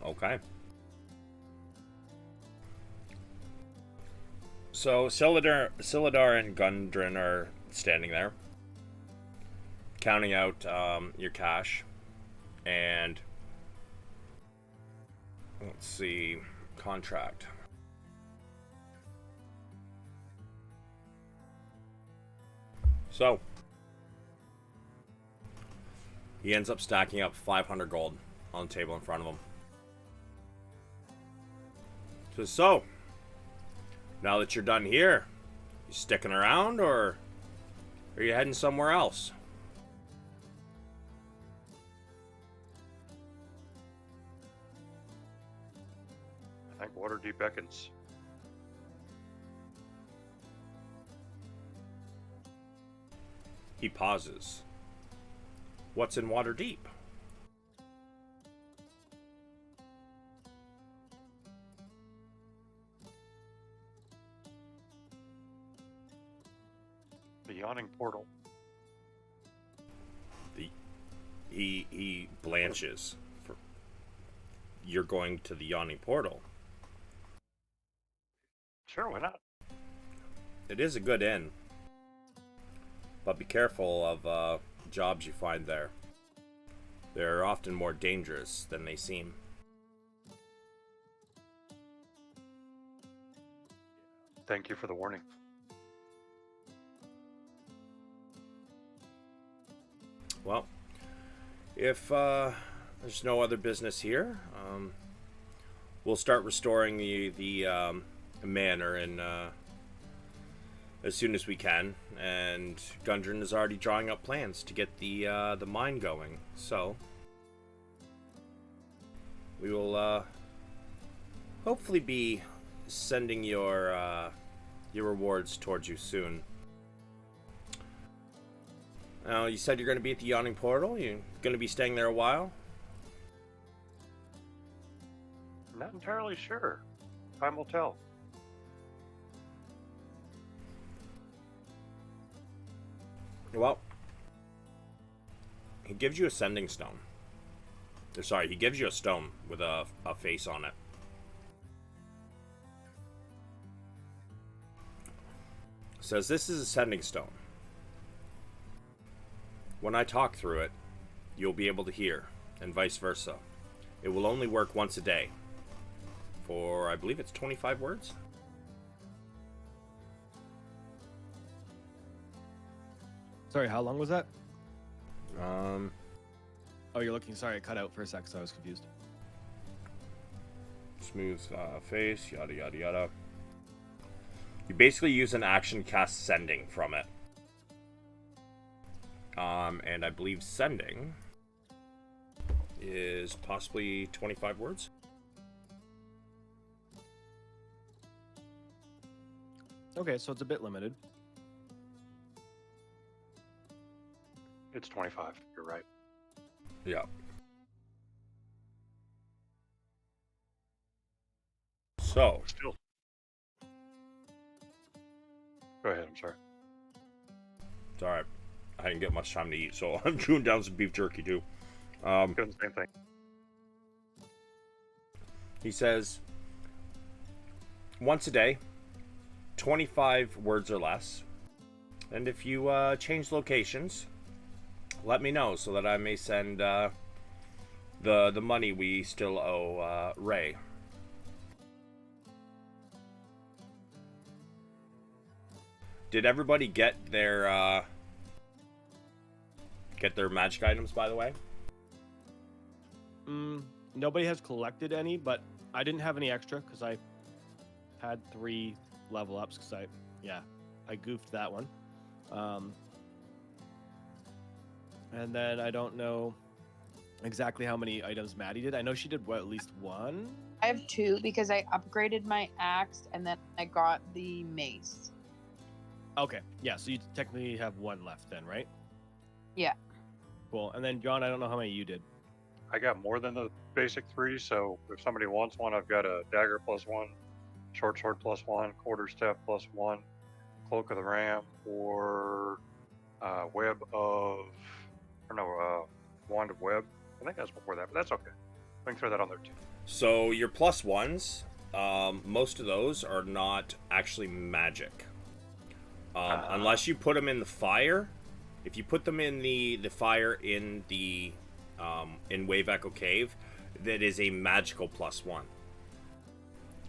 Okay. So Silidar and Gundren are standing there, counting out your cash, and let's see, contract. So he ends up stacking up 500 gold on the table in front of him. So now that you're done here, you sticking around or are you heading somewhere else? I think Waterdeep beckons. He pauses. What's in Waterdeep? The yawning portal. He blanches. You're going to the yawning portal. Sure, why not? It is a good inn, but be careful of jobs you find there. They're often more dangerous than they seem. Thank you for the warning. Well, if there's no other business here, we'll start restoring the manor and as soon as we can. And Gundren is already drawing up plans to get the mine going. So we will hopefully be sending your rewards towards you soon. Now, you said you're going to be at the Yawning Portal. You're going to be staying there a while? Not entirely sure. Time will tell. Well, he gives you a sending stone. Sorry, he gives you a stone with a face on it. Says this is a sending stone. When I talk through it, you'll be able to hear, and vice versa. It will only work once a day. For, I believe it's 25 words? Sorry, how long was that? Um, Oh, you're looking. Sorry, it cut out for a sec, so I was confused. Smooth face, yada yada yada. You basically use an action cast sending from it. And I believe sending is possibly 25 words. Okay, so it's a bit limited. It's 25. You're right. Yeah. So, Still. Go ahead. I'm sorry. it's alright. I didn't get much time to eat, so I'm chewing down some beef jerky too. Doing the same thing. He says, once a day, 25 words or less. And if you change locations, let me know so that I may send the money we still owe Ray. Did everybody get their magic items, by the way? Nobody has collected any, but I didn't have any extra because I had 3 level ups because I goofed that one. And then I don't know exactly how many items Maddie did. I know she did at least one. I have 2 because I upgraded my axe and then I got the mace. Okay, yeah, so you technically have 1 left then, right? Yeah. Cool. And then John, I don't know how many you did. I got more than the basic 3, so if somebody wants one, I've got a dagger +1, short sword +1, quarterstaff +1, cloak of the ram, or wand of web. I think that's before that, but that's okay. We can throw that on there too. So your plus ones, most of those are not actually magic. Unless you put them in the fire. If you put them in the fire in the in Wave Echo Cave, that is a magical plus one.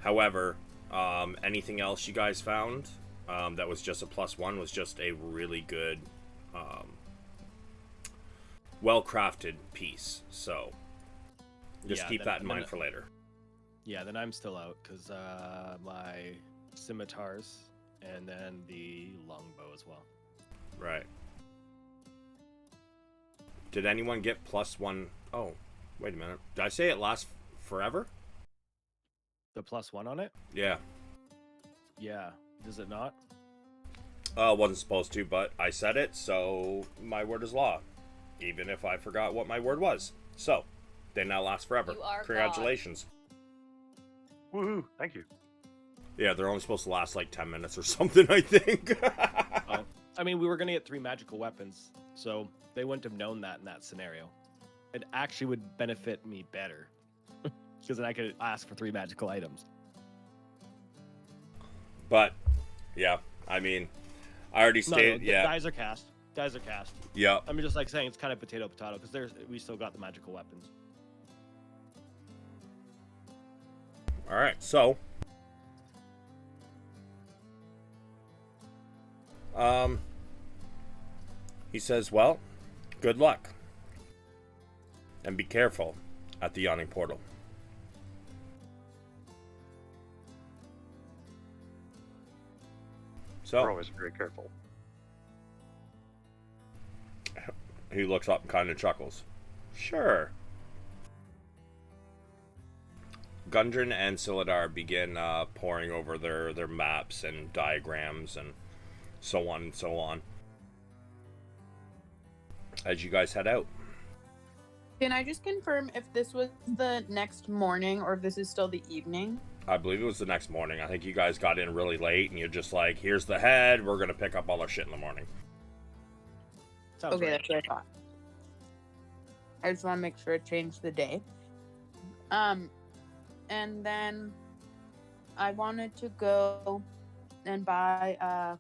However, anything else you guys found that was just a plus one was just a really good, well-crafted piece. So just keep that in mind for later. Yeah, then I'm still out because my scimitars and then the longbow as well. Right. Did anyone get plus one? Oh, wait a minute. Did I say it lasts forever? The plus one on it? Yeah. Yeah. Does it not? Wasn't supposed to, but I said it, so my word is law. Even if I forgot what my word was. So, they now last forever. You are Congratulations. Woohoo! Thank you. Yeah, they're only supposed to last like 10 minutes or something, I think. Oh. I mean, we were going to get 3 magical weapons, so they wouldn't have known that in that scenario. It actually would benefit me better. Because then I could ask for 3 magical items. But, yeah, I mean, I already stated, yeah. Guys are cast. Yeah. I'm just like saying it's kind of potato because we still got the magical weapons. All right, so he says, well, good luck. And be careful at the yawning portal. So We're always very careful. he looks up and kind of chuckles. Sure. Gundren and Silidar begin poring over their maps and diagrams and so on and so on as you guys head out. Can I just confirm if this was the next morning or if this is still the evening? I believe it was the next morning. I think you guys got in really late and you're just like, here's the head, we're going to pick up all our shit in the morning. Sounds Okay, right. that's what I thought. I just want to make sure it changed the day. And then I wanted to go and buy a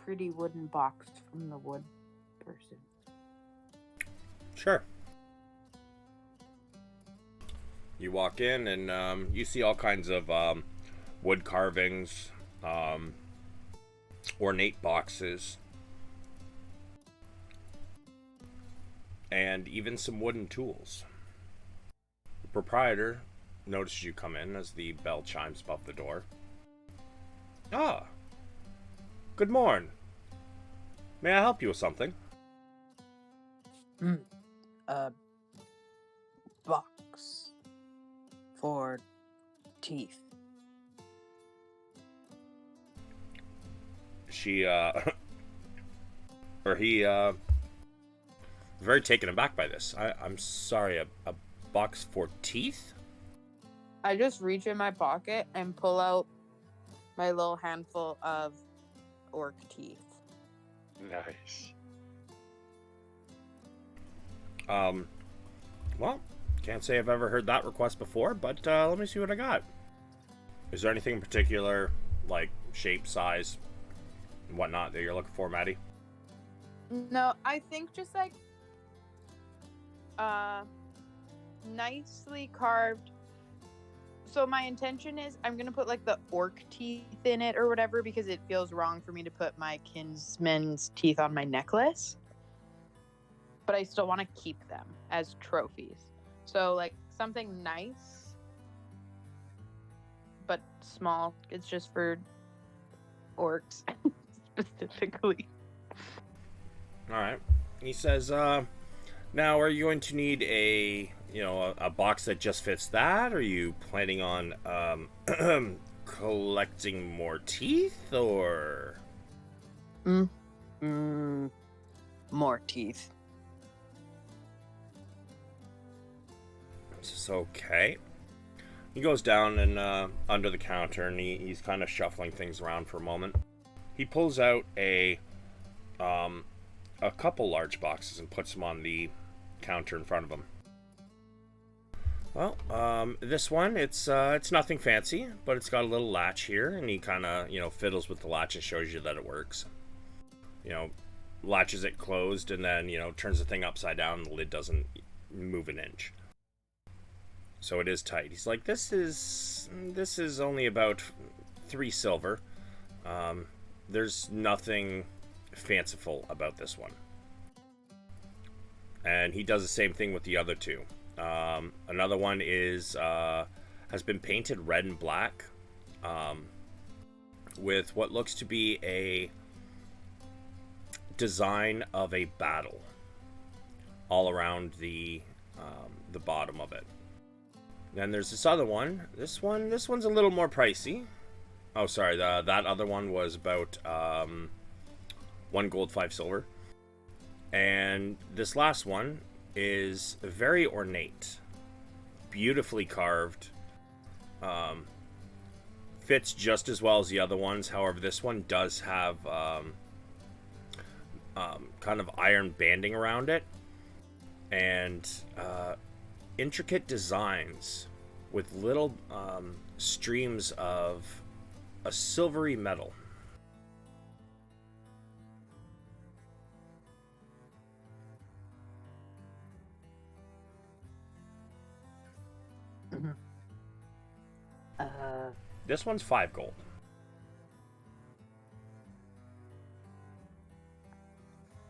pretty wooden box from the wood person. Sure. You walk in and you see all kinds of wood carvings, ornate boxes, and even some wooden tools. The proprietor notices you come in as the bell chimes above the door. Ah, good morn. May I help you with something? Box for teeth. She, or he, very taken aback by this. I'm sorry, a box for teeth? I just reach in my pocket and pull out my little handful of orc teeth. Nice. Well, can't say I've ever heard that request before, but let me see what I got. Is there anything in particular, like shape, size, and whatnot, that you're looking for, Maddie? No, I think just like nicely carved. So my intention is I'm gonna put like the orc teeth in it or whatever because it feels wrong for me to put my kinsman's teeth on my necklace. But I still want to keep them as trophies. So like something nice, but small. It's just for orcs specifically. All right. He says, now are you going to need a box that just fits that? Are you planning on collecting more teeth, or? More teeth. It's okay. He goes down and under the counter, and he's kind of shuffling things around for a moment. He pulls out a couple large boxes and puts them on the counter in front of him. Well, this one, it's nothing fancy, but it's got a little latch here, and he kind of, fiddles with the latch and shows you that it works. You know, latches it closed, and then, turns the thing upside down, and the lid doesn't move an inch. So it is tight. He's like, this is only about 3 silver. There's nothing fanciful about this one. And he does the same thing with the other two. Another one is has been painted red and black with what looks to be a design of a battle all around the bottom of it. Then there's this other one. This one's a little more pricey. Oh, sorry. That other one was about 1 gold, 5 silver. And this last one is very ornate, beautifully carved. Fits just as well as the other ones. However, this one does have kind of iron banding around it, and intricate designs with little streams of a silvery metal. This one's 5 gold.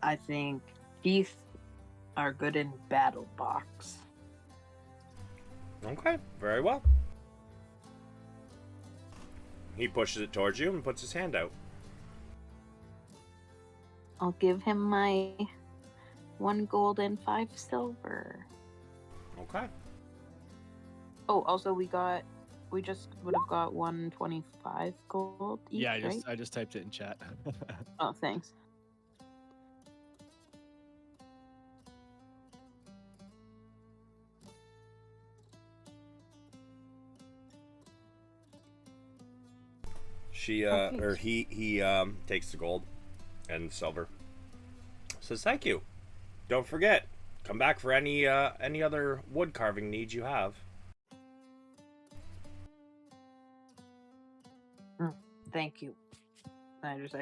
I think teeth are good in battle box. Okay, very well. He pushes it towards you and puts his hand out. I'll give him my 1 gold and 5 silver. Okay. Oh, also we just would have got 125 gold each, Yeah, right? I just typed it in chat. Oh, thanks. She Okay. or he takes the gold and silver. Says thank you. Don't forget, come back for any other wood carving needs you have. Thank you. And I just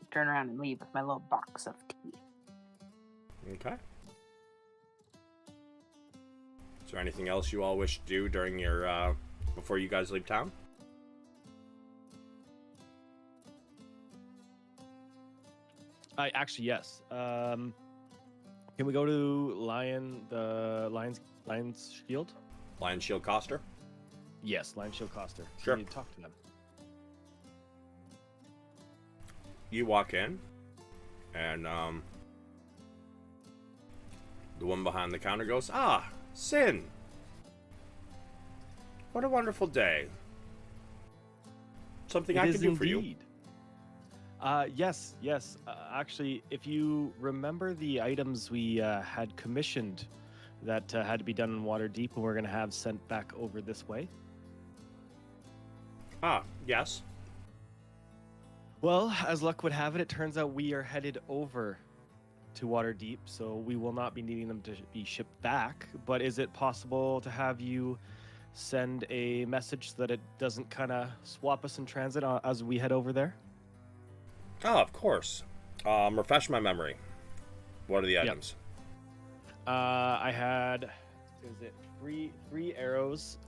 turn around and leave with my little box of tea. Okay. Is there anything else you all wish to do during your before you guys leave town? Actually, yes. Can we go to Lion's Shield? Lion Shield Coster? Yes, Lion Shield Coster. Sure. We need to talk to them. You walk in, and the one behind the counter goes, "Ah, Sin! What a wonderful day. Something I can do for you." Yes. Actually, if you remember the items we had commissioned that had to be done in Waterdeep and we're going to have sent back over this way. Ah, yes. Well, as luck would have it, it turns out we are headed over to Waterdeep, so we will not be needing them to be shipped back. But is it possible to have you send a message so that it doesn't kind of swap us in transit as we head over there? Oh, of course. Refresh my memory. What are the items? I had, is it three arrows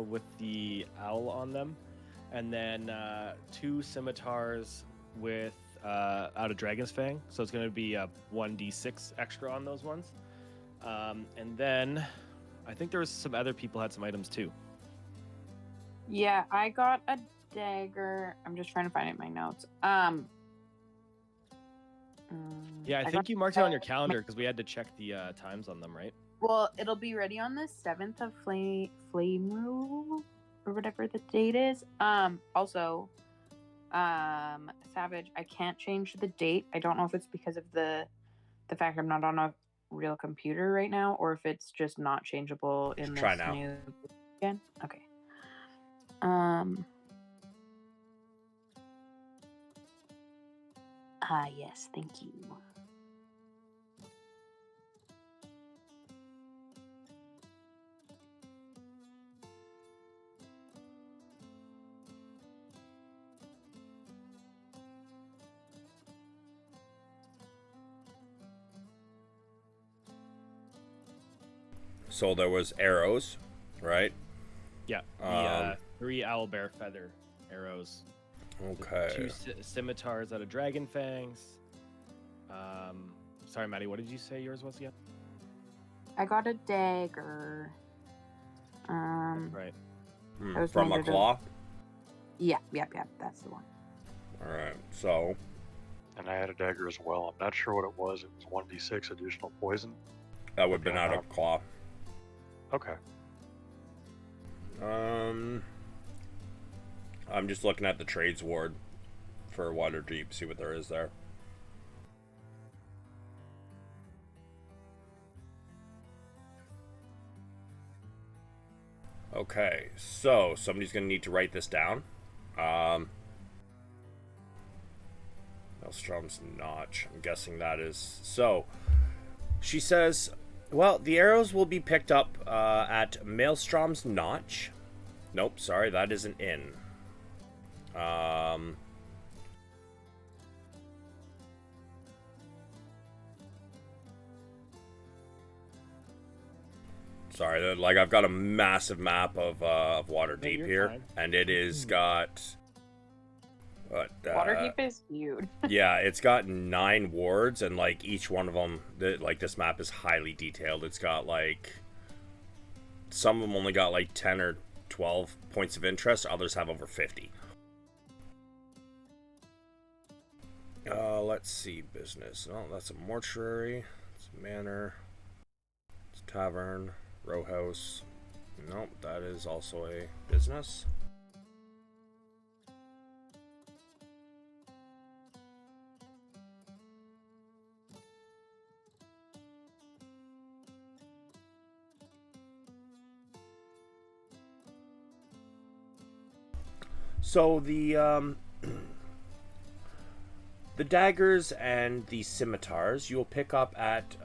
with the owl on them, and then 2 scimitars with out of Dragon's Fang. So it's going to be a 1d6 extra on those ones. And then I think there was some other people had some items too. Yeah, I got a dagger. I'm just trying to find it in my notes. Yeah, I think you marked it on your calendar because we had to check the times on them, right? Well, it'll be ready on the 7th of Flame Rule, or whatever the date is. Also, Savage, I can't change the date. I don't know if it's because of the fact I'm not on a real computer right now, or if it's just not changeable in Try this now. new again. Okay. Yes, thank you. So there was arrows, right? Yeah. The 3 owlbear feather arrows. Okay. 2 scimitars out of dragon fangs. Sorry, Maddie, what did you say yours was again? I got a dagger. That's right. I was From a wondering- claw? Yeah, that's the one. All right, so... And I had a dagger as well. I'm not sure what it was. It was 1d6 additional poison. That would have been Okay, out of claw. Okay. I'm just looking at the trades ward for Waterdeep, see what there is there. Okay, so somebody's going to need to write this down. Maelstrom's Notch. I'm guessing that is... So, she says, well, the arrows will be picked up at Maelstrom's Notch. Nope, sorry, that is an inn. Sorry, like I've got a massive map of Waterdeep you're here, fine. and it is got what? Waterdeep is huge. Yeah, it's got 9 wards, and like each one of them, like this map is highly detailed. It's got like some of them only got like 10 or 12 points of interest. Others have over 50. Let's see, business. Oh, that's a mortuary. It's a manor. It's a tavern. Row house. Nope, that is also a business. So the daggers and the scimitars you'll pick up at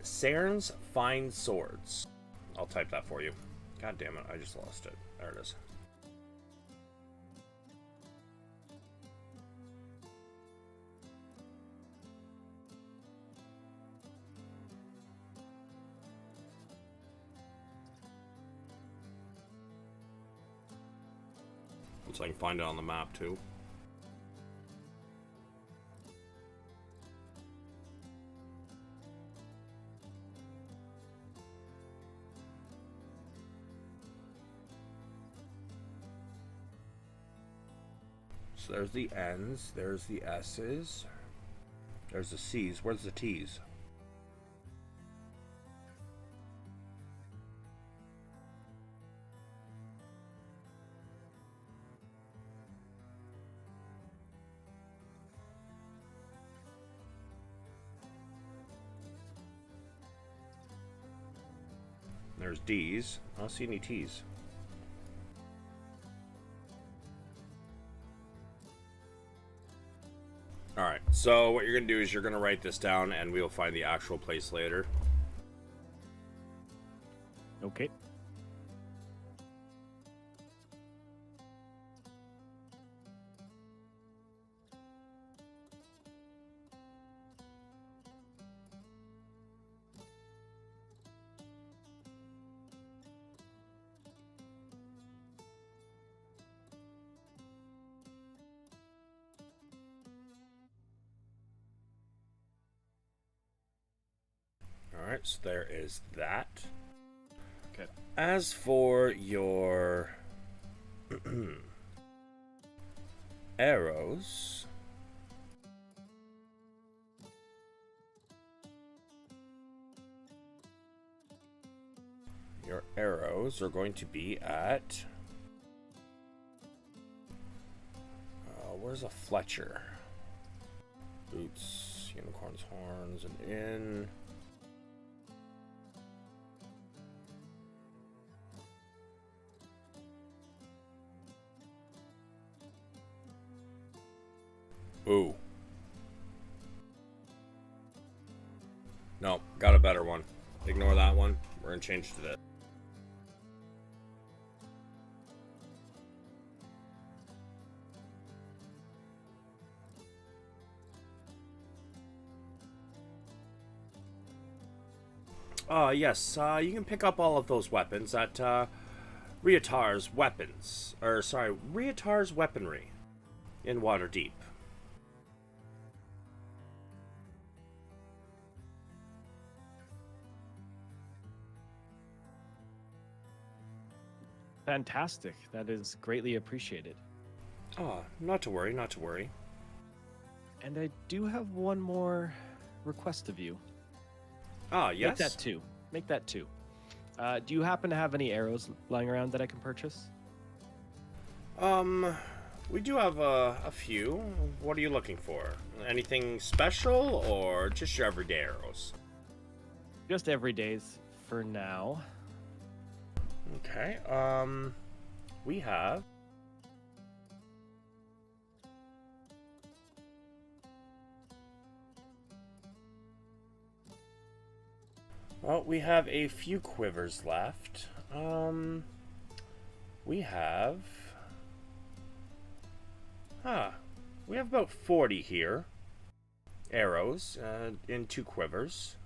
Cairn's Fine Swords. I'll type that for you. God damn it, I just lost it. There it is. So I can find it on the map too. So there's the N's, there's the S's, there's the C's. Where's the T's? There's D's. I don't see any T's. Alright, so what you're going to do is you're going to write this down and we'll find the actual place later. Okay. Alright, so there is that. Okay. As for your arrows, your arrows are going to be at where's a Fletcher? Boots, unicorn's horns, and inn. Ooh. No, got a better one. Ignore that one. We're gonna change to this. Yes, you can pick up all of those weapons at Riotar's Weapons. Or, sorry, Riotar's Weaponry in Waterdeep. Fantastic. That is greatly appreciated. Oh, not to worry, not to worry. And I do have one more request of you. Yes? Make that two. Make that two. Do you happen to have any arrows lying around that I can purchase? We do have a few. What are you looking for? Anything special or just your everyday arrows? Just everydays for now. Okay, we have... Well, we have a few quivers left. We have... we have about 40 here. Arrows, in 2 quivers.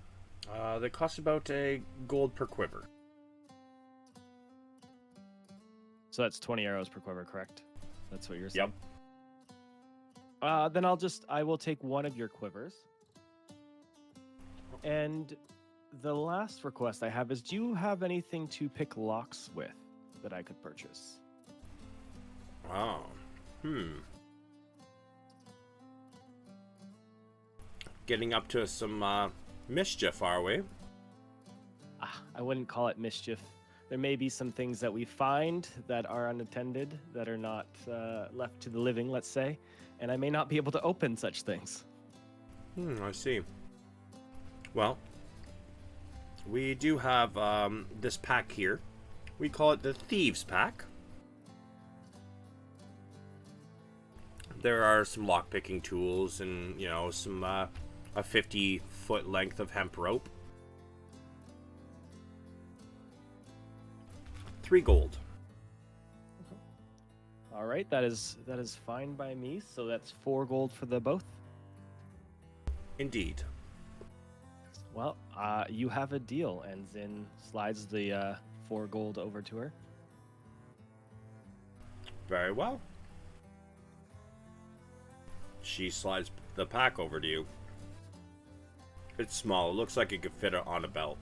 They cost about a gold per quiver. So that's 20 arrows per quiver, correct? That's what you're saying? Yep. Then I will take one of your quivers. And the last request I have is, do you have anything to pick locks with that I could purchase? Oh. Getting up to some mischief, are we? I wouldn't call it mischief. There may be some things that we find that are unattended, that are not left to the living, let's say, and I may not be able to open such things. I see. Well, we do have this pack here. We call it the Thieves Pack. There are some lockpicking tools and, some a 50-foot length of hemp rope. 3 gold. All right, that is fine by me. So that's 4 gold for the both. Indeed. Well, you have a deal, and Zin slides the 4 gold over to her. Very well. She slides the pack over to you. It's small. It looks like it could fit on a belt.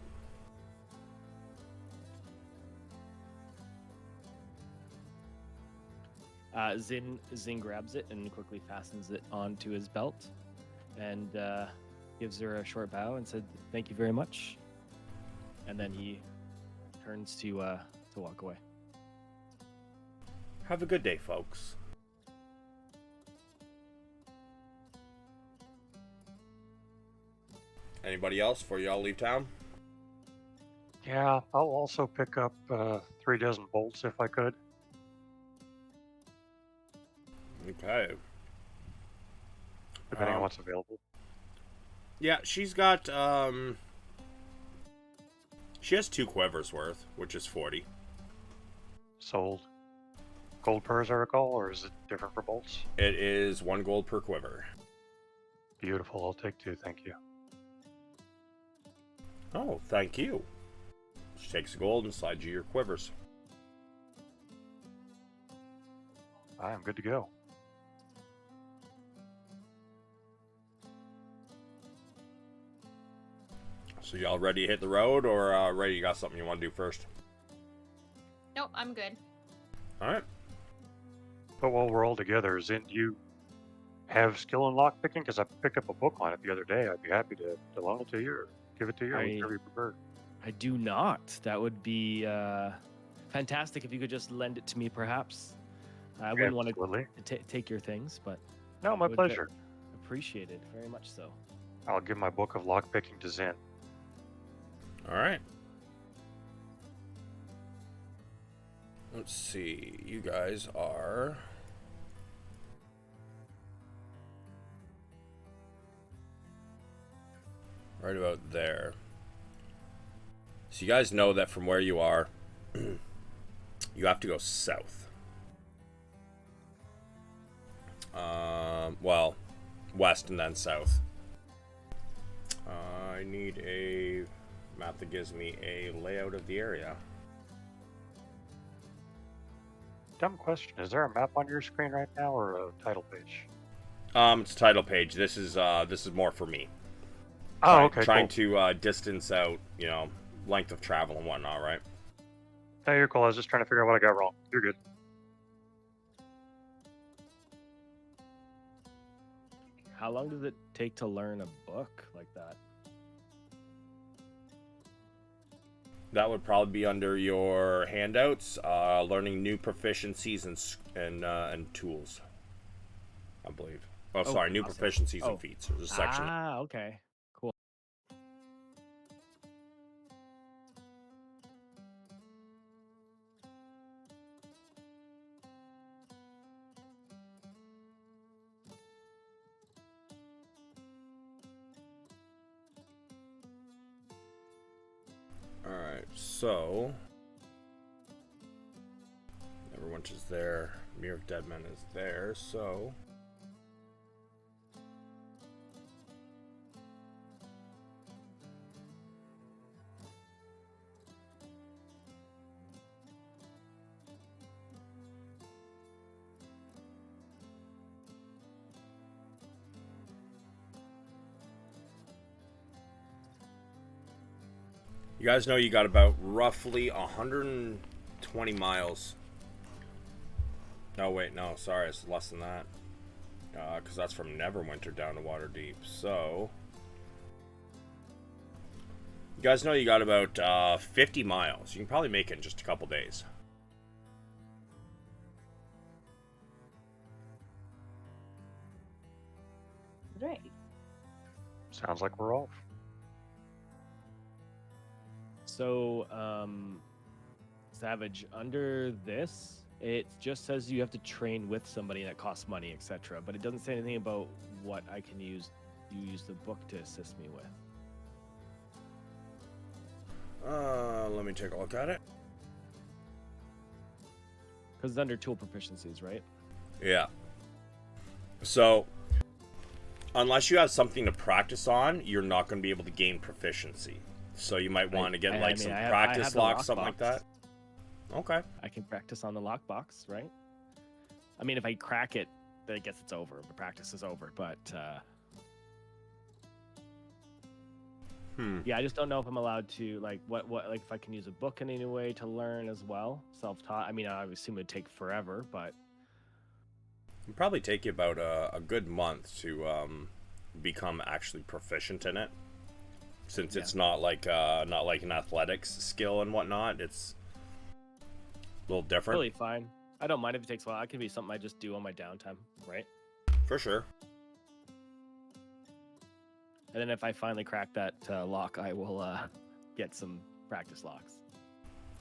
Zin grabs it and quickly fastens it onto his belt, and gives her a short bow and said, "Thank you very much." And then he turns to walk away. Have a good day, folks. Anybody else before y'all leave town? Yeah, I'll also pick up 3 dozen bolts if I could. Okay. Depending on what's available. Yeah, she's got, she has 2 quivers worth, which is 40. Sold. Gold per, as I recall, or is it different for bolts? It is 1 gold per quiver. Beautiful. I'll take 2, thank you. Oh, thank you. She takes the gold and slides you your quivers. I am good to go. So y'all ready to hit the road, or ready? You got something you want to do first? Nope, I'm good. All right. But while we're all together, Zin, do you have skill in lockpicking? Because I picked up a book on it the other day. I'd be happy to loan it to you or give it to you, whichever you prefer. I do not. That would be fantastic if you could just lend it to me, perhaps. I wouldn't want to take your things, but... No, my pleasure. Appreciate it, very much so. I'll give my book of lockpicking to Zin. All right. Let's see. You guys are... right about there. So you guys know that from where you are, you have to go south. Well, west and then south. I need a Map that gives me a layout of the area. Dumb question. Is there a map on your screen right now or a title page? It's title page. This is more for me. Oh, okay, Trying cool. to distance out, length of travel and whatnot, right? No, you're cool. I was just trying to figure out what I got wrong. You're good. How long does it take to learn a book like that? That would probably be under your handouts, learning new proficiencies and tools, I believe. Oh, sorry, new awesome. proficiencies and feats. There's a section. Ah, okay. Cool. Alright, so Neverwinter is there. Mirror of Deadmen is there, so you guys know you got about roughly 120 miles. No, wait, no, sorry, it's less than that. Because that's from Neverwinter down to Waterdeep. So, you guys know you got about 50 miles. You can probably make it in just a couple days. Right. Sounds like we're off. So, Savage, under this, it just says you have to train with somebody and it costs money, etc. But it doesn't say anything about what I can use. You use the book to assist me with. Let me take a look at it. Because it's under tool proficiencies, right? Yeah. So, unless you have something to practice on, you're not going to be able to gain proficiency. So you might want to get some practice lock, something like that. Okay. I can practice on the lockbox, right? I mean, if I crack it, then I guess it's over. The practice is over. But yeah, I just don't know if I'm allowed to what if I can use a book in any way to learn as well, self-taught. I mean, I assume it'd take forever, but it'd probably take you about a good month to become actually proficient in it. Since it's not like an athletics skill and whatnot, it's a little different. Really fine. I don't mind if it takes a while. It can be something I just do on my downtime, right? For sure. And then if I finally crack that lock, I will get some practice locks.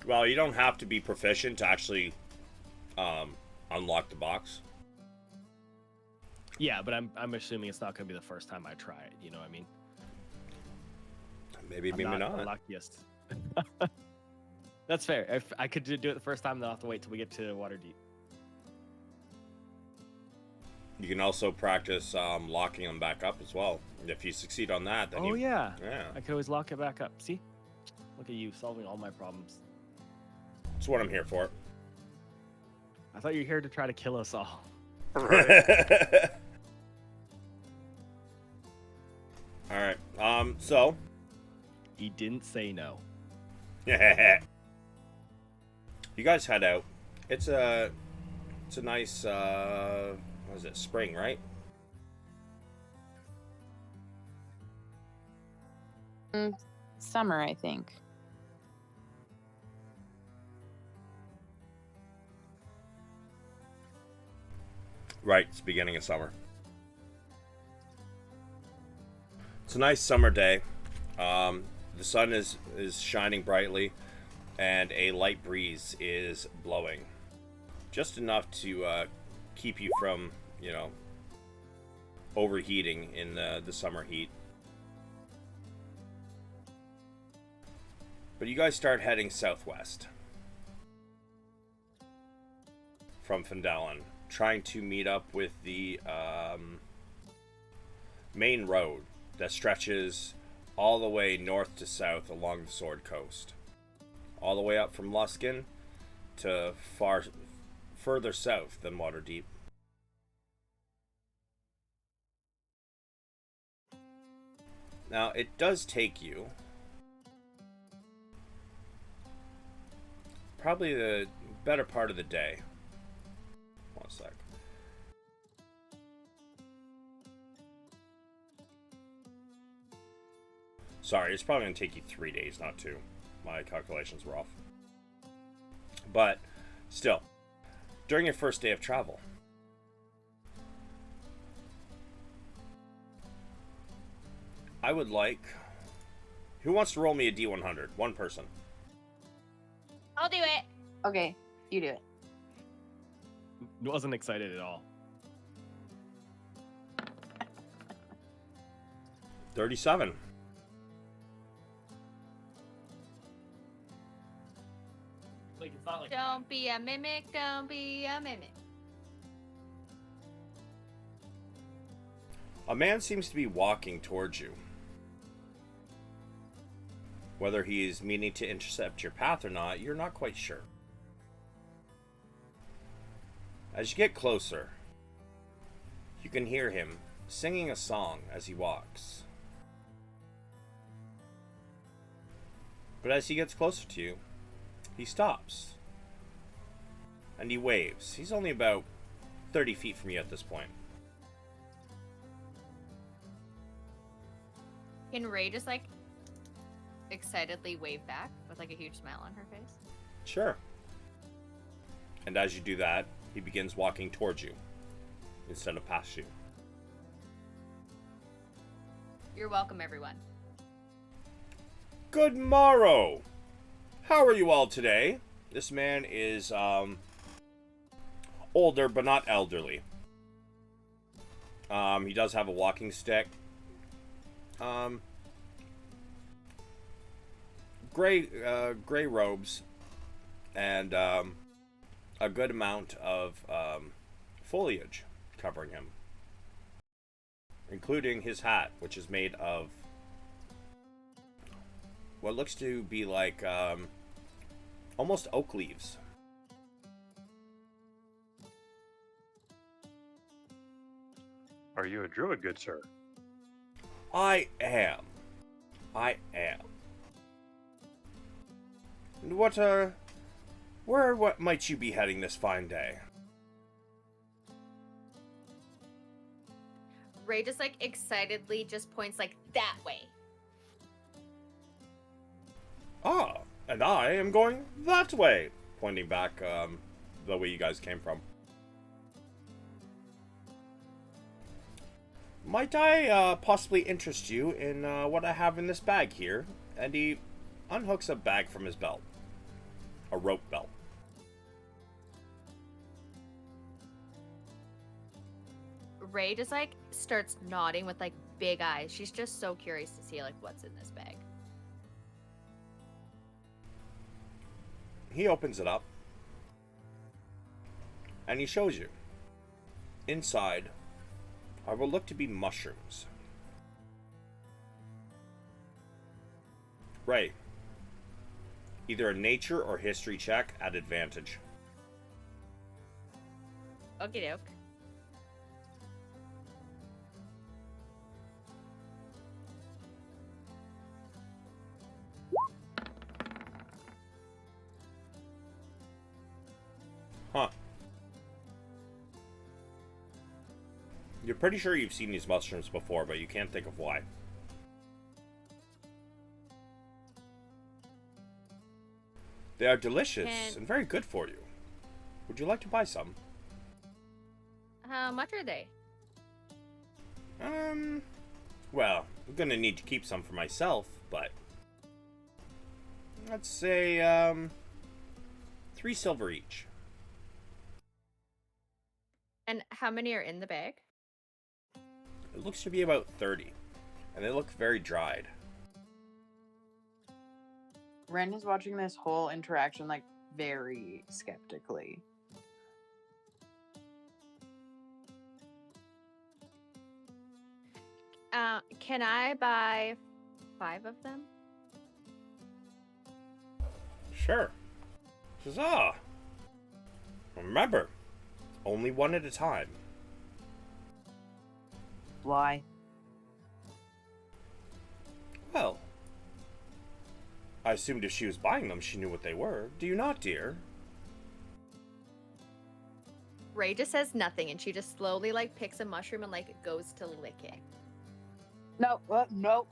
Well, you don't have to be proficient to actually unlock the box. Yeah, but I'm assuming it's not going to be the first time I try it. You know what I mean? Maybe I'm not not. the luckiest. That's fair. If I could do it the first time, then I'll have to wait till we get to Waterdeep. You can also practice locking them back up as well. If you succeed on that, then yeah. Yeah. I could always lock it back up. See? Look at you solving all my problems. That's what I'm here for. I thought you were here to try to kill us all. Right. Alright. So He didn't say no. you guys head out. It's a nice what is it, spring, right? Summer, I think. Right, it's beginning of summer. It's a nice summer day. The sun is shining brightly, and a light breeze is blowing. Just enough to keep you from, overheating in the summer heat. But you guys start heading southwest from Fandalin, trying to meet up with the main road that stretches all the way north to south along the Sword Coast. All the way up from Luskin to further south than Waterdeep. Now, it does take you probably the better part of the day. One sec. Sorry, it's probably going to take you 3 days, not 2. My calculations were off. But, still, during your first day of travel, I would like... Who wants to roll me a D100? One person. I'll do it. Okay, you do it. Wasn't excited at all. 37. Like, it's not like... Don't be a mimic. Don't be a mimic. A man seems to be walking towards you. Whether he is meaning to intercept your path or not, you're not quite sure. As you get closer, you can hear him singing a song as he walks. But as he gets closer to you, he stops. And he waves. He's only about 30 feet from you at this point. Can Ray just like excitedly wave back with like a huge smile on her face? Sure. And as you do that, he begins walking towards you instead of past you. You're welcome, everyone. Good morrow! How are you all today? This man is, older, but not elderly. He does have a walking stick. Gray robes, and, a good amount of, foliage covering him. Including his hat, which is made of what looks to be like, almost oak leaves. Are you a druid, good sir? I am. And what might you be heading this fine day? Ray just like excitedly just points like that way. Ah, and I am going that way, pointing back, the way you guys came from. Might I, possibly interest you in, what I have in this bag here? And he unhooks a bag from his belt. A rope belt. Ray just like starts nodding with like big eyes. She's just so curious to see like what's in this bag. He opens it up. And he shows you. Inside are what look to be mushrooms. Ray, either a nature or history check at advantage. Okie doke. Huh. You're pretty sure you've seen these mushrooms before, but you can't think of why. They are delicious and very good for you. Would you like to buy some? How much are they? Well, I'm gonna need to keep some for myself, but let's say, 3 silver each. And how many are in the bag? It looks to be about 30, and they look very dried. Ren is watching this whole interaction like very skeptically. Can I buy 5 of them? Sure. She says, remember, only one at a time. Why? Well, I assumed if she was buying them, she knew what they were. Do you not, dear? Ray just says nothing, and she just slowly like picks a mushroom and like goes to lick it. No, no.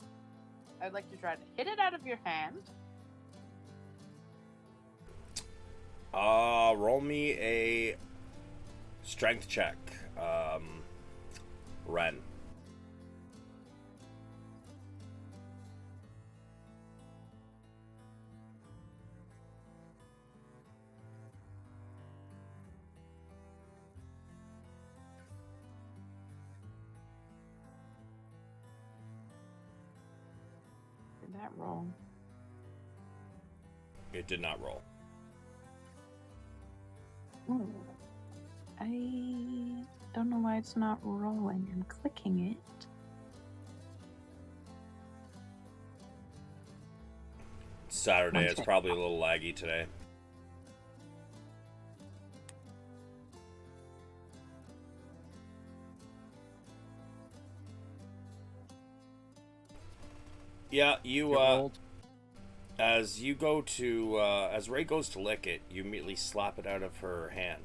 I'd like to try to hit it out of your hand. Roll me a strength check. Ren. Did that roll? It did not roll. I don't know why it's not rolling and clicking it. It's Saturday. One It's sec. probably a little laggy today. Yeah, you It rolled. as you go to as Ray goes to lick it, you immediately slap it out of her hand.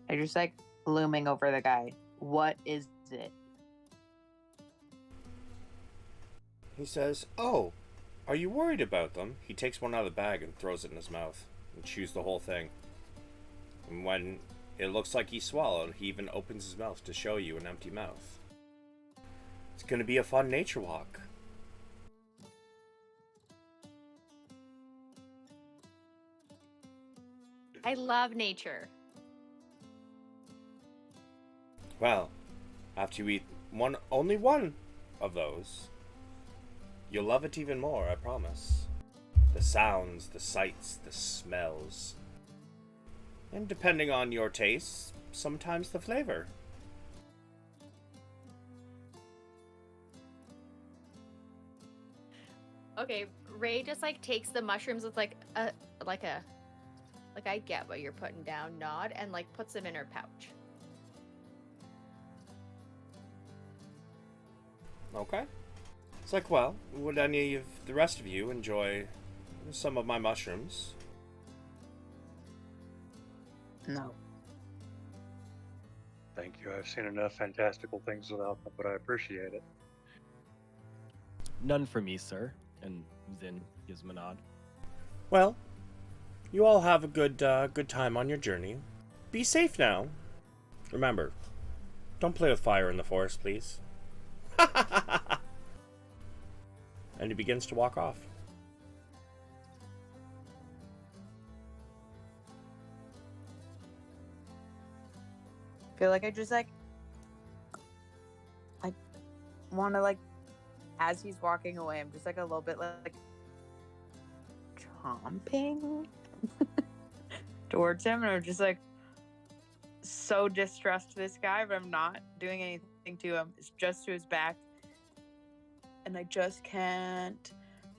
I just like looming over the guy. What is it? He says, "Oh, are you worried about them?" He takes one out of the bag and throws it in his mouth and chews the whole thing. And when it looks like he swallowed, he even opens his mouth to show you an empty mouth. It's gonna be a fun nature walk. I love nature. Well, after you eat only one of those, you'll love it even more, I promise. The sounds, the sights, the smells. And depending on your tastes, sometimes the flavor. Okay, Ray just like takes the mushrooms with like I get what you're putting down nod and like puts them in her pouch. Okay. It's like, well, would any of the rest of you enjoy some of my mushrooms? No. Thank you. I've seen enough fantastical things without them, but I appreciate it. None for me, sir. And Zin gives him a nod. Well, you all have a good time on your journey. Be safe now. Remember, don't play with fire in the forest, please. And he begins to walk off. I feel like I want to like, as he's walking away, I'm just like a little bit like chomping towards him, and I'm just like so distressed this guy, but I'm not doing anything to him. It's just to his back, and I just can't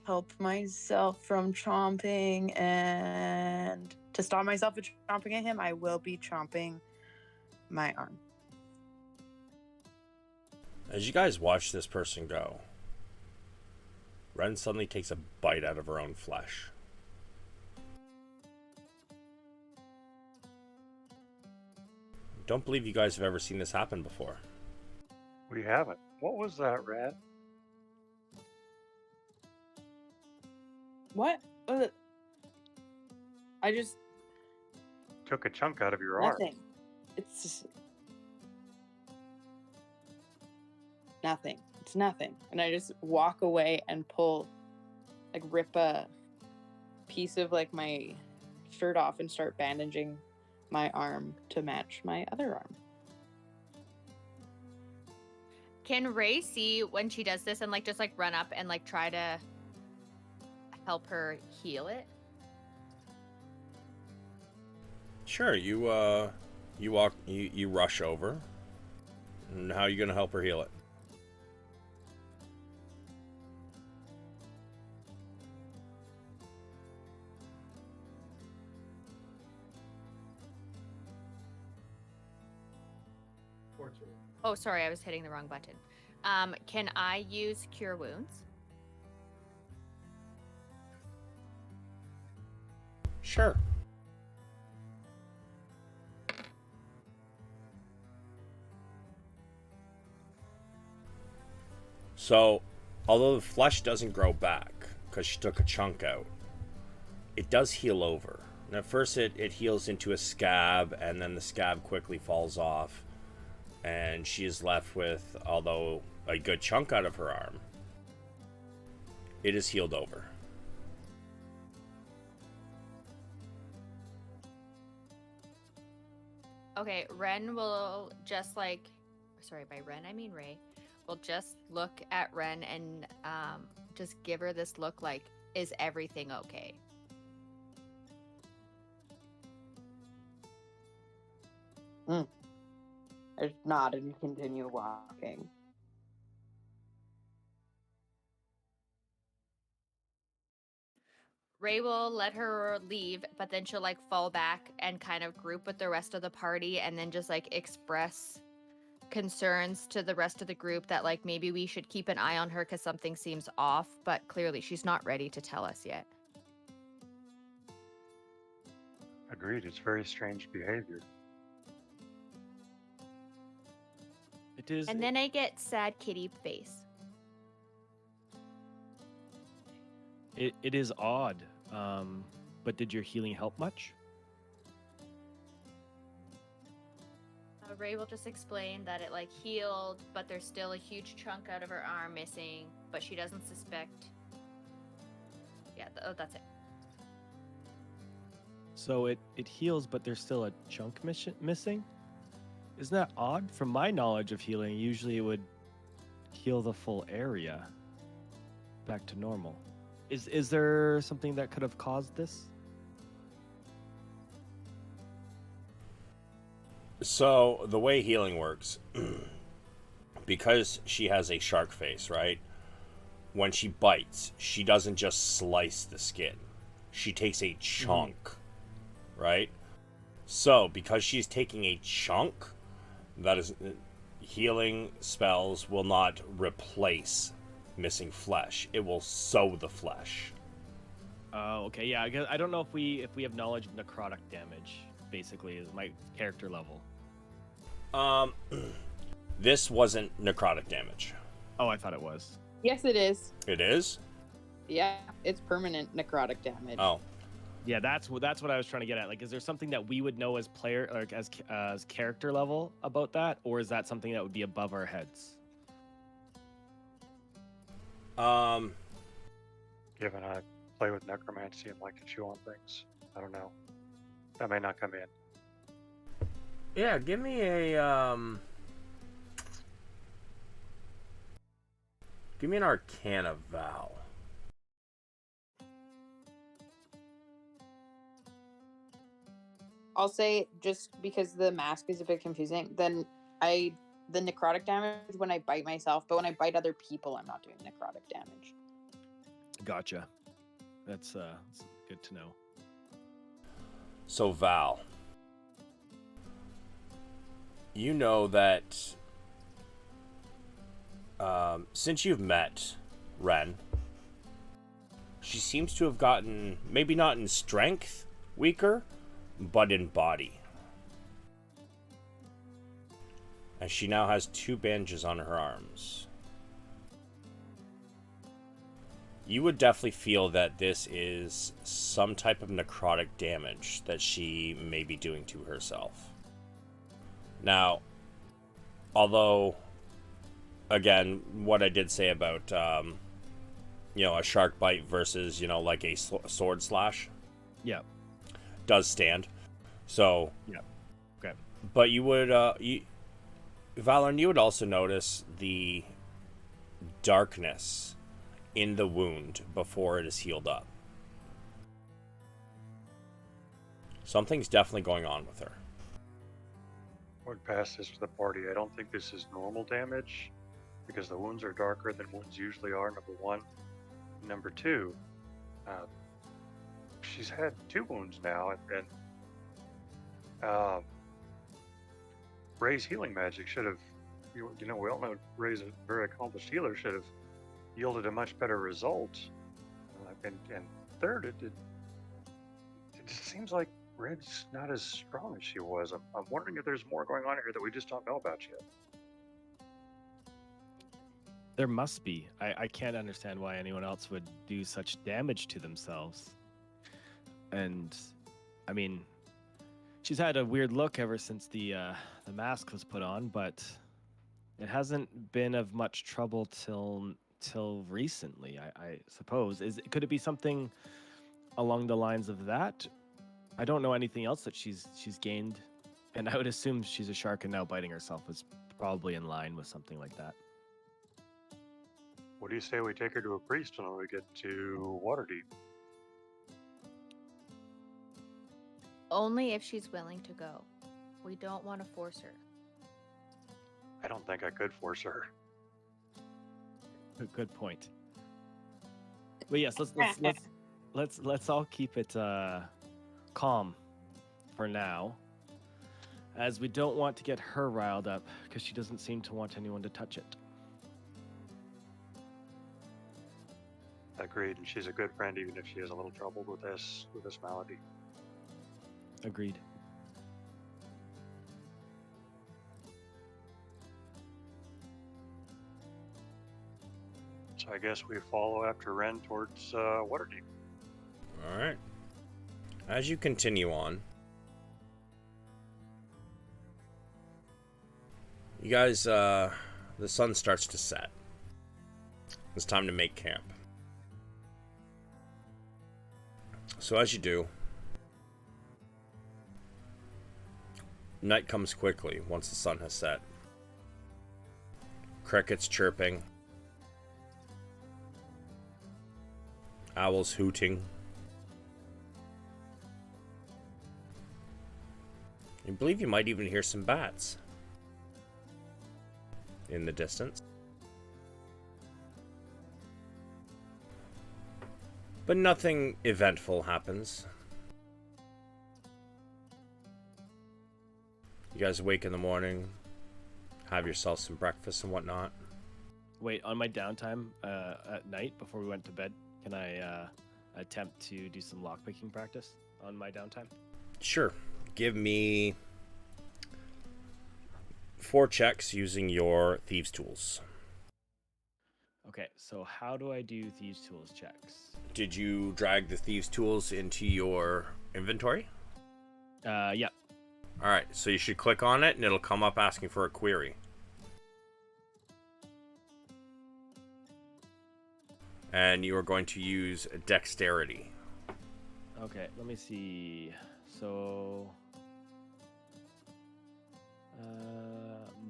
help myself from chomping. And to stop myself from chomping at him, I will be chomping my arm. As you guys watch this person go, Ren suddenly takes a bite out of her own flesh. Don't believe you guys have ever seen this happen before. We haven't. What was that, Rat? What? I just Took a chunk out of your arm. nothing. It's just nothing. It's nothing. And I just walk away and rip a piece of like my shirt off and start bandaging my arm to match my other arm. Can Ray see when she does this and like just like run up and like try to help her heal it? Sure, you rush over, And how are you going to help her heal it? Oh, sorry, I was hitting the wrong button. Can I use Cure Wounds? Sure. So, although the flesh doesn't grow back because she took a chunk out, it does heal over. And at first it heals into a scab, and then the scab quickly falls off. And she is left with, although a good chunk out of her arm, it is healed over. Okay, Ren will just like, sorry, by Ren I mean Ray, will just look at Ren and just give her this look like, is everything okay? I just nod and continue walking. Ray will let her leave, but then she'll like fall back and kind of group with the rest of the party and then just like express concerns to the rest of the group that like maybe we should keep an eye on her because something seems off, but clearly she's not ready to tell us yet. Agreed. It's very strange behavior. It is. And then I get sad kitty face. It is odd. But did your healing help much? Ray will just explain that it like healed, but there's still a huge chunk out of her arm missing, but she doesn't suspect. Yeah, that's it. So it heals, but there's still a chunk missing? Isn't that odd? From my knowledge of healing, usually it would heal the full area back to normal. Is there something that could have caused this? So, the way healing works, because she has a shark face, right? When she bites, she doesn't just slice the skin. She takes a chunk, right? So, because she's taking a chunk, that is, healing spells will not replace missing flesh. It will sew the flesh. Oh, okay, yeah. I don't know if we have knowledge of necrotic damage. Basically, is my character level. This wasn't necrotic damage. Oh, I thought it was. Yes, it is. It is? Yeah, it's permanent necrotic damage. Oh. Yeah, that's what I was trying to get at. Like, is there something that we would know as player, like as character level about that, or is that something that would be above our heads? Given I play with necromancy and like to chew on things, I don't know. That may not come in. Yeah, give me an Arcana Val. I'll say, just because the mask is a bit confusing, then the necrotic damage when I bite myself, but when I bite other people, I'm not doing necrotic damage. Gotcha. That's good to know. So Val, you know that since you've met Ren, she seems to have gotten, maybe not in strength, weaker, but in body. And she now has 2 bandages on her arms. You would definitely feel that this is some type of necrotic damage that she may be doing to herself. Now, although, again, what I did say about, a shark bite versus, like a sword slash. Yeah. Does stand. So. Yeah. Okay. But you would, Valorn, you would also notice the darkness in the wound before it is healed up. Something's definitely going on with her. would pass this to the party. I don't think this is normal damage because the wounds are darker than wounds usually are, number one. Number two, she's had 2 wounds now, and Ray's healing magic should have, we all know Ray's a very accomplished healer, should have yielded a much better result. And third, it just seems like Red's not as strong as she was. I'm wondering if there's more going on here that we just don't know about yet. There must be. I can't understand why anyone else would do such damage to themselves. And, I mean, she's had a weird look ever since the mask was put on, but it hasn't been of much trouble till recently, I suppose. Could it be something along the lines of that? I don't know anything else that she's gained, and I would assume she's a shark and now biting herself is probably in line with something like that. What do you say we take her to a priest when we get to Waterdeep? Only if she's willing to go. We don't want to force her. I don't think I could force her. Good point. But yes, let's all keep it calm for now, as we don't want to get her riled up because she doesn't seem to want anyone to touch it. Agreed, and she's a good friend even if she is a little troubled with this malady. Agreed. So I guess we follow after Ren towards Waterdeep. All right. As you continue on, you guys, the sun starts to set. It's time to make camp. So as you do, night comes quickly once the sun has set. Crickets chirping, owls hooting. I believe you might even hear some bats in the distance. But nothing eventful happens. You guys wake in the morning, have yourself some breakfast and whatnot. Wait, on my downtime at night before we went to bed, can I attempt to do some lockpicking practice on my downtime? Sure. Give me 4 checks using your thieves' tools. Okay, so how do I do thieves' tools checks? Did you drag the thieves' tools into your inventory? Yeah. All right, so you should click on it and it'll come up asking for a query. And you are going to use dexterity. Okay, let me see. So,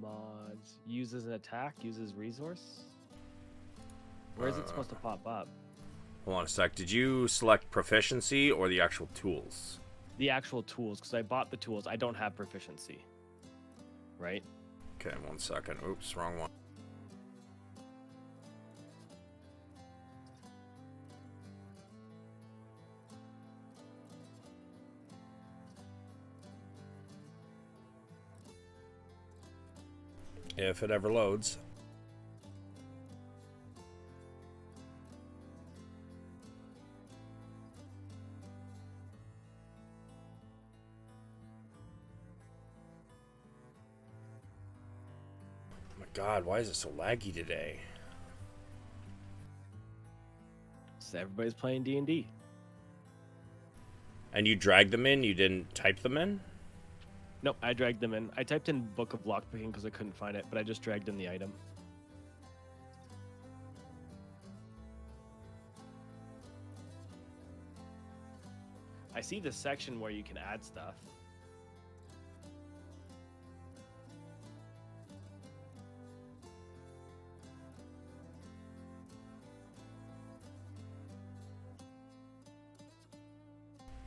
mods uses an attack, uses resource. Where is it supposed to pop up? Hold on a sec. Did you select proficiency or the actual tools? The actual tools, because I bought the tools. I don't have proficiency. Right? Okay, 1 second. Oops, wrong one. If it ever loads. Oh my God, why is it so laggy today? So everybody's playing D&D. And you dragged them in? You didn't type them in? Nope, I dragged them in. I typed in Book of Lockpicking because I couldn't find it, but I just dragged in the item. I see the section where you can add stuff.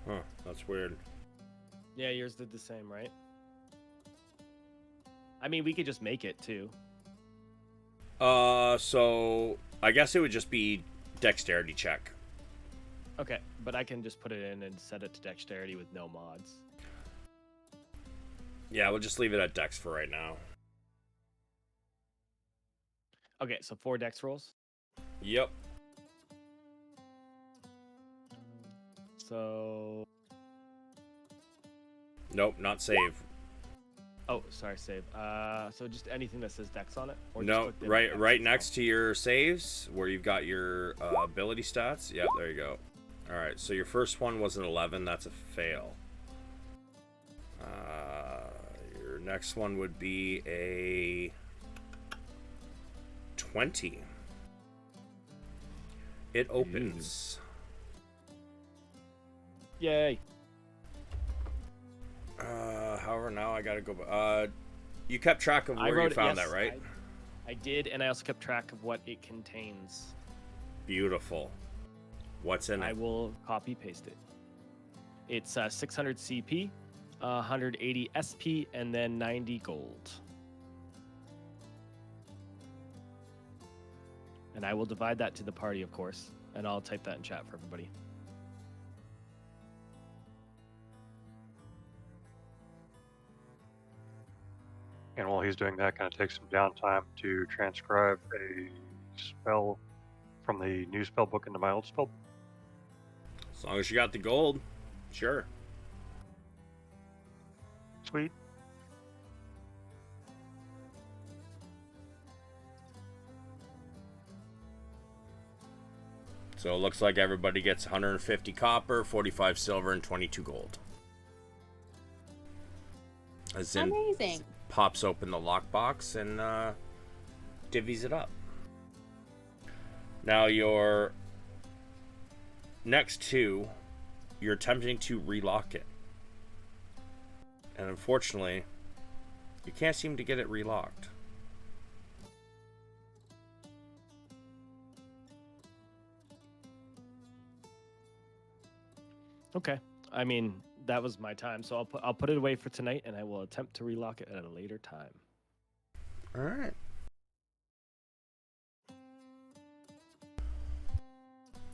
Huh, that's weird. Yeah, yours did the same, right? I mean, we could just make it too. So I guess it would just be dexterity check. Okay, but I can just put it in and set it to dexterity with no mods. Yeah, we'll just leave it at dex for right now. Okay, so 4 dex rolls. Yep. So, Nope, not save. oh, sorry, save. So just anything that says dex on it. Or just No, click the right, dex right itself? next to your saves where you've got your ability stats. Yep, there you go. All right, so your first one was an 11. That's a fail. Your next one would be a 20. It opens. Yay! However, now I gotta go. You kept track of where you found that, right? I did, and I also kept track of what it contains. Beautiful. What's in I it? will copy paste it. It's 600 CP, 180 SP, and then 90 gold. And I will divide that to the party, of course, and I'll type that in chat for everybody. And while he's doing that, kind of take some downtime to transcribe a spell from the new spell book into my old spell. As long as you got the gold, sure. Sweet. So it looks like everybody gets 150 copper, 45 silver, and 22 gold. As in, Amazing. pops open the lockbox and divvies it up. Now your next two, you're attempting to relock it. And unfortunately, you can't seem to get it relocked. Okay. I mean, that was my time, so I'll put it away for tonight, and I will attempt to relock it at a later time. All right.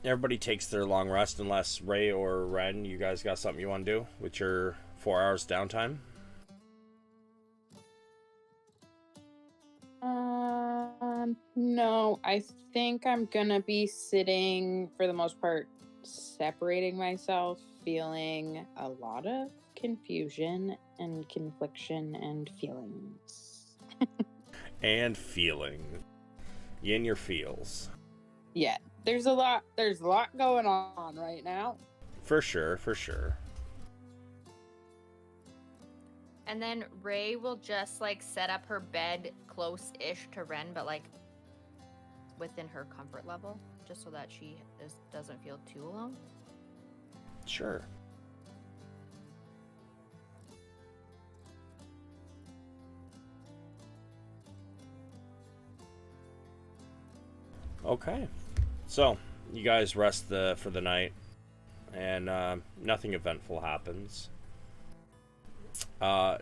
Everybody takes their long rest unless Ray or Ren, you guys got something you want to do with your 4 hours downtime? No, I think I'm gonna be sitting for the most part, separating myself, feeling a lot of confusion and confliction and feelings. And feeling. In your feels. Yeah, there's a lot going on right now. For sure, for sure. And then Ray will just like set up her bed close-ish to Ren, but like within her comfort level, just so that she doesn't feel too alone. Sure. Okay. So, you guys rest for the night, and nothing eventful happens.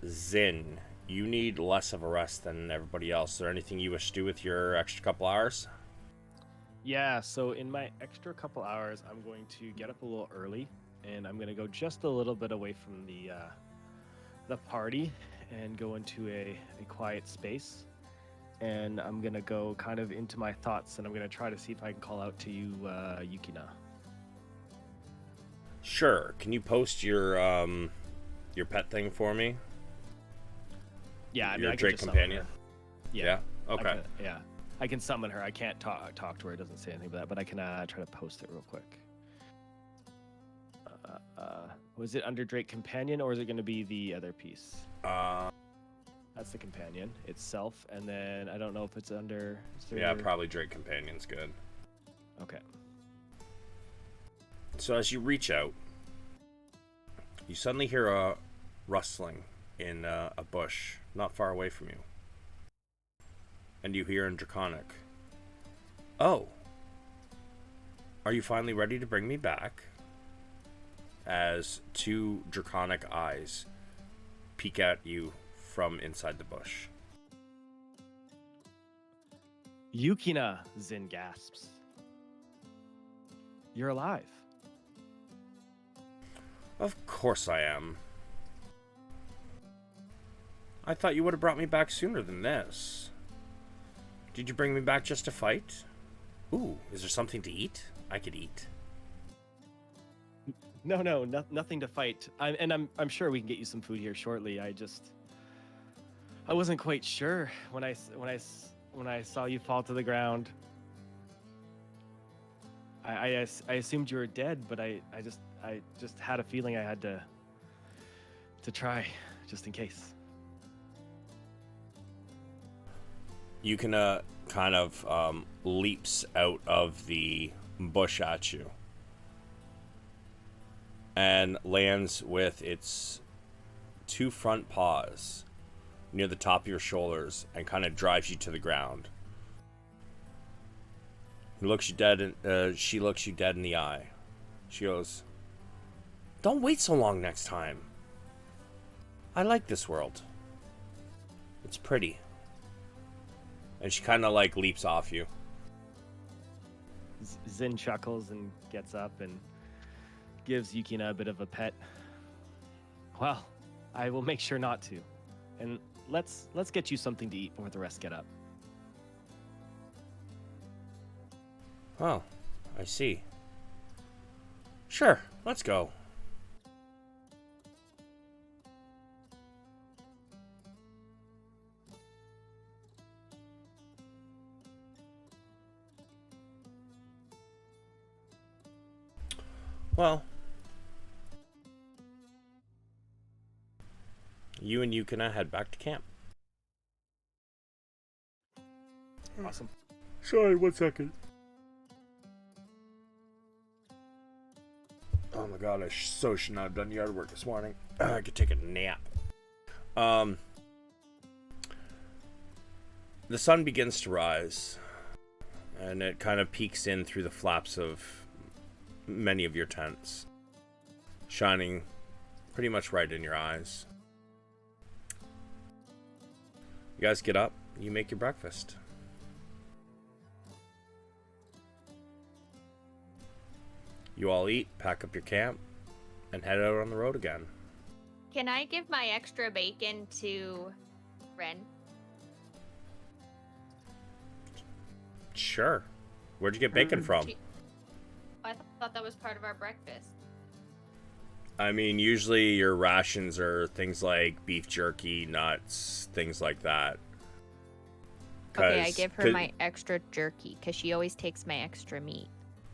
Zin, you need less of a rest than everybody else. Is there anything you wish to do with your extra couple hours? Yeah, so in my extra couple hours, I'm going to get up a little early, and I'm going to go just a little bit away from the party and go into a quiet space. And I'm going to go kind of into my thoughts, and I'm going to try to see if I can call out to you, Yukina. Sure. Can you post your pet thing for me? Yeah, I mean, Your I can Drake just summon companion? her. Yeah. Okay. I can summon her. I can't talk to her. It doesn't say anything about that, but I can try to post it real quick. Was it under Drake Companion, or is it going to be the other piece? That's the companion itself, and then I don't know if it's under. Yeah, probably Drake Companion's good. Okay. So as you reach out, you suddenly hear a rustling in a bush not far away from you. And you hear in Draconic, "Oh, are you finally ready to bring me back?" As two Draconic eyes peek at you from inside the bush. Yukina, Zin gasps. You're alive. Of course I am. I thought you would have brought me back sooner than this. Did you bring me back just to fight? Ooh, is there something to eat? I could eat. No, nothing to fight. I'm sure we can get you some food here shortly. I wasn't quite sure when I saw you fall to the ground. I assumed you were dead, but I just had a feeling I had to try, just in case. Yukina kind of leaps out of the bush at you and lands with its two front paws near the top of your shoulders and kind of drives you to the ground. He looks you dead in, she looks you dead in the eye. She goes, "Don't wait so long next time. I like this world. It's pretty." And she kind of like leaps off you. Zin chuckles and gets up and gives Yukina a bit of a pet. Well, I will make sure not to. And let's get you something to eat before the rest get up. Oh, I see. Sure, let's go. Well, you and Yukina head back to camp. Awesome. Sorry, 1 second. Oh my god, I so should not have done yard work this morning. I could take a nap. The sun begins to rise, and it kind of peeks in through the flaps of many of your tents, shining pretty much right in your eyes. You guys get up, you make your breakfast. You all eat, pack up your camp, and head out on the road again. Can I give my extra bacon to Ren? Sure. Where'd you get bacon from? I thought that was part of our breakfast. I mean, usually your rations are things like beef jerky, nuts, things like that. Okay, I give her my extra jerky because she always takes my extra meat.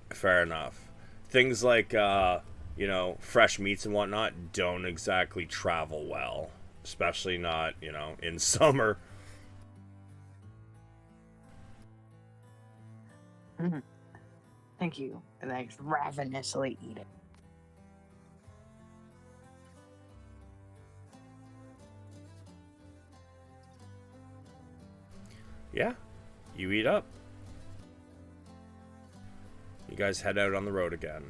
Fair enough. Things like, fresh meats and whatnot don't exactly travel well. Especially not, in summer. Mm-hmm. Thank you. And I just ravenously eat it. Yeah, you eat up. You guys head out on the road again.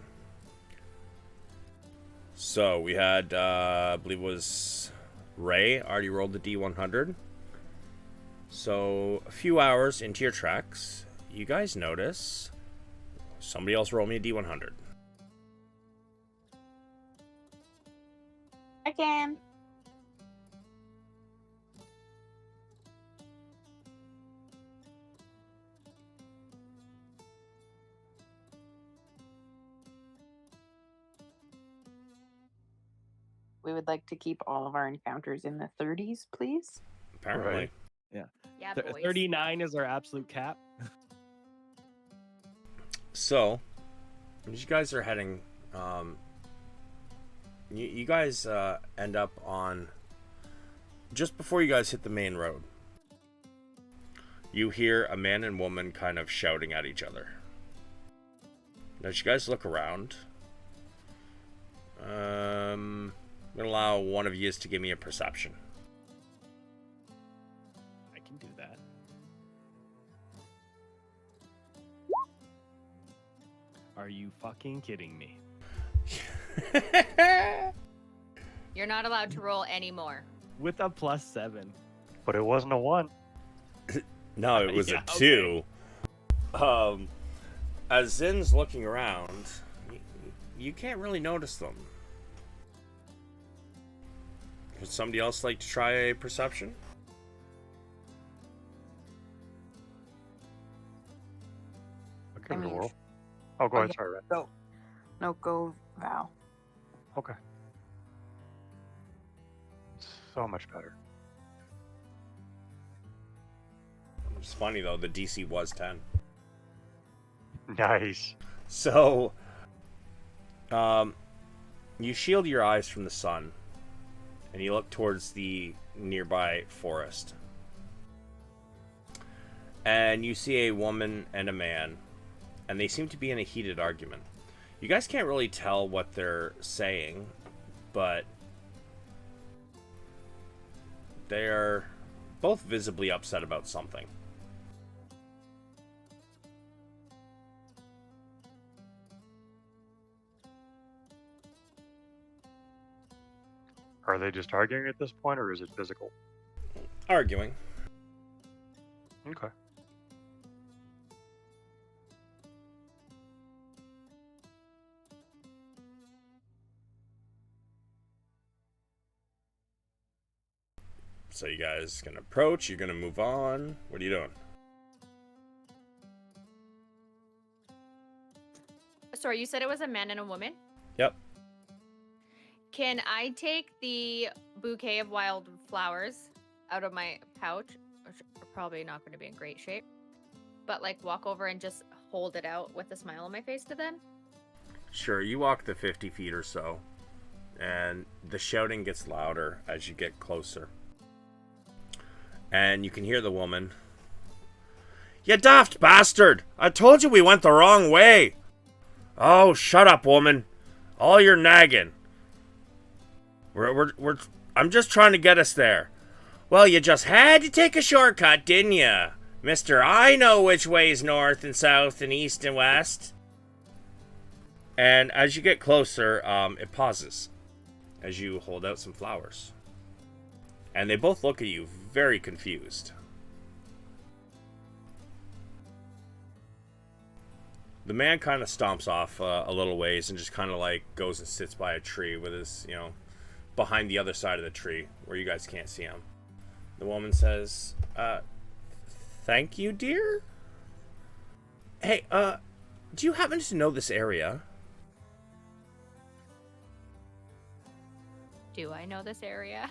So we had, I believe it was Ray already rolled the D100. So a few hours into your treks, you guys notice somebody else roll me a D100. I can. We would like to keep all of our encounters in the 30s, please. Apparently. Right. Yeah, boys. 39 is our absolute cap. So, as you guys are heading, you guys end up on, just before you guys hit the main road, you hear a man and woman kind of shouting at each other. Now, as you guys look around, I'm going to allow one of you to give me a perception. I can do that. Are you fucking kidding me? You're not allowed to roll anymore. With a +7. But it wasn't a 1. No, it was Yeah, a 2. As Zin's looking around, you can't really notice them. Would somebody else like to try a perception? I'll give it a mean, whirl. Oh, go ahead. okay. Sorry, Red. Go. No, go, Val. Okay. So much better. It's funny though, the DC was 10. Nice. So, you shield your eyes from the sun, and you look towards the nearby forest. And you see a woman and a man, and they seem to be in a heated argument. You guys can't really tell what they're saying, but they're both visibly upset about something. Are they just arguing at this point, or is it physical? Arguing. Okay. So you guys gonna approach, you're gonna move on. What are you doing? Sorry, you said it was a man and a woman? Yep. Can I take the bouquet of wild flowers out of my pouch, which are probably not going to be in great shape, but like walk over and just hold it out with a smile on my face to them? Sure, you walk the 50 feet or so, and the shouting gets louder as you get closer. And you can hear the woman. You daft bastard! I told you we went the wrong way! Oh, shut up, woman. All your nagging. I'm just trying to get us there. Well, you just had to take a shortcut, didn't you? Mister, I know which way's north and south and east and west. And as you get closer, it pauses as you hold out some flowers. And they both look at you very confused. The man kind of stomps off a little ways and just kind of like goes and sits by a tree with his, behind the other side of the tree where you guys can't see him. The woman says, thank you, dear? Hey, do you happen to know this area? Do I know this area?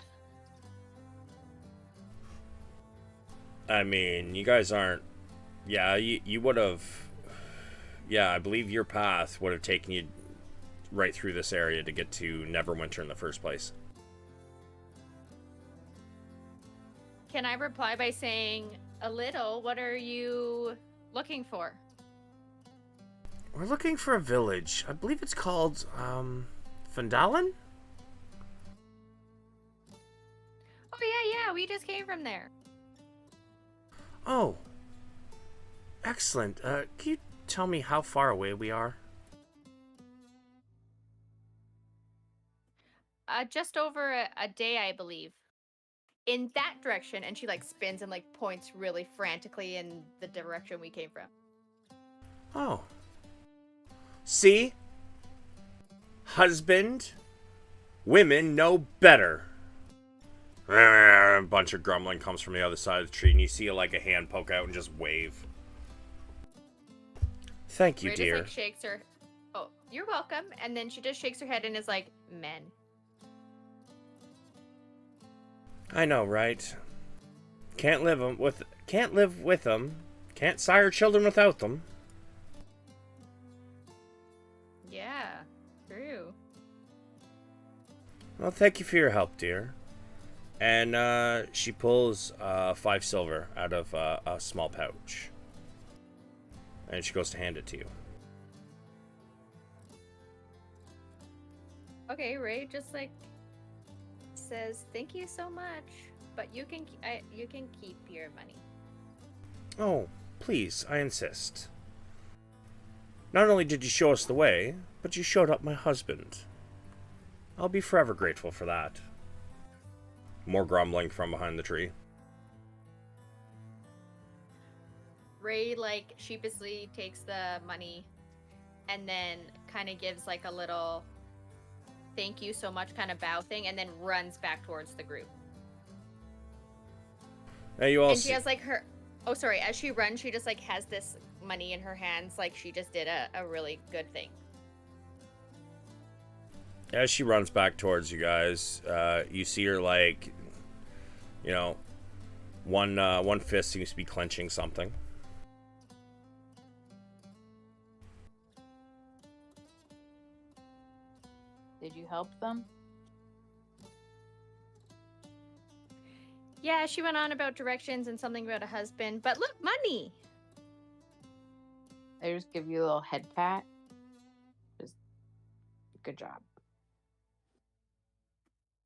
I mean, you guys aren't... Yeah, you would have... Yeah, I believe your path would have taken you right through this area to get to Neverwinter in the first place. Can I reply by saying, a little, what are you looking for? We're looking for a village. I believe it's called, Fandalin? Oh, yeah, we just came from there. Oh. Excellent. Can you tell me how far away we are? Just over a day, I believe. In that direction, and she like spins and like points really frantically in the direction we came from. Oh. See? Husband, women know better. A bunch of grumbling comes from the other side of the tree, and you see like a hand poke out and just wave. Thank you, Rhea dear. just, like, shakes her. Oh, you're welcome. And then she just shakes her head and is like, men. I know, right? Can't live with them. Can't sire children without them. Yeah, true. Well, thank you for your help, dear. And she pulls 5 silver out of a small pouch. And she goes to hand it to you. Okay, Ray just like says thank you so much, but you can keep your money. Oh, please, I insist. Not only did you show us the way, but you showed up my husband. I'll be forever grateful for that. More grumbling from behind the tree. Ray like sheepishly takes the money and then kind of gives like a little thank you so much kind of bow thing and then runs back towards the group. Now you all And she has like her oh sorry, as she runs she just like has this money in her hands like she just did a really good thing. as she runs back towards you guys, you see her like, you know, one fist seems to be clenching something. Did you help them? Yeah, she went on about directions and something about a husband, but look, money. I just give you a little head pat. Just good job.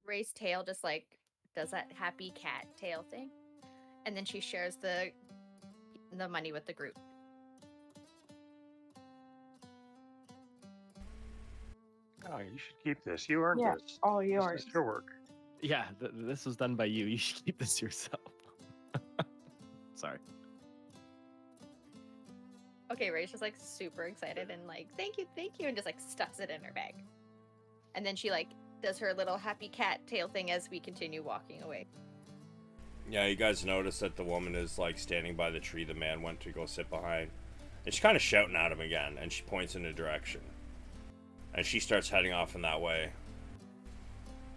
Ray's tail just like does that happy cat tail thing, and then she shares the money with the group. Oh, you should keep this. You earned Yeah, this. all yours. This is your work. Yeah, this was done by you. You should keep this yourself. Sorry. Okay, Ray's just like super excited and like thank you, and just like stuffs it in her bag, and then she like does her little happy cat tail thing as we continue walking away. Yeah, you guys notice that the woman is like standing by the tree the man went to go sit behind. And she's kind of shouting at him again, and she points in a direction. And she starts heading off in that way.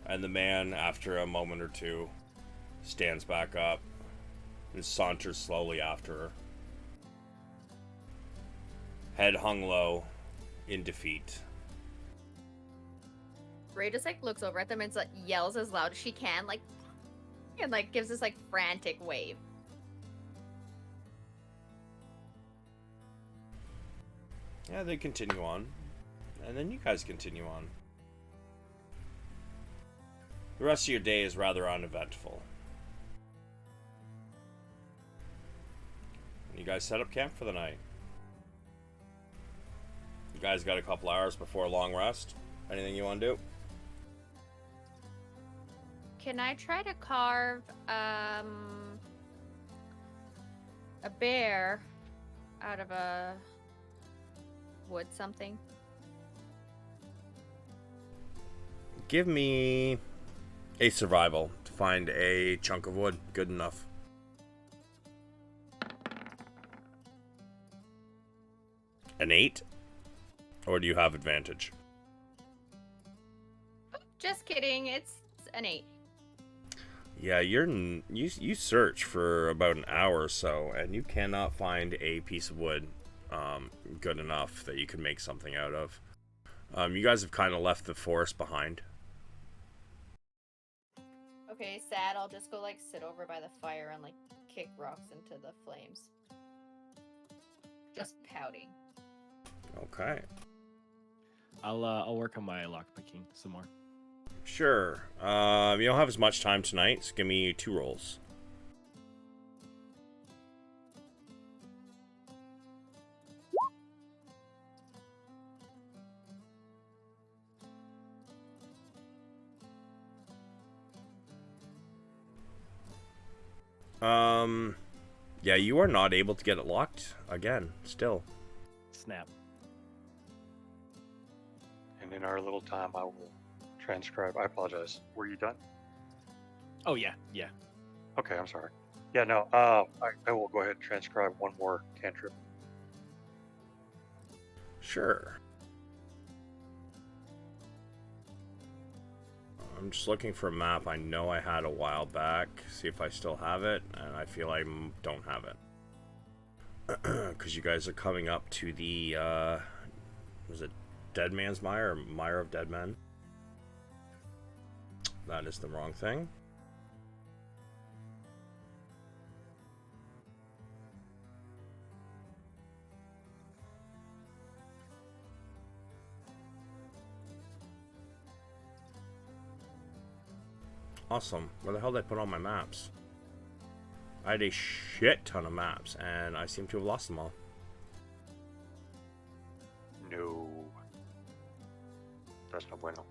And the man, after a moment or two, stands back up and saunters slowly after her. Head hung low, in defeat. Ray just like looks over at them and like yells as loud as she can, like, and like gives this like frantic wave. Yeah, they continue on. And then you guys continue on. The rest of your day is rather uneventful. You guys set up camp for the night. You guys got a couple hours before a long rest. Anything you want to do? Can I try to carve a bear out of a wood something? Give me a survival to find a chunk of wood. Good enough. An 8? Or do you have advantage? Just kidding, it's an 8. Yeah, you search for about an hour or so, and you cannot find a piece of wood good enough that you could make something out of. You guys have kind of left the forest behind. Okay, sad. I'll just go like sit over by the fire and like kick rocks into the flames. Just pouting. Okay. I'll work on my lockpicking some more. Sure. You don't have as much time tonight, so give me 2 rolls. Yeah, you are not able to get it locked again, still. Snap. And in our little time, I will transcribe. I apologize. Were you done? Oh yeah. Okay, I'm sorry. Yeah, no. I will go ahead and transcribe one more cantrip. Sure. I'm just looking for a map I know I had a while back. See if I still have it, and I feel I don't have it. Because you guys are coming up to the, was it Dead Man's Mire or Mire of Dead Men? That is the wrong thing. Awesome. Where the hell did I put all my maps? I had a shit ton of maps, and I seem to have lost them all. No. That's no bueno.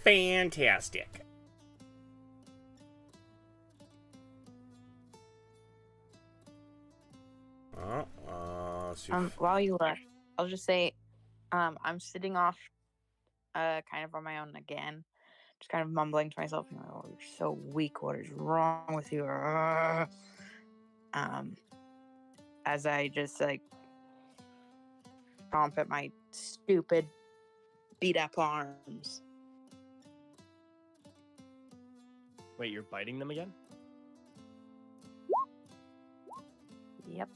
Fantastic. While you look, I'll just say, I'm sitting off, kind of on my own again, just kind of mumbling to myself, oh, you're so weak. What is wrong with you? As I just like stomp at my stupid beat up arms. Wait, you're biting them again? Yep.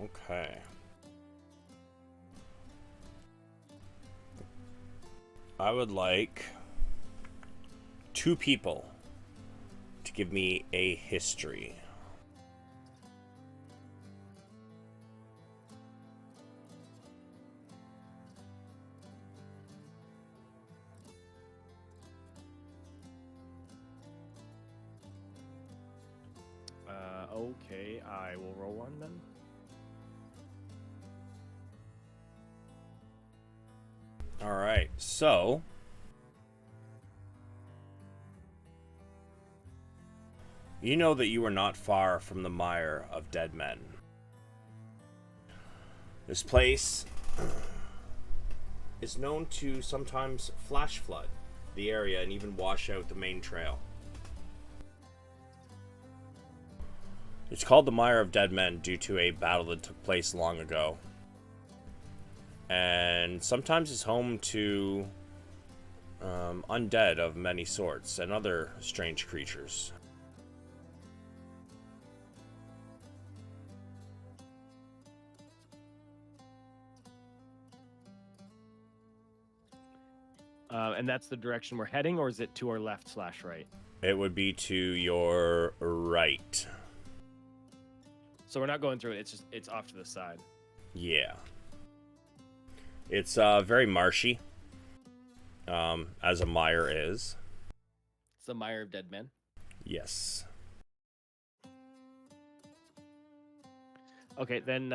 Okay. I would like 2 people to give me a history. Okay, I will roll one then. All right, so you know that you are not far from the mire of dead men. This place is known to sometimes flash flood the area and even wash out the main trail. It's called the Mire of Dead Men due to a battle that took place long ago. And sometimes it's home to undead of many sorts and other strange creatures. And that's the direction we're heading, or is it to our left/right? It would be to your right. So we're not going through it. It's off to the side. Yeah. It's very marshy, as a mire is. It's the mire of dead men. Yes. Okay, then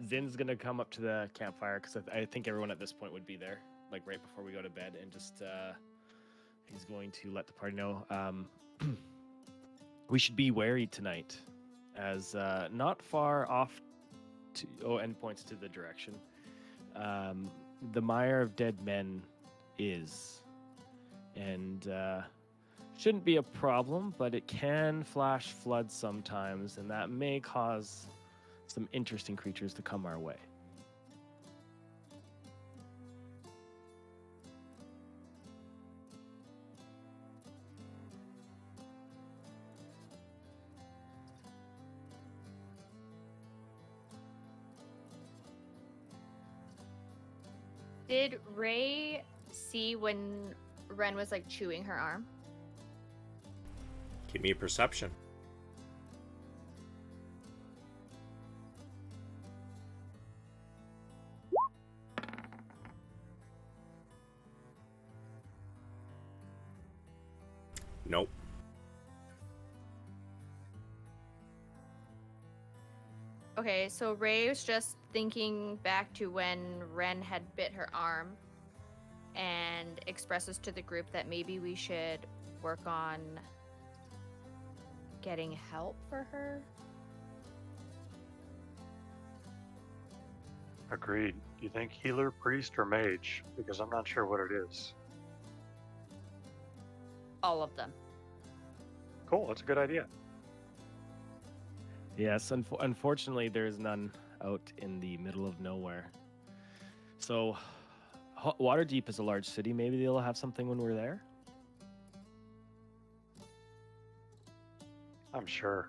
Zin's gonna come up to the campfire because I think everyone at this point would be there, like right before we go to bed, and just he's going to let the party know we should be wary tonight, as not far off and points to the direction. The mire of dead men is, and shouldn't be a problem, but it can flash flood sometimes, and that may cause some interesting creatures to come our way. Did Ray see when Ren was like chewing her arm? Give me a perception. Nope. Okay, so Ray was just thinking back to when Ren had bit her arm and expresses to the group that maybe we should work on getting help for her. Agreed. Do you think healer, priest, or mage? Because I'm not sure what it is. All of them. Cool, that's a good idea. Yes, unfortunately, there's none out in the middle of nowhere. So, Waterdeep is a large city. Maybe they'll have something when we're there. I'm sure.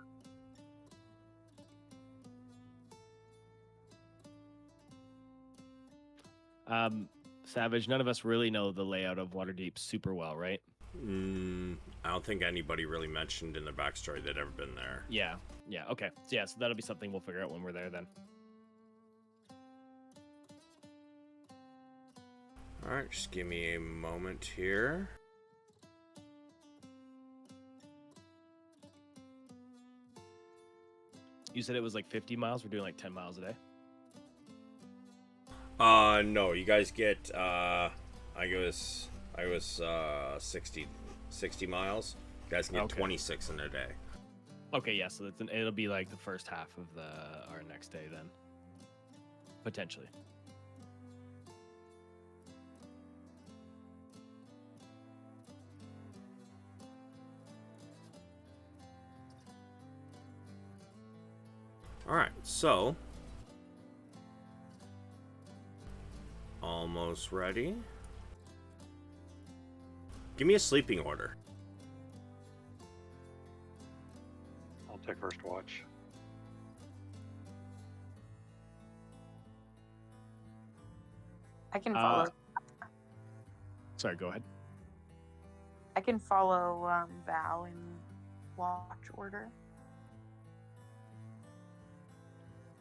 Savage, none of us really know the layout of Waterdeep super well, right? I don't think anybody really mentioned in their backstory they'd ever been there. Yeah, okay. So, so that'll be something we'll figure out when we're there then. Alright, just give me a moment here. You said it was like 50 miles. We're doing like 10 miles a day. No, you guys get I was 60 miles. You guys can get Okay. 26 in a day. Okay, yeah. So it'll be like the first half of our next day then, potentially. All right, so almost ready. Give me a sleeping order. I'll take first watch. I can follow. Sorry, go ahead. I can follow Val in watch order.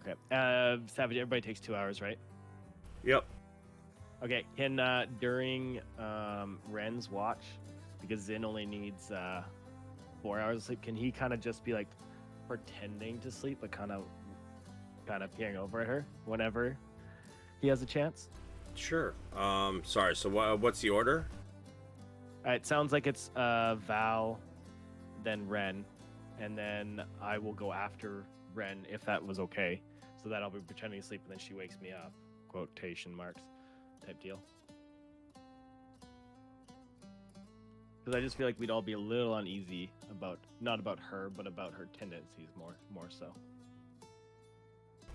Okay. Savage, everybody takes 2 hours, right? Yep. Okay. Can during Ren's watch, because Zin only needs 4 hours of sleep, can he kind of just be like pretending to sleep, but kind of peering over at her whenever he has a chance? Sure. Sorry. So what's the order? It sounds like it's Val, then Ren, and then I will go after Ren if that was okay. So that I'll be pretending to sleep, and then she wakes me up. Quotation marks type deal. Because I just feel like we'd all be a little uneasy about, not about her, but about her tendencies more so.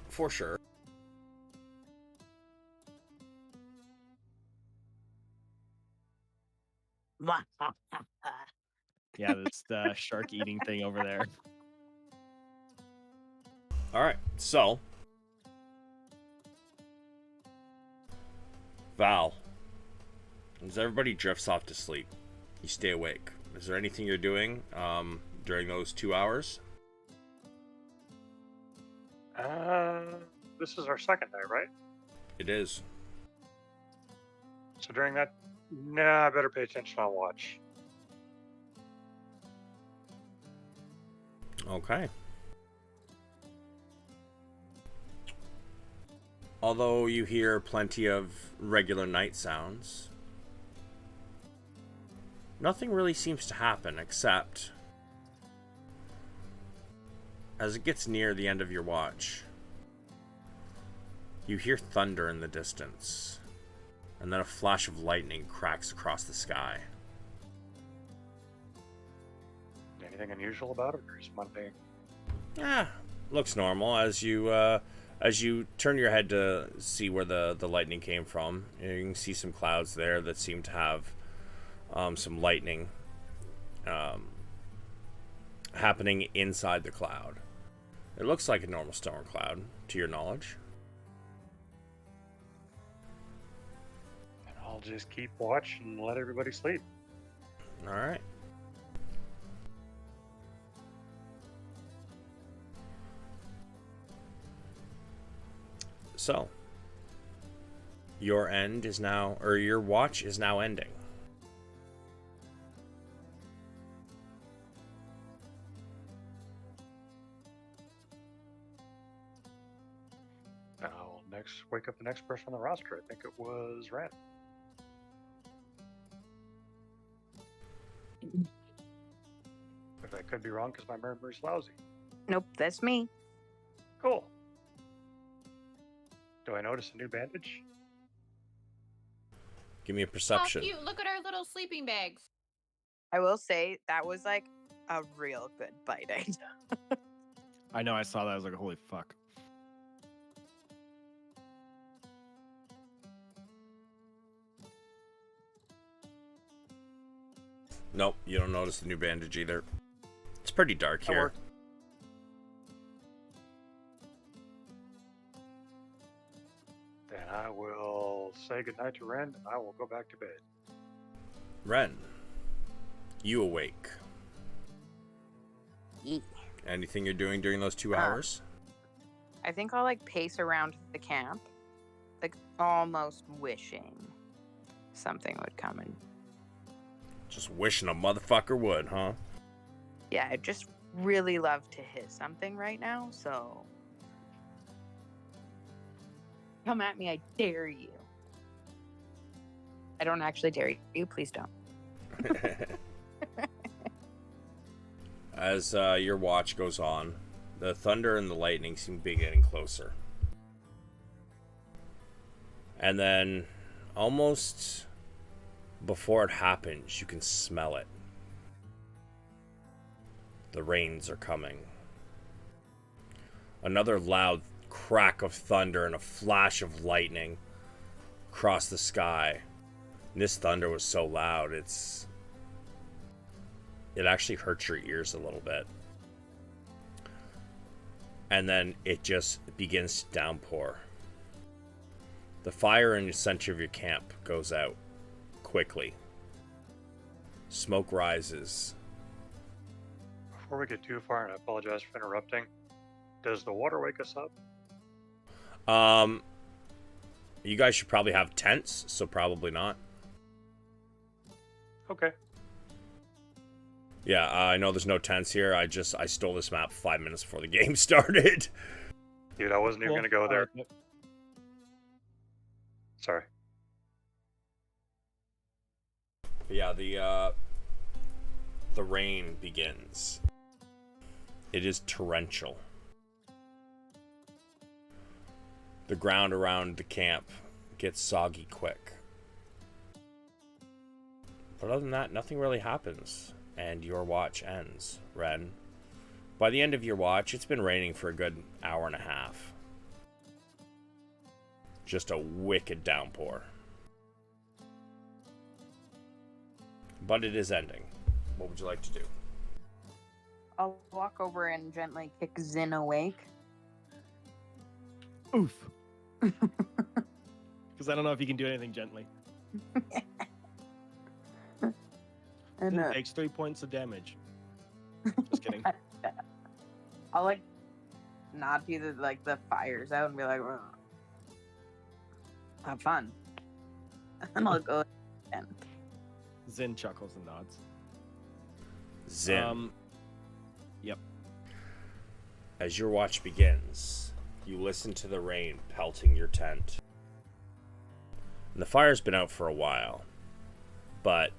For sure. Yeah, this shark eating thing over there. All right. So, Val, as everybody drifts off to sleep, you stay awake. Is there anything you're doing during those 2 hours? This is our second day, right? It is. So during that, I better pay attention on watch. Okay. Although you hear plenty of regular night sounds, nothing really seems to happen except as it gets near the end of your watch, you hear thunder in the distance, and then a flash of lightning cracks across the sky. Anything unusual about it, or just mundane? Looks normal as you turn your head to see where the lightning came from. You can see some clouds there that seem to have some lightning happening inside the cloud. It looks like a normal storm cloud, to your knowledge. And I'll just keep watch and let everybody sleep. All right. So, your your watch is now ending. I'll wake up the next person on the roster. I think it was Ren. If I could be wrong because my memory's lousy. Nope, that's me. Cool. Do I notice a new bandage? Give me a Oh, perception. cute. Look at our little sleeping bags. I will say that was like a real good bite idea. I know, I saw that. I was like, holy fuck. Nope, you don't notice the new bandage either. It's pretty dark That here. worked. Then I will say goodnight to Ren, and I will go back to bed. Ren, you awake. Yeet. Anything you're doing during those 2 hours? I think I'll like pace around the camp, like almost wishing something would come and Just wishing a motherfucker would, huh? yeah, just really love to hit something right now, so come at me, I dare you. I don't actually dare you, please don't. As your watch goes on, the thunder and the lightning seem to be getting closer. And then, almost before it happens, you can smell it. The rains are coming. Another loud crack of thunder and a flash of lightning across the sky. And this thunder was so loud, it actually hurts your ears a little bit. And then it just begins to downpour. The fire in the center of your camp goes out quickly. Smoke rises. Before we get too far, and I apologize for interrupting, does the water wake us up? You guys should probably have tents, so probably not. Okay. Yeah, I know there's no tents here. I stole this map 5 minutes before the game started. Dude, I wasn't even going to go there. Sorry. Yeah, the rain begins. It is torrential. The ground around the camp gets soggy quick. But other than that, nothing really happens, and your watch ends, Ren. By the end of your watch, it's been raining for a good hour and a half. Just a wicked downpour. But it is ending. What would you like to do? I'll walk over and gently kick Zin awake. Oof. Because I don't know if you can do anything gently. And It takes 3 points of damage. Just kidding. I'll like nod to the fires out and be like, "Well, have fun." And I'll go again. Zin chuckles and nods. Zin. Yep. As your watch begins, you listen to the rain pelting your tent. And the fire's been out for a while, but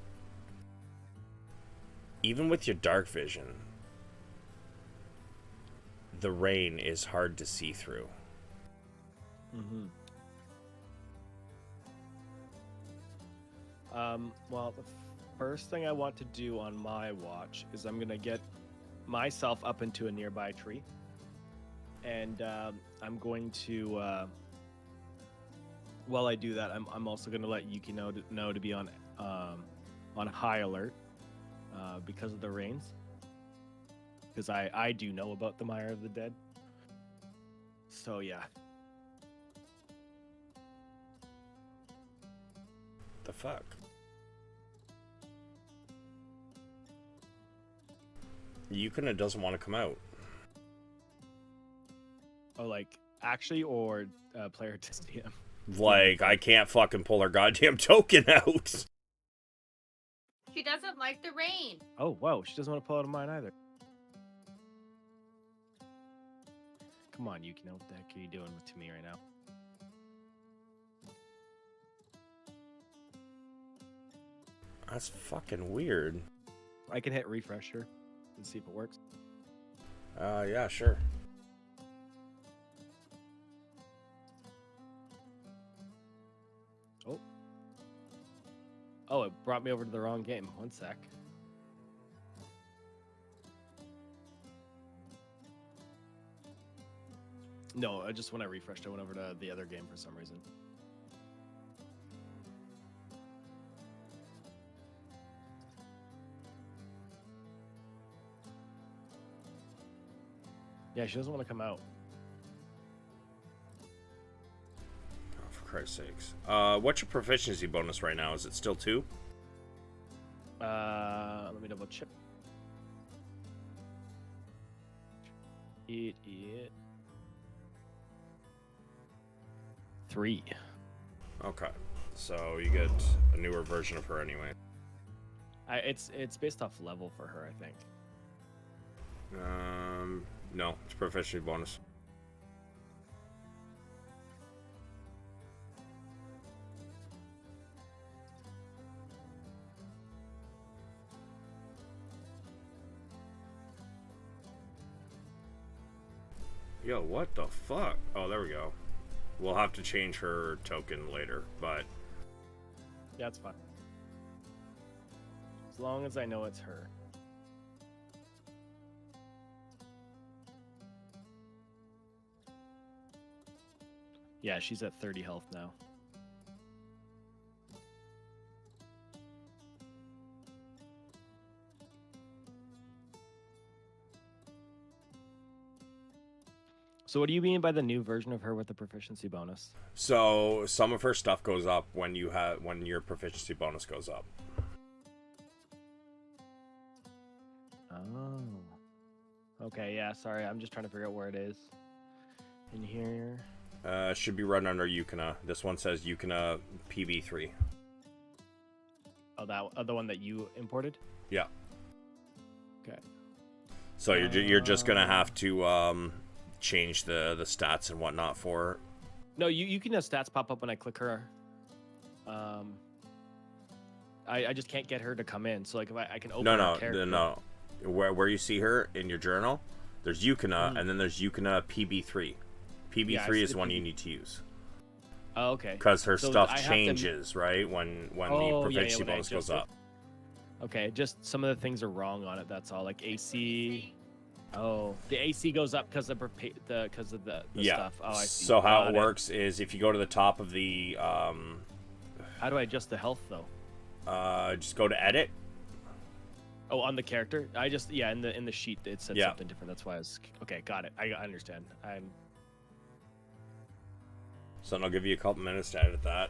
even with your dark vision, the rain is hard to see through. Mm-hmm. Well, the first thing I want to do on my watch is I'm going to get myself up into a nearby tree. And I'm going to, while I do that, I'm also going to let Yuki know to be on high alert because of the rains. Because I do know about the Mire of the Dead. So, yeah. The fuck? Yukina doesn't want to come out. Oh, like, actually, or player to DM? Like, I can't fucking pull her goddamn token out. She doesn't like the rain. Oh, whoa, she doesn't want to pull out of mine either. Come on, Yukino, what the heck are you doing to me right now? That's fucking weird. I can hit refresh here and see if it works. Yeah, sure. Oh, it brought me over to the wrong game. One sec. No, just when I refreshed, I went over to the other game for some reason. Yeah, she doesn't want to come out. Oh, for Christ's sakes. What's your proficiency bonus right now? Is it still 2? Let me double check. It is 3. Okay. So you get a newer version of her anyway. It's based off level for her, I think. No, it's proficiency bonus. Yo, what the fuck? Oh, there we go. We'll have to change her token later, but Yeah, it's fine. As long as I know it's her. Yeah, she's at 30 health now. So what do you mean by the new version of her with the proficiency bonus? so some of her stuff goes up when your proficiency bonus goes up. Oh. Okay, yeah, sorry. I'm just trying to figure out where it is. In here. Should be right under Yukina. This one says Yukina PB3. Oh, that the one that you imported? Yeah. Okay. So you're just gonna have to change the stats and whatnot for her. No, you can have stats pop up when I click her. I just can't get her to come in. So like if I can open her character. No. Where you see her in your journal, there's Yukina and then there's Yukina PB3. PB3 is the one you need to use. Oh, okay. Because her So stuff I have to- changes, right? When the proficiency when I bonus goes adjust it. up. Okay, just some of the things are wrong on it. That's all. Like AC. Oh, the AC goes up because of the Yeah. stuff. Oh, I see. So how Got it works is if you go to the top of the How do I adjust the health though? just go to edit. Oh, on the character. I just in the sheet it said Yeah. something different. That's why I was okay. Got it. I understand. So then I'll give you a couple minutes to edit that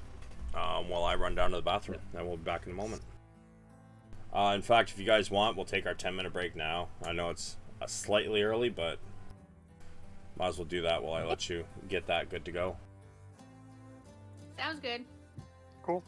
while I run down to the bathroom. And we'll be back in a moment. In fact, if you guys want, we'll take our 10-minute break now. I know it's slightly early, but might as well do that while I let you get that good to go. Sounds good. Cool.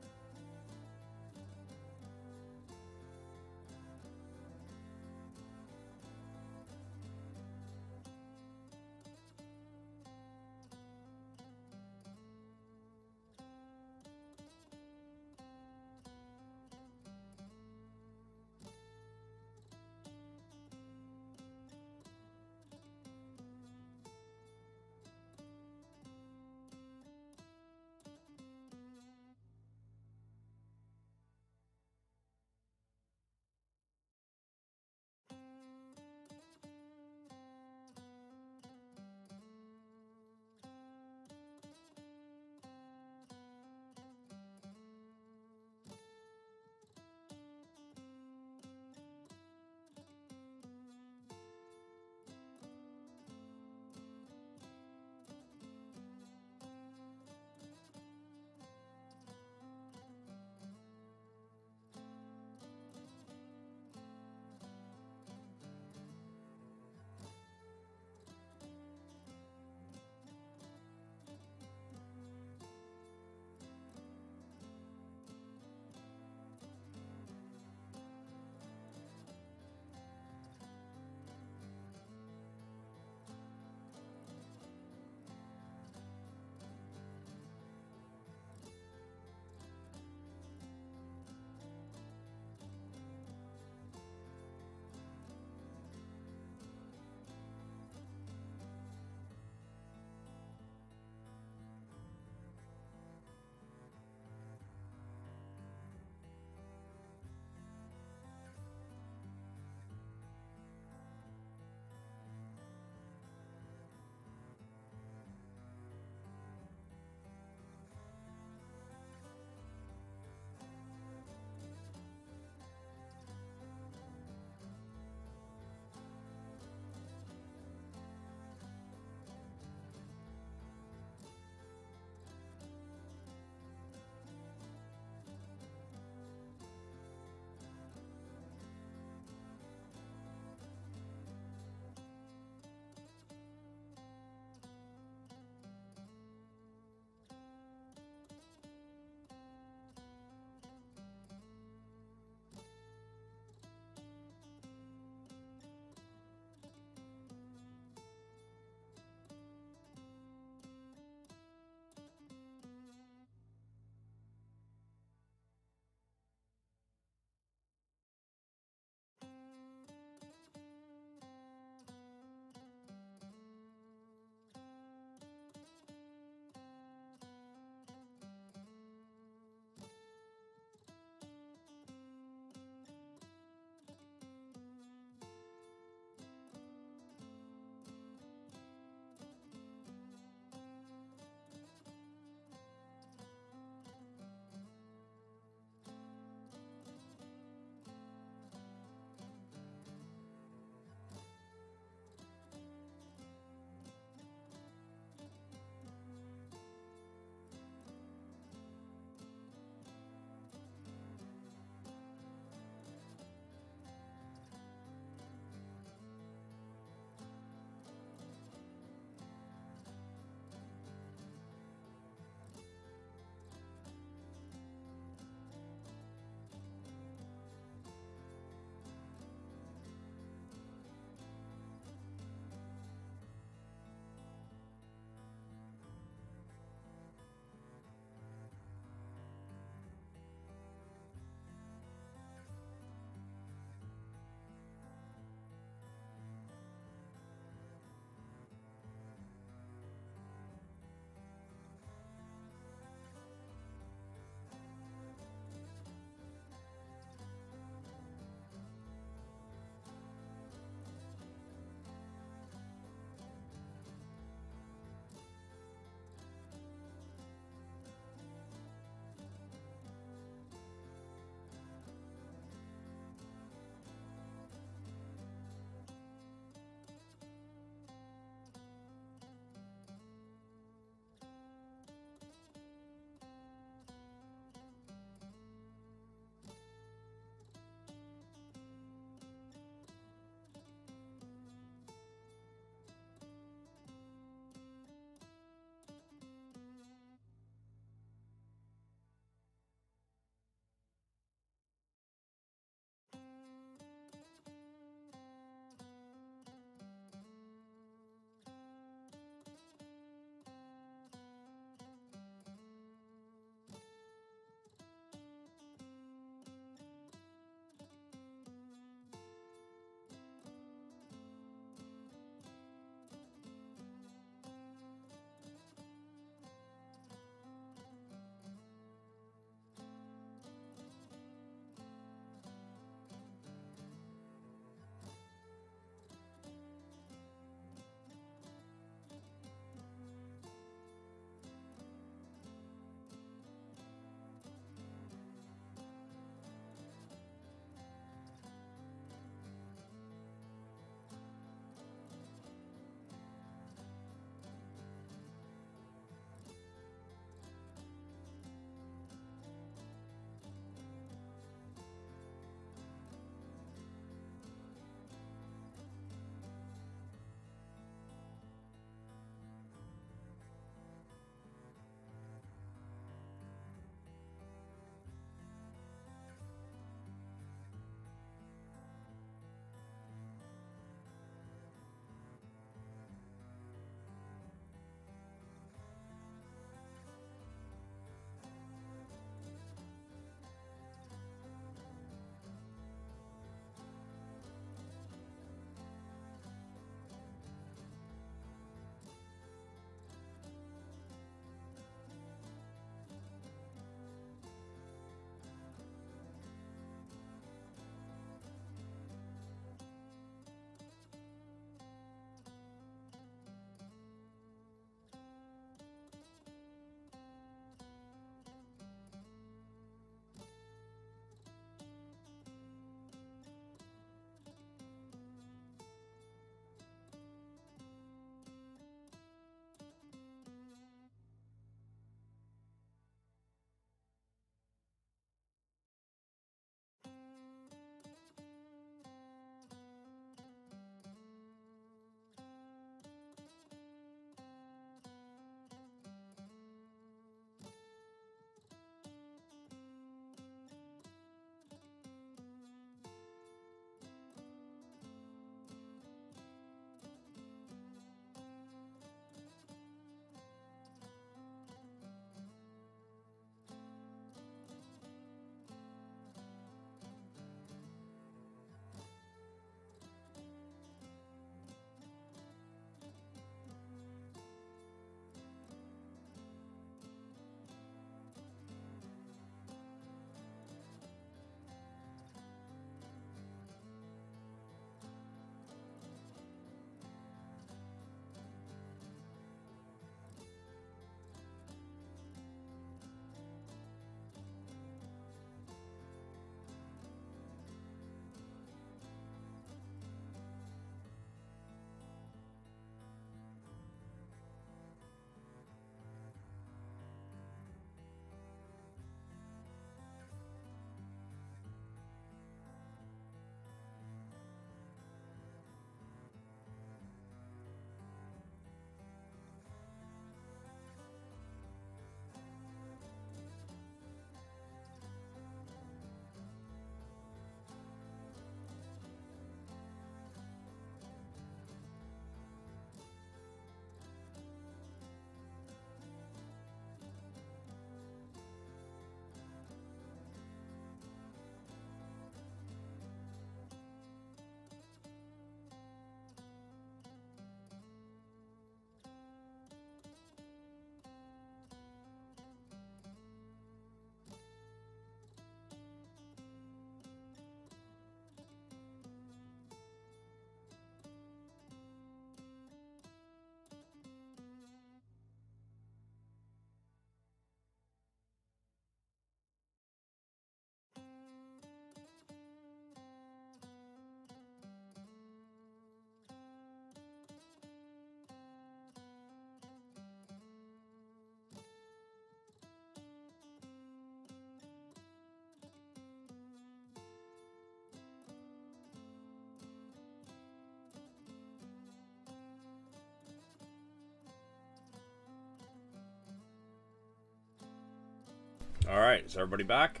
All right, is everybody back?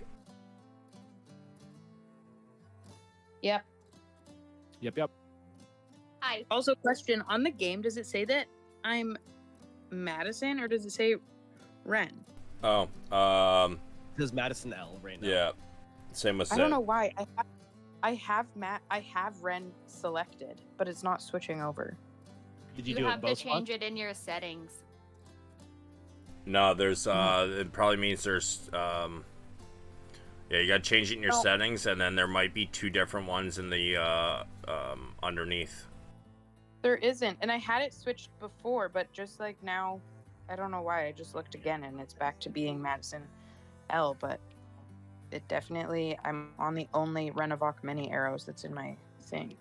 Yep. Yep. Hi. Also, question on the game: does it say that I'm Madison or does it say Ren? Oh, This is Madison L right now. yeah, same with I Sid. don't know why. I have Ren selected, but it's not switching over. Did you You do it have to both change spots? it in your settings. No, there's it probably means there's yeah, you gotta change it in your Oh. settings, and then there might be two different ones in the underneath. There isn't, and I had it switched before, but just like now, I don't know why. I just looked again, and it's back to being Madison L. But it definitely, I'm on the only Renovok mini arrows that's in my thing.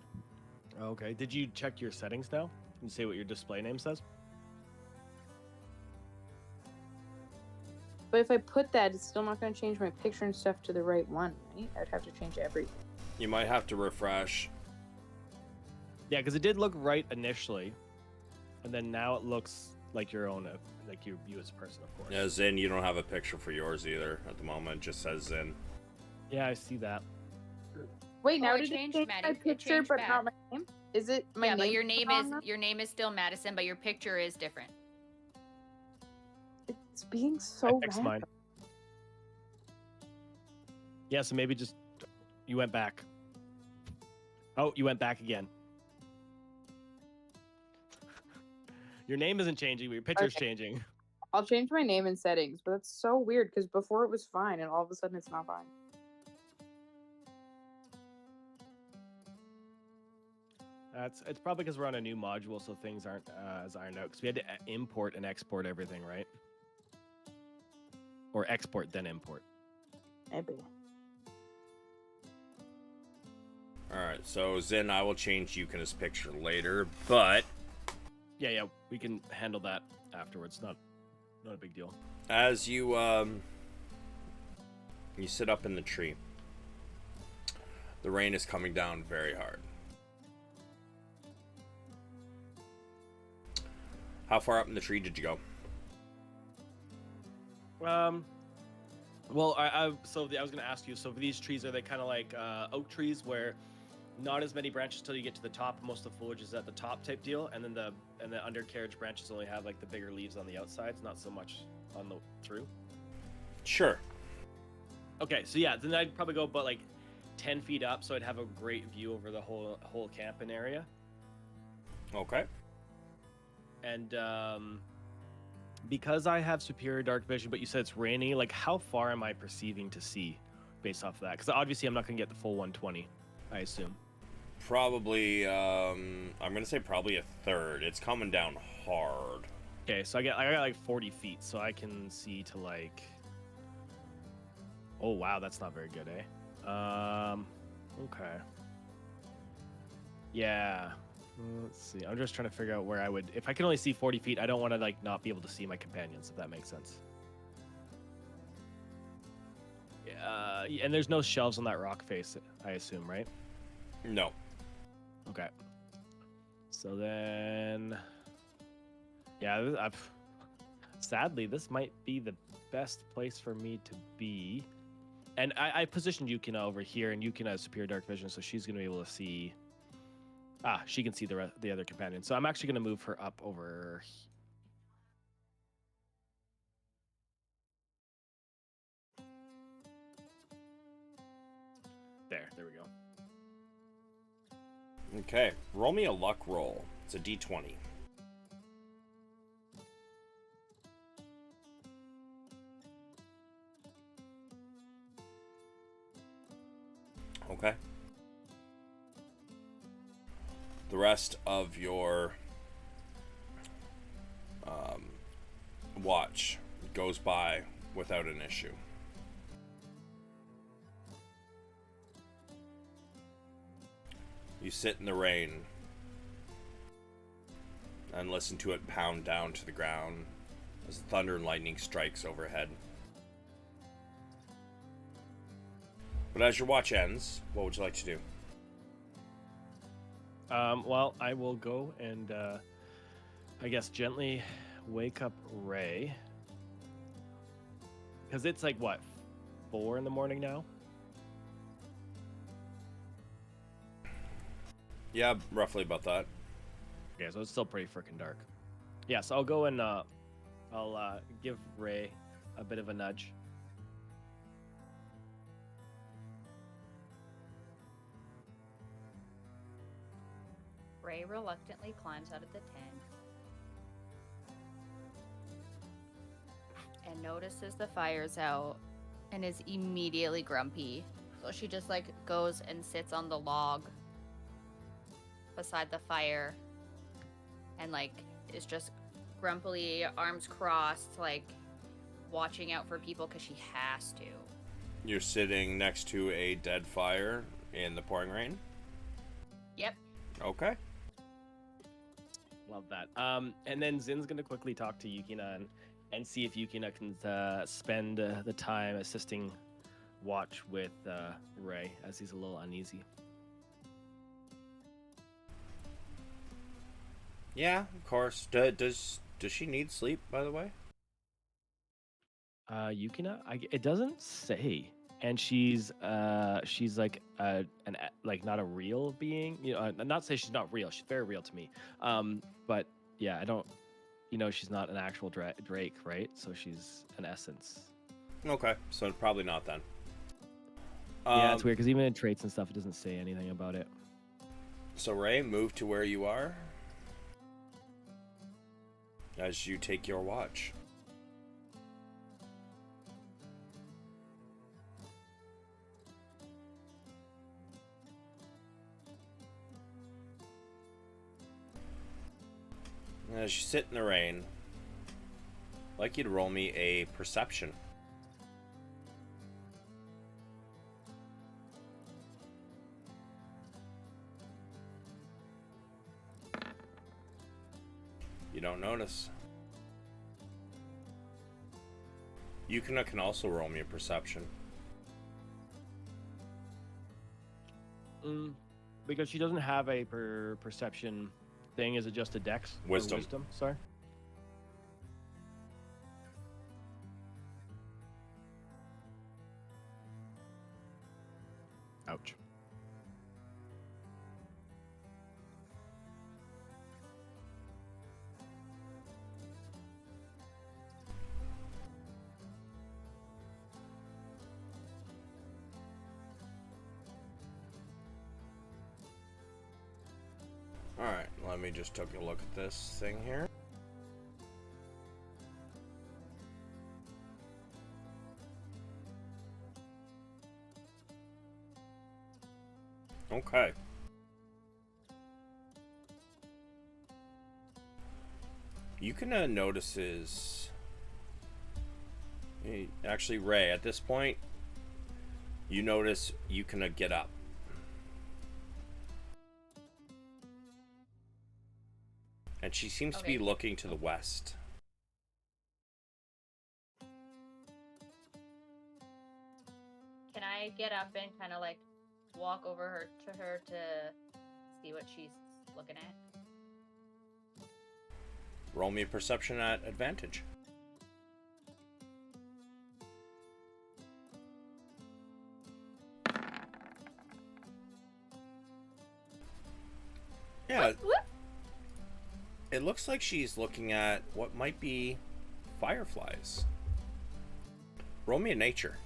Okay. Did you check your settings now and see what your display name says? But if I put that, it's still not going to change my picture and stuff to the right one, right? I'd have to change everything. You might have to refresh. Yeah, because it did look right initially, and then now it looks like your own, like you as a person, of course. Yeah, Zin, you don't have a picture for yours either at the moment. It just says Zin. Yeah, I see that. Wait, now it did changed, it change Maddie. my It picture, changed but back. not my name? Is it my Yeah, name? but your name wrong is now? still Madison, but your picture is different. It's being I so fixed random. mine. Yeah, so maybe just you went back. Oh, you went back again. Your name isn't changing, but your picture's Okay. changing. I'll change my name and settings, but that's so weird because before it was fine and all of a sudden it's not fine. It's probably because we're on a new module, so things aren't as ironed out. Because we had to import and export everything, right? Or export then import. Maybe. Alright, so Zin, I will change Yukina's picture later, but Yeah, we can handle that afterwards. Not a big deal. as you sit up in the tree, the rain is coming down very hard. How far up in the tree did you go? Well, I was gonna ask you. So for these trees, are they kind of like oak trees where not as many branches till you get to the top? Most of the foliage is at the top type deal, and then the undercarriage branches only have like the bigger leaves on the outsides, not so much on the through. Sure. Okay, so yeah, then I'd probably go about like 10 feet up, so I'd have a great view over the whole camping area. Okay. And because I have superior dark vision, but you said it's rainy, like how far am I perceiving to see based off of that? Because obviously I'm not gonna get the full 120, I assume. Probably, I'm gonna say probably a third. It's coming down hard. Okay, so I got like 40 feet, so I can see to like. Oh wow, that's not very good, eh? Okay. Yeah. Let's see. I'm just trying to figure out where I would. If I can only see 40 feet, I don't want to like not be able to see my companions, if that makes sense. Yeah, and there's no shelves on that rock face, I assume, right? No. Okay. So then, yeah, sadly, this might be the best place for me to be. And I positioned Yukina over here, and Yukina has superior dark vision, so she's gonna be able to see. She can see the other companion. So I'm actually gonna move her up over. There we go. Okay. Roll me a luck roll. It's a d20. Okay. The rest of your watch goes by without an issue. You sit in the rain and listen to it pound down to the ground as the thunder and lightning strikes overhead. But as your watch ends, what would you like to do? Well, I will go and I guess gently wake up Ray. Because it's like what, 4 in the morning now. Yeah, roughly about that. Yeah, so it's still pretty freaking dark. Yeah, so I'll go and I'll give Ray a bit of a nudge. Ray reluctantly climbs out of the tent and notices the fire's out and is immediately grumpy. So she just like goes and sits on the log beside the fire and like is just grumpily, arms crossed, like watching out for people because she has to. You're sitting next to a dead fire in the pouring rain? Yep. Okay. Love that. And then Zin's gonna quickly talk to Yukina and see if Yukina can spend the time assisting watch with Ray as he's a little uneasy. Yeah, of course. Does she need sleep, by the way? Yukina, it doesn't say, and she's like like not a real being. You know, not say she's not real. She's very real to me. But yeah, I don't. You know, she's not an actual Drake, right? So she's an essence. Okay, so probably not then. Yeah, it's weird because even in traits and stuff, it doesn't say anything about it. So Ray, move to where you are as you take your watch. As you sit in the rain, I'd like you to roll me a perception. You don't notice. Yukina can also roll me a perception. Because she doesn't have a perception thing. Is it just a dex? Or Wisdom. Sorry. Ouch. Alright, let me just take a look at this thing here. Okay. Yukina notices... Actually, Ray, at this point, you notice Yukina get up. And she seems to be looking to the west. Can I get up and kind of like walk over to her to see what she's looking at? Roll me a perception at advantage. Yeah. It looks like she's looking at what might be fireflies. Roll me a nature.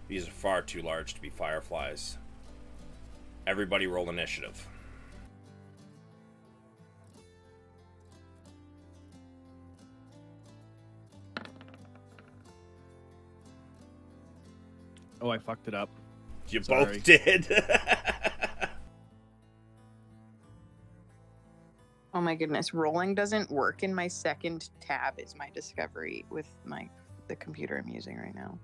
These are far too large to be fireflies. Everybody roll initiative. Oh, I fucked it up. You Sorry. both did. Oh my goodness, rolling doesn't work in my second tab is my discovery with the computer I'm using right now.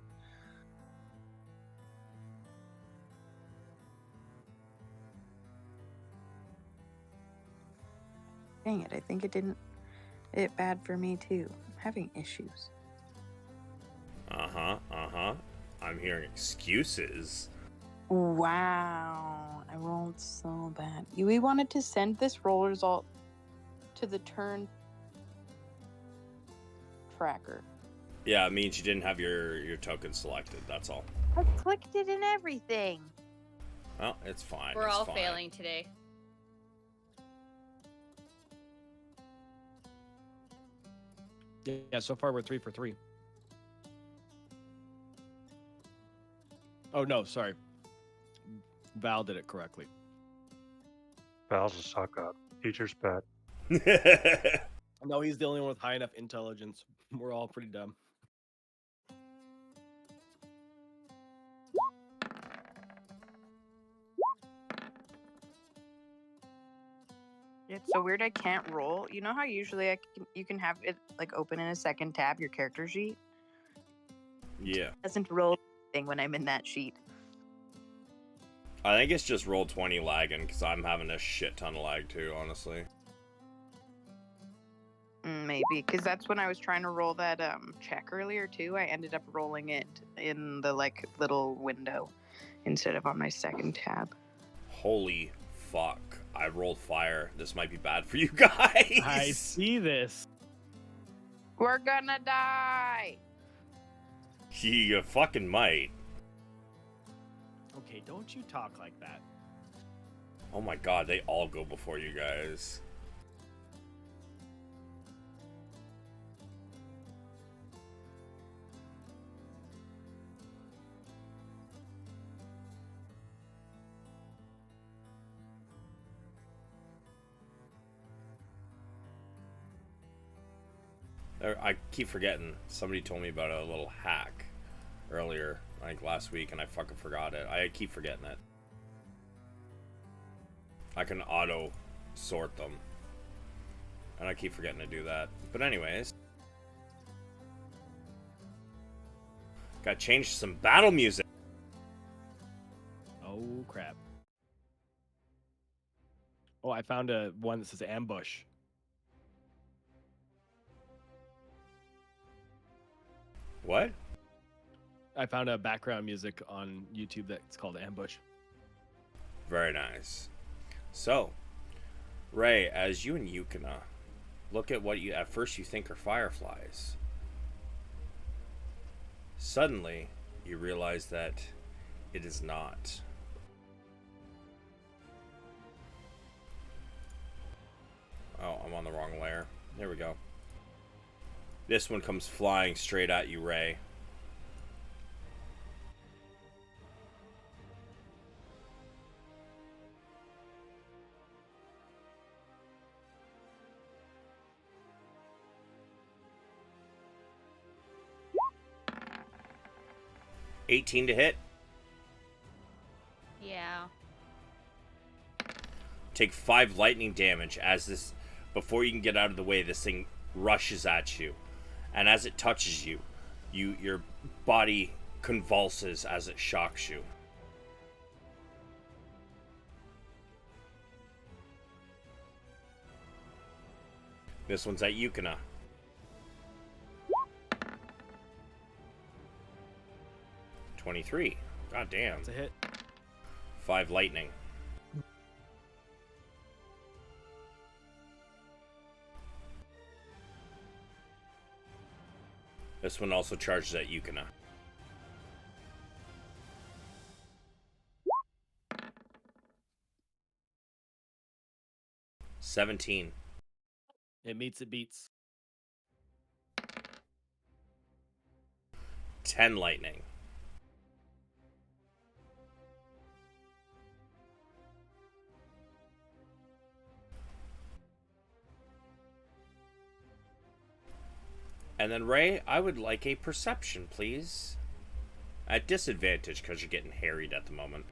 Dang it, I think it bad for me too. I'm having issues. I'm hearing excuses. Wow, I rolled so bad. We wanted to send this roll result to the turn tracker. Yeah, it means you didn't have your token selected. That's all. I clicked it and everything. Well, it's fine. We're it's all fine. failing today. Yeah, so far we're 3 for 3. Oh, no, sorry. Val did it correctly. Val's a suck up. Teacher's pet. No, he's the only one with high enough intelligence. We're all pretty dumb. It's so weird I can't roll. You know how usually you can have it like open in a second tab, your character sheet? Yeah. It doesn't roll anything when I'm in that sheet. I think it's just roll 20 lagging, because I'm having a shit ton of lag too, honestly. Maybe, because that's when I was trying to roll that check earlier too. I ended up rolling it in the like little window instead of on my second tab. Holy fuck. I rolled fire. This might be bad for you guys. I see this. We're gonna die! You fucking might. Okay, don't you talk like that. Oh my god, they all go before you guys. I keep forgetting. Somebody told me about a little hack earlier, like last week, and I fucking forgot it. I keep forgetting it. I can auto sort them. And I keep forgetting to do that. But anyways. Gotta change some battle music. Oh, crap. Oh, I found one that says ambush. What? I found a background music on YouTube that's called Ambush. Very nice. So, Ray, as you and Yukina look at what you at first you think are fireflies, suddenly you realize that it is not. Oh, I'm on the wrong layer. There we go. This one comes flying straight at you, Ray. $18 to hit. Yeah. Take 5 lightning damage as this, before you can get out of the way, this thing rushes at you. And as it touches you, your body convulses as it shocks you. This one's at Yukina. $23. God damn. It's a hit. 5 lightning. This one also charges at Yukina. $17. It meets, it beats. 10 lightning. And then, Ray, I would like a perception, please. At disadvantage, because you're getting harried at the moment.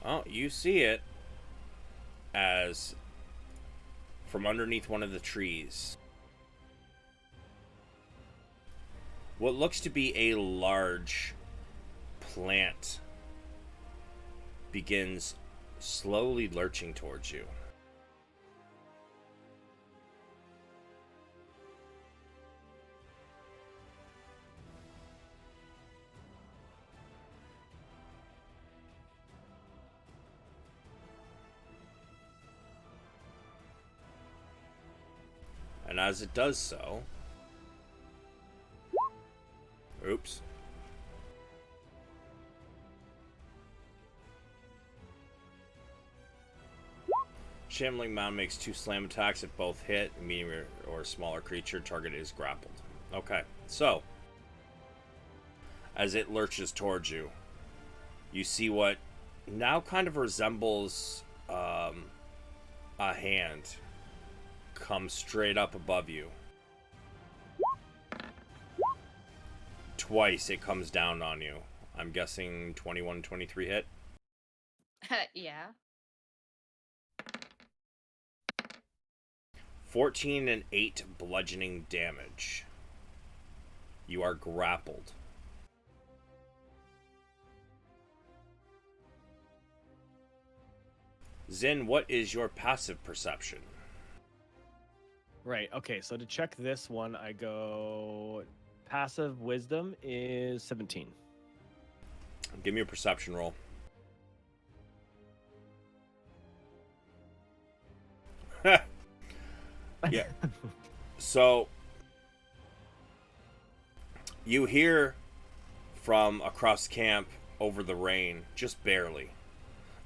Oh, you see it as from underneath one of the trees, what looks to be a large plant begins slowly lurching towards you. And as it does so... Oops. Shambling Mound makes 2 slam attacks. If both hit, a medium or smaller creature, target is grappled. Okay, so as it lurches towards you, you see what now kind of resembles a hand come straight up above you. Twice it comes down on you. I'm guessing 21, 23 hit. Yeah. 14 and 8 bludgeoning damage. You are grappled. Zin, what is your passive perception? Right. Okay. So to check this one, I go passive wisdom is 17. Give me a perception roll. Yeah. So you hear from across camp over the rain, just barely.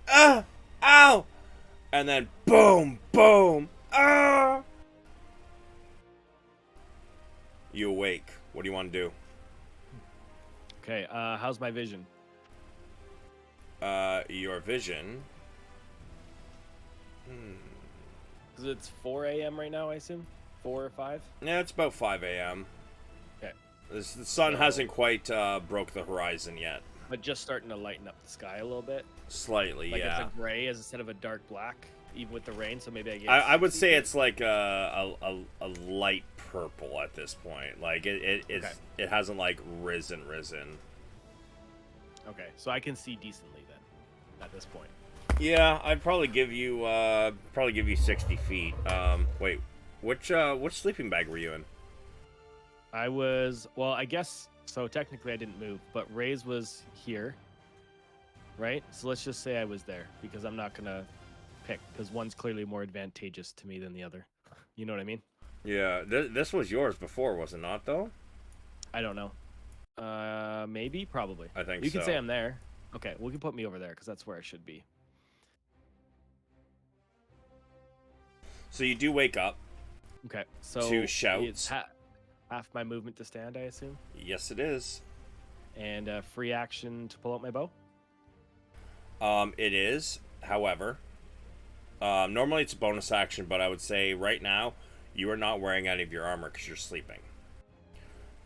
Ah! Ow! And then boom, boom, ah! You awake. What do you want to do? Okay. How's my vision? Your vision. Because it's 4 a.m. right now, I assume? 4 or 5? Yeah, it's about 5 a.m. Okay. The sun hasn't quite broke the horizon yet. But just starting to lighten up the sky a little bit. Slightly, Like yeah. it's a gray as instead of a dark black, even with the rain. So maybe I get. I would 60 say feet? it's like a light purple at this point. Like it hasn't like risen. Okay, so I can see decently then, at this point. Yeah, I'd probably give you 60 feet. Wait, which sleeping bag were you in? I was I guess so. Technically, I didn't move, but Ray's was here, right? So let's just say I was there because I'm not gonna pick because one's clearly more advantageous to me than the other. You know what I mean? Yeah, this was yours before, was it not? Though I don't know. Maybe, probably. I think you can so. say I'm there. Okay, well, you can put me over there because that's where I should be. So you do wake up. Okay, so To shouts. it's half my movement to stand, I assume, Yes, it is. and free action to pull out my bow. It is. However, normally it's a bonus action, but I would say right now you are not wearing any of your armor because you're sleeping,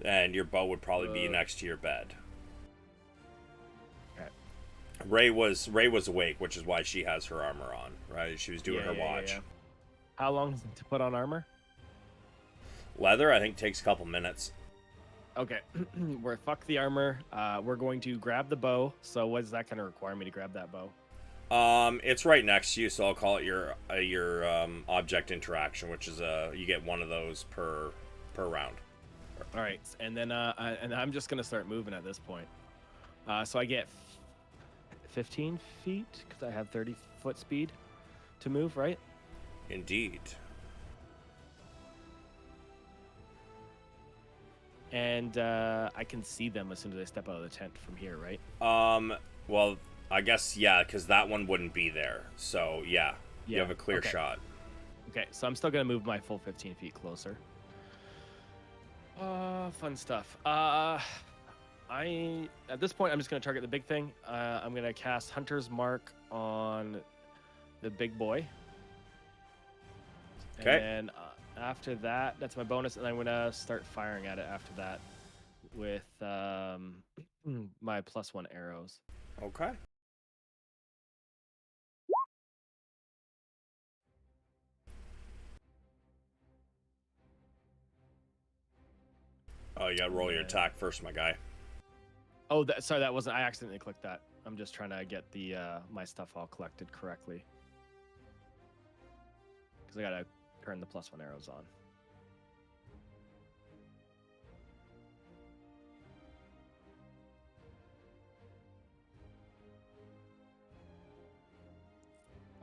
and your bow would probably be next to your bed. Okay. Ray was awake, which is why she has her armor on. Right, she was doing her watch. Yeah. How long is it to put on armor? Leather, I think, takes a couple minutes. Okay, we're fuck the armor. We're going to grab the bow. So what does that kind of require me to grab that bow? It's right next to you, so I'll call it your object interaction, which is you get one of those per round. All right, and then and I'm just gonna start moving at this point. So I get 15 feet because I have 30-foot speed to move, right? Indeed. And I can see them as soon as I step out of the tent from here, right? Well, I guess yeah, because that one wouldn't be there. So yeah, you have a clear okay. shot. Okay, so I'm still gonna move my full 15 feet closer. Fun stuff. At this point, I'm just gonna target the big thing. I'm gonna cast Hunter's Mark on the big boy. Okay. And then after that, that's my bonus, and I'm gonna start firing at it after that with my +1 arrows. Okay. Oh, you gotta roll your attack first, my guy. Oh, sorry, that wasn't. I accidentally clicked that. I'm just trying to get the my stuff all collected correctly because I gotta turn the +1 arrows on.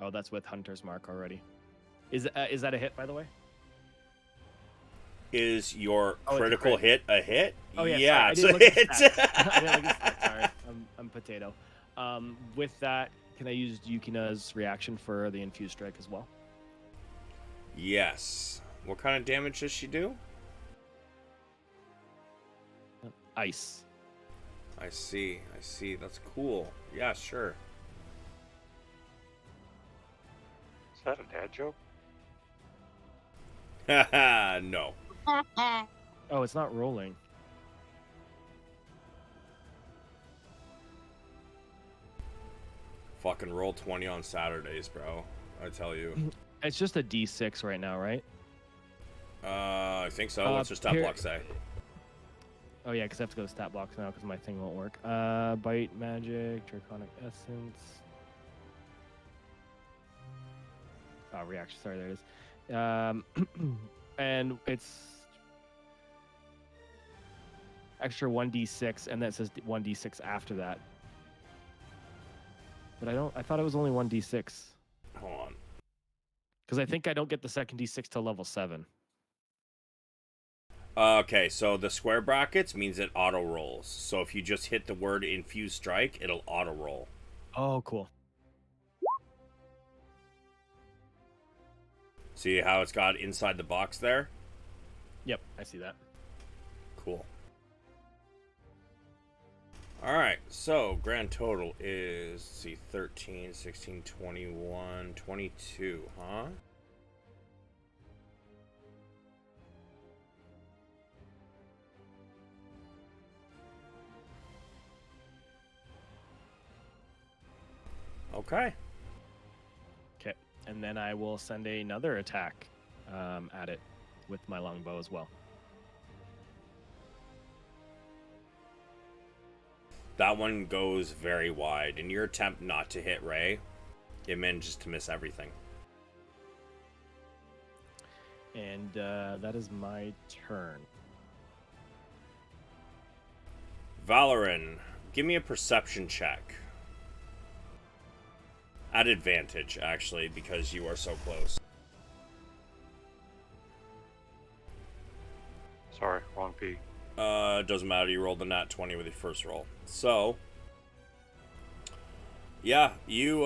Oh, that's with Hunter's Mark already. Is that a hit, by the way? Is your Oh, it's a critical crit. hit a hit? Oh yeah, yeah, sorry. it's I a didn't look at hit. stats. I didn't look at stats. Sorry, I'm potato. With that, can I use Yukina's reaction for the infused strike as well? Yes. What kind of damage does she do? Ice. I see. That's cool. Yeah, sure. Is that a dad joke? Haha, no. Oh, it's not rolling. Fucking roll 20 on Saturdays, bro. I tell you. It's just a D6 right now, right? I think so. What's your stat here- block say? Oh yeah, because I have to go to stat blocks now because my thing won't work. Bite magic, draconic essence. Oh, reaction. Sorry, there it is. And it's extra 1d6, and then it says 1d6 after that. But I thought it was only 1d6 Hold on. because I think I don't get the second d6 till level 7. Okay, so the square brackets means it auto rolls. So if you just hit the word infused strike, it'll auto roll. Oh, cool. See how it's got inside the box there? Yep, I see that. Cool. Alright, so grand total is, let's see, 13, 16, 21, 22, huh? Okay. Okay, and then I will send another attack at it with my longbow as well. That one goes very wide. In your attempt not to hit Ray, it manages to miss everything. And that is my turn. Valoran, give me a perception check. At advantage, actually, because you are so close. Sorry, wrong P. Doesn't matter. You rolled a nat 20 with your first roll. So, yeah, you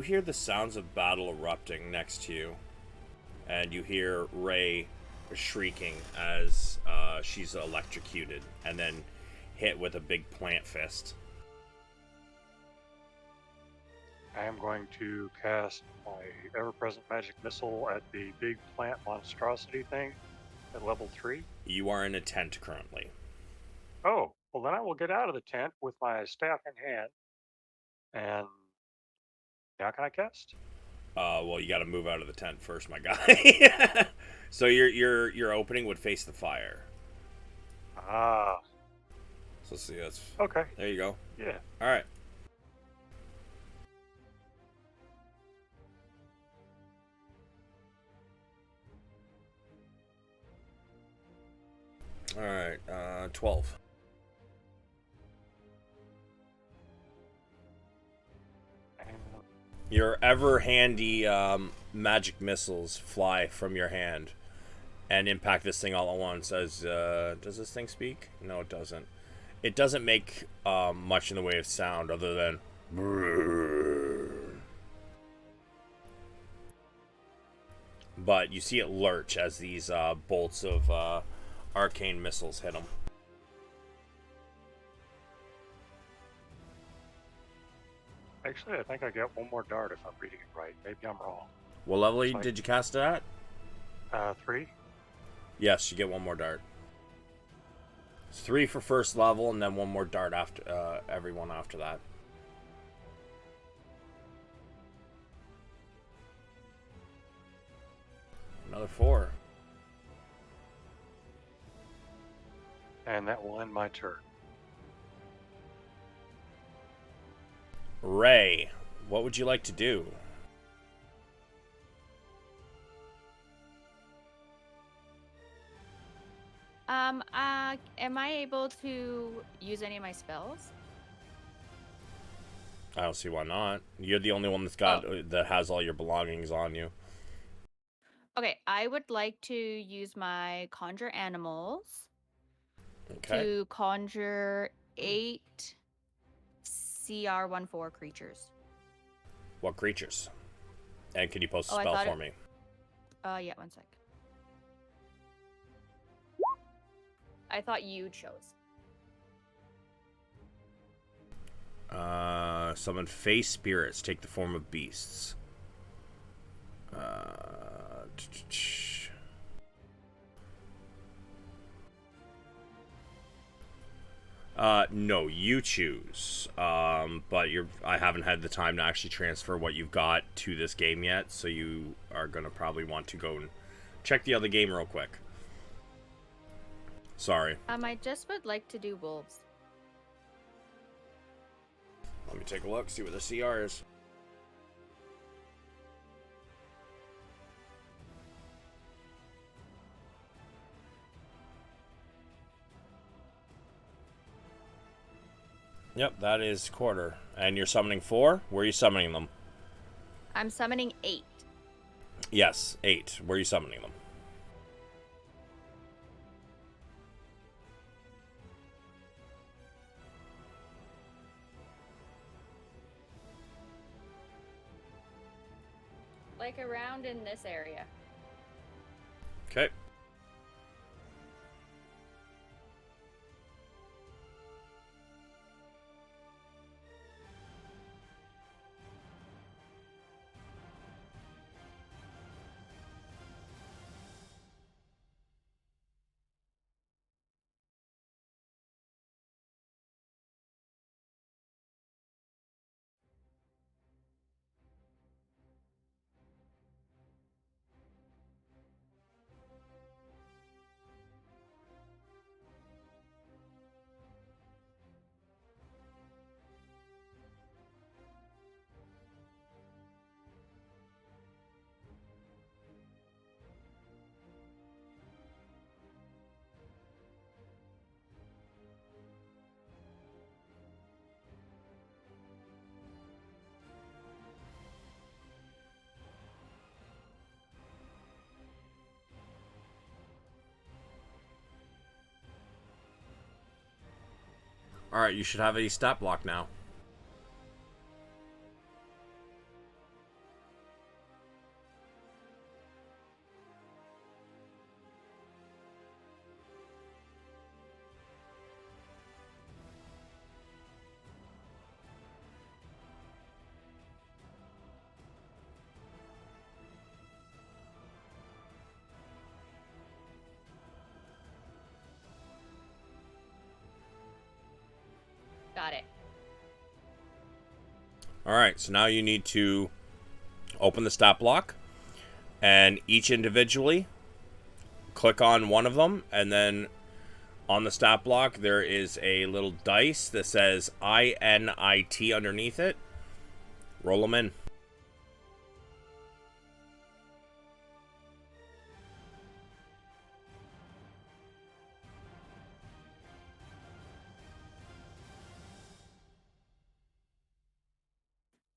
hear the sounds of battle erupting next to you, and you hear Ray shrieking as she's electrocuted and then hit with a big plant fist. I am going to cast my ever-present magic missile at the big plant monstrosity thing at level 3. You are in a tent currently. Oh, well then I will get out of the tent with my staff in hand. And now can I cast? Well, you got to move out of the tent first, my guy. So your opening would face the fire. Ah, So let's see, that's okay. there you go. Yeah. All right. All right, 12. Your ever handy magic missiles fly from your hand and impact this thing all at once. Does this thing speak? No, it doesn't. It doesn't make much in the way of sound other than. But you see it lurch as these bolts of arcane missiles hit them. Actually, I think I get one more dart if I'm reading it right. Maybe I'm wrong. What level It's like- did you cast it at? 3? Yes, you get one more dart. It's 3 for first level, and then one more dart after everyone after that. Another 4. And that will end my turn. Ray, what would you like to do? Am I able to use any of my spells? I don't see why not. You're the only one that's got that has all your belongings on you. Okay, I would like to use my conjure animals Okay. to conjure 8 CR14 creatures. What creatures? And can you post a Oh, I spell thought for it- me? Yeah, one sec. I thought you chose. Summon face spirits. Take the form of beasts. No, you choose. But I haven't had the time to actually transfer what you've got to this game yet, so you are gonna probably want to go and check the other game real quick. Sorry. I just would like to do wolves. Let me take a look, see what the CR is. Yep, that is quarter. And you're summoning 4? Where are you summoning them? I'm summoning 8. Yes, 8. Where are you summoning them? Like around in this area. Okay. Alright, you should have a stat block now. Got it. Alright, so now you need to open the stat block, and each individually click on one of them, and then on the stat block there is a little dice that says INIT underneath it. Roll them in.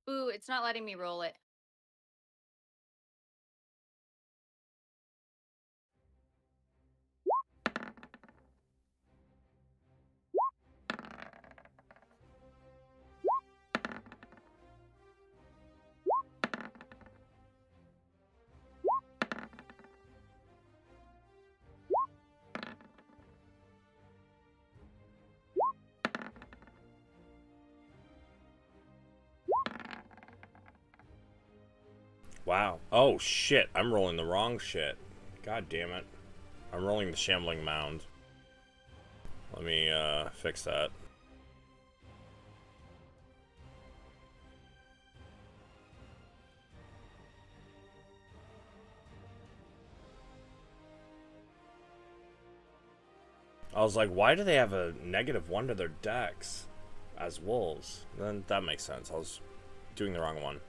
Ooh, it's not letting me roll it. Wow. Oh shit, I'm rolling the wrong shit. God damn it. I'm rolling the Shambling Mound. Let me fix that. I was like, why do they have a -1 to their dex as wolves? Then that makes sense. I was doing the wrong one.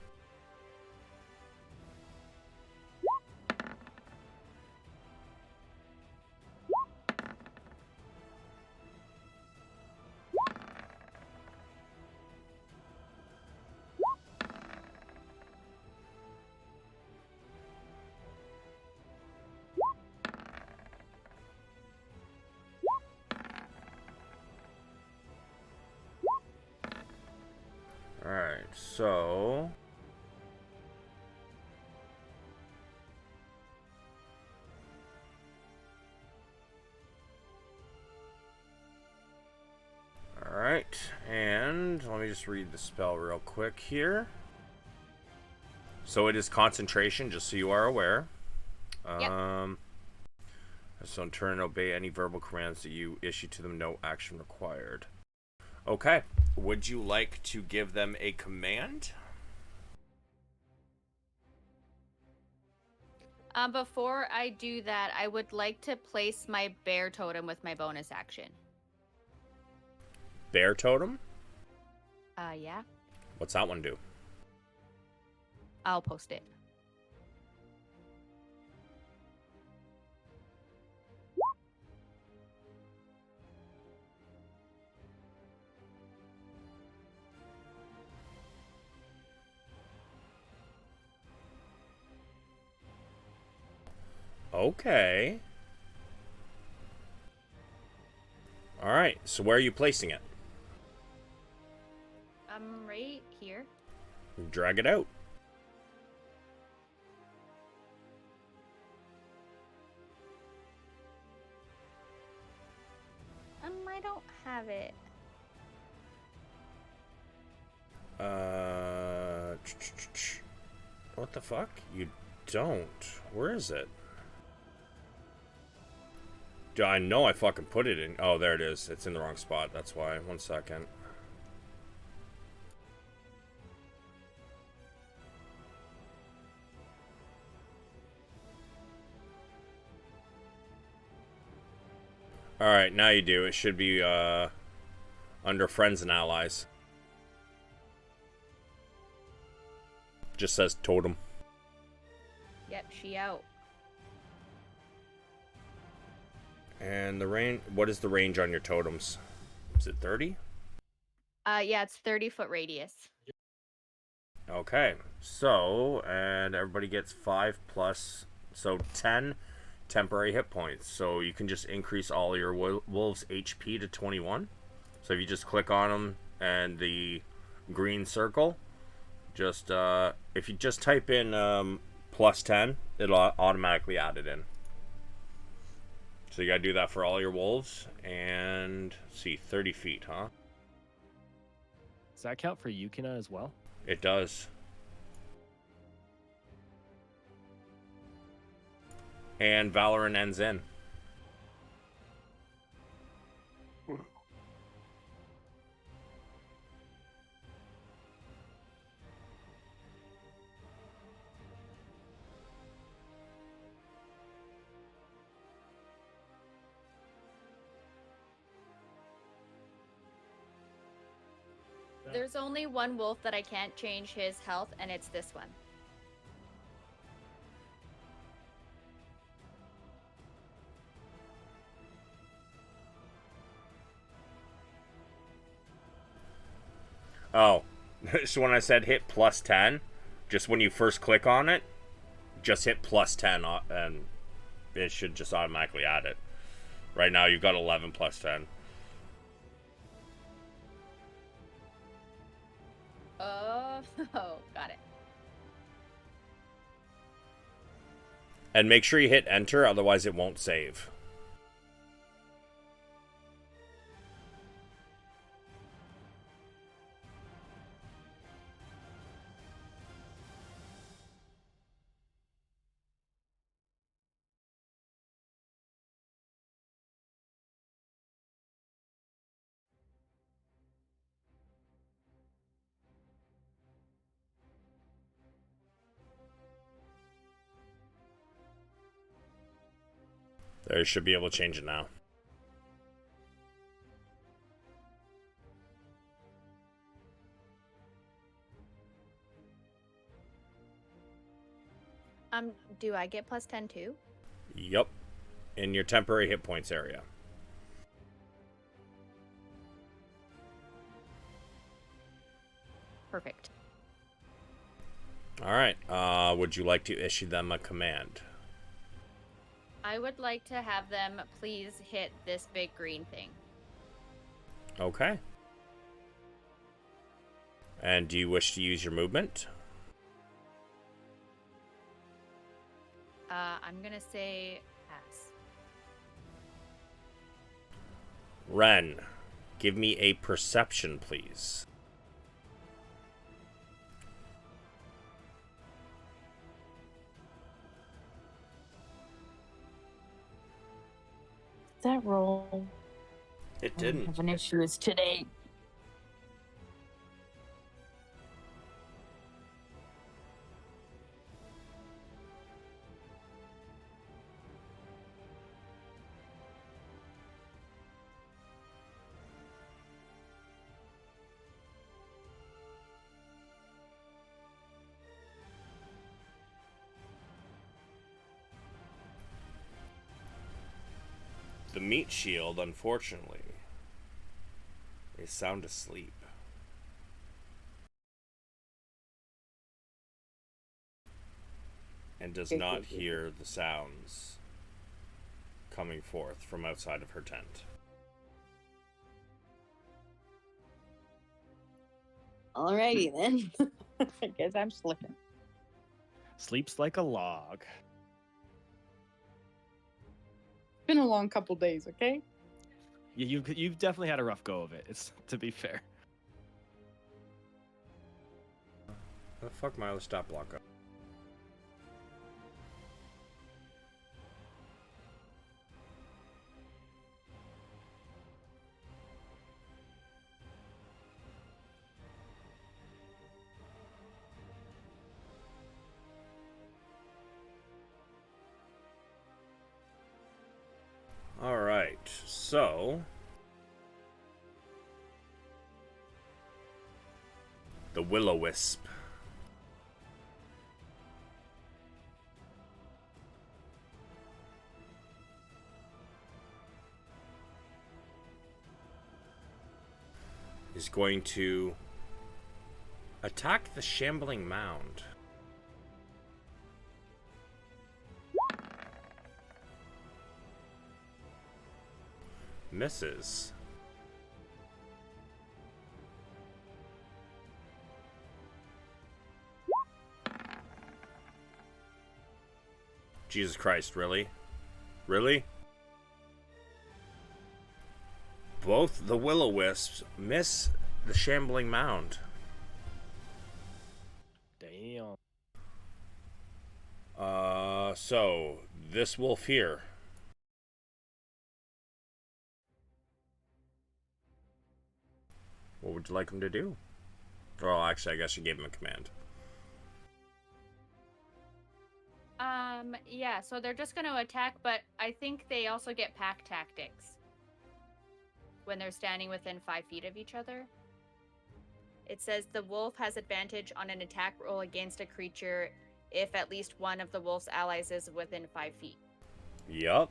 So alright, and let me just read the spell real quick here. So it is concentration, just so you are aware. Yep. So in turn, obey any verbal commands that you issue to them, no action required. Okay, would you like to give them a command? Before I do that, I would like to place my bear totem with my bonus action. Bear totem? Yeah. What's that one do? I'll post it. Okay. Alright, so where are you placing it? Right here. Drag it out. I don't have it. What the fuck? You don't. Where is it? I know I fucking put it in. Oh, there it is. It's in the wrong spot. That's why. 1 second. Alright, now you do. It should be under friends and allies. Just says totem. Yep, she out. And the range, what is the range on your totems? Is it 30? Yeah, it's 30-foot radius. Okay, so, and everybody gets 5 plus, so 10 temporary hit points. So you can just increase all your wolves' HP to 21. So if you just click on them and the green circle, just, if you just type in plus 10, it'll automatically add it in. So you gotta do that for all your wolves, and let's see, 30 feet, huh? Does that count for Yukina as well? It does. And Valorant ends in. There's only one wolf that I can't change his health, and it's this one. Oh, so when I said hit plus 10, just when you first click on it, just hit plus 10 and it should just automatically add it. Right now you've got 11 plus 10. Oh, got it. And make sure you hit enter, otherwise it won't save. There, you should be able to change it now. Do I get plus 10 too? Yep. In your temporary hit points area. Perfect. Alright, would you like to issue them a command? I would like to have them please hit this big green thing. Okay. And do you wish to use your movement? I'm gonna say pass. Ren, give me a perception, please. That roll. It I didn't. have an issue today. The meat shield, unfortunately, is sound asleep. And does not hear the sounds coming forth from outside of her tent. Alrighty then. I guess I'm slipping. Sleeps like a log. Been a long couple days, okay? Yeah, you've definitely had a rough go of it. It's to be fair. How the fuck my other stop block up? Alright, so the Will-O-Wisp. Is going to attack the shambling mound. Misses. Jesus Christ, really? Really? Both the Will-O-Wisps miss the shambling mound. Damn. So this wolf here. What would you like him to do? Well, actually, I guess you gave him a command. Yeah, so they're just gonna attack, but I think they also get pack tactics when they're standing within 5 feet of each other. It says the wolf has advantage on an attack roll against a creature if at least one of the wolf's allies is within 5 feet. Yup.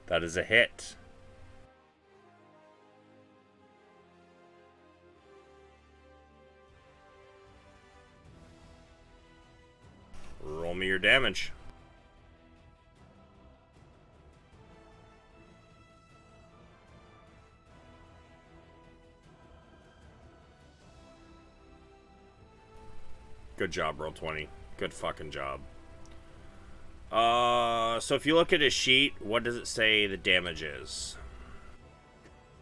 That is a hit. Roll me your damage. Good job, Roll20. Good fucking job. So if you look at his sheet, what does it say the damage is?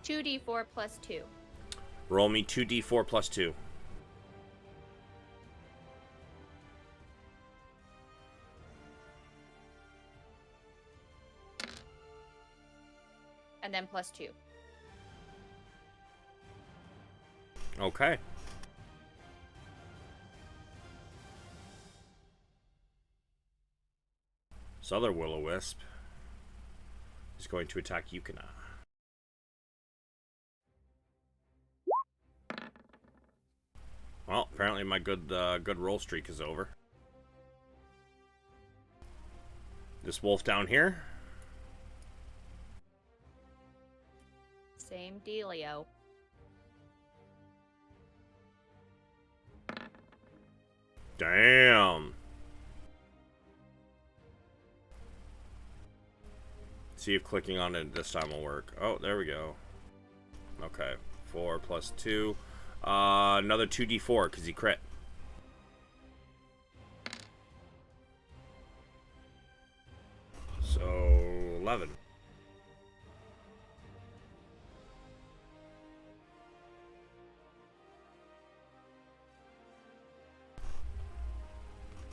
2d4 plus 2. Roll me 2d4 plus 2. And then plus 2. Okay. This other Will-O-Wisp is going to attack Yukina. Well, apparently my good roll streak is over. This wolf down here dealio. Damn. See if clicking on it this time will work. Oh, there we go. Okay. 4 plus 2. Another 2d4 because he crit. So 11.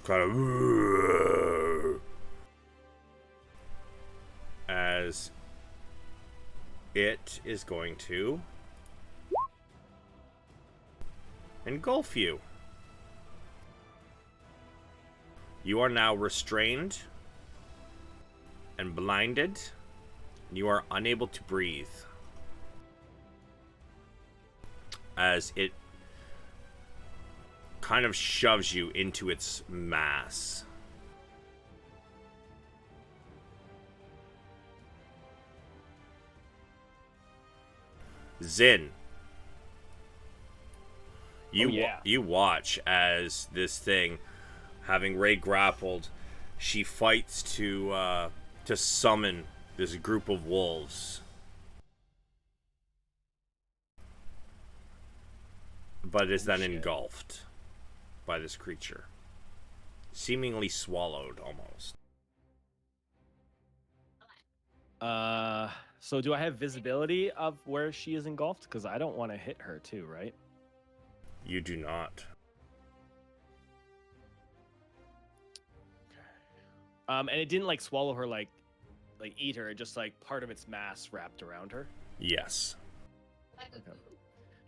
Kind of as it is going to engulf you. You are now restrained and blinded. You are unable to breathe as it kind of shoves you into its mass. Zin, you watch as this thing, having Ray grappled, she fights to summon this group of wolves, but is then engulfed by this creature, seemingly swallowed almost. So do I have visibility of where she is engulfed? Because I don't want to hit her too, right? You do not. And it didn't like swallow her, like eat her. It just like part of its mass wrapped around her. Yes.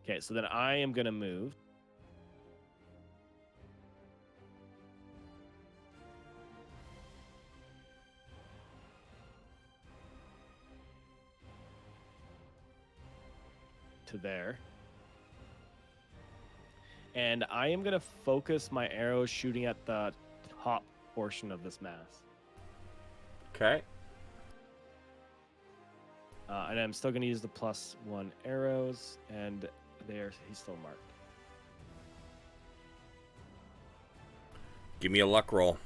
Okay, so then I am gonna move. To there. And I am going to focus my arrows shooting at the top portion of this mass. Okay. And I'm still going to use the +1 arrows, and he's still marked. Give me a luck roll.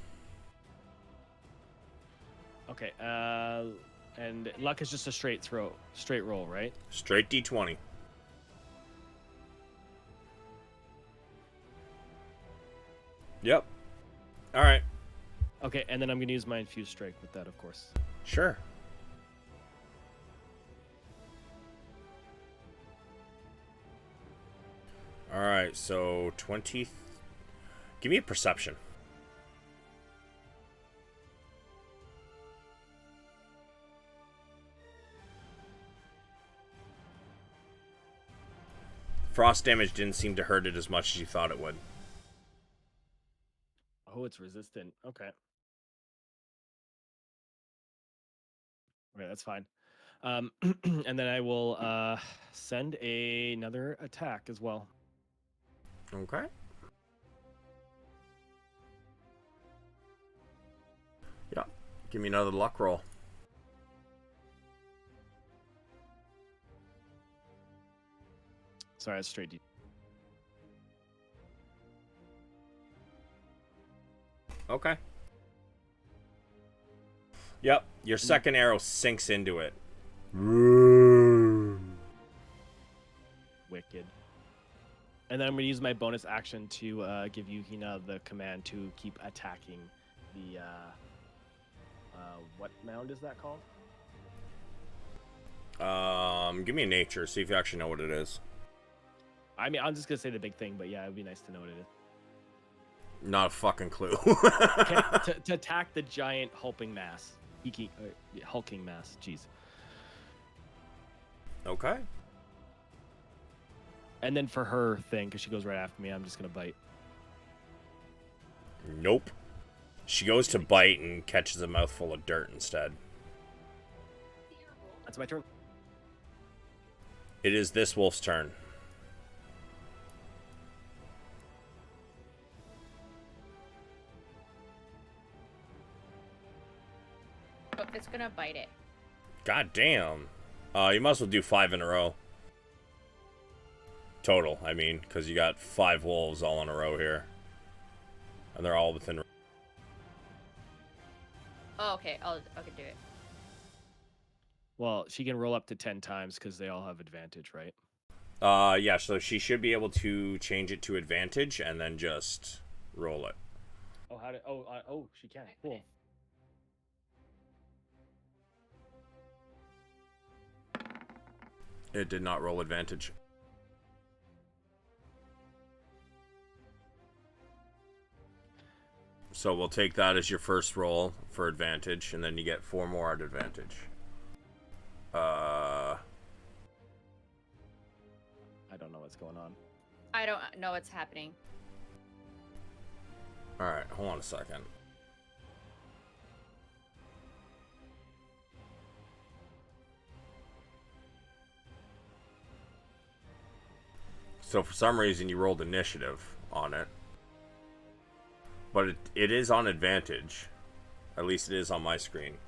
Okay, and luck is just a straight roll, right? Straight d20. Yep. All right. Okay, and then I'm going to use my infused strike with that, of course. Sure. All right, so 20. Give me a perception. Frost damage didn't seem to hurt it as much as you thought it would. Oh, it's resistant. Okay. Okay, that's fine. And then I will send another attack as well. Okay. Yeah. Give me another luck roll. Sorry, that's straight D. Okay. Yep. Your second arrow sinks into it. Wicked. And then I'm going to use my bonus action to give Yuhina the command to keep attacking the... what mound is that called? Give me a nature. See if you actually know what it is. I mean, I'm just going to say the big thing, but yeah, it would be nice to know what it is. Not a fucking clue. Okay, to attack the giant hulking mass. Hulking mass, jeez. Okay. And then for her thing, because she goes right after me, I'm just going to bite. Nope. She goes to bite and catches a mouthful of dirt instead. That's my turn. It is this wolf's turn. Oh, it's gonna bite it. God damn. You must as well do 5 in a row. Total, I mean, because you got 5 wolves all in a row here. And they're all within... Oh, okay. I can do it. Well, she can roll up to 10 times because they all have advantage, right? Yeah, so she should be able to change it to advantage and then just roll it. Oh, she can. Cool. It did not roll advantage. So we'll take that as your first roll for advantage, and then you get 4 more at advantage. I don't know what's going on. I don't know what's happening. Alright, hold on a second. So for some reason you rolled initiative on it. But it is on advantage. At least it is on my screen.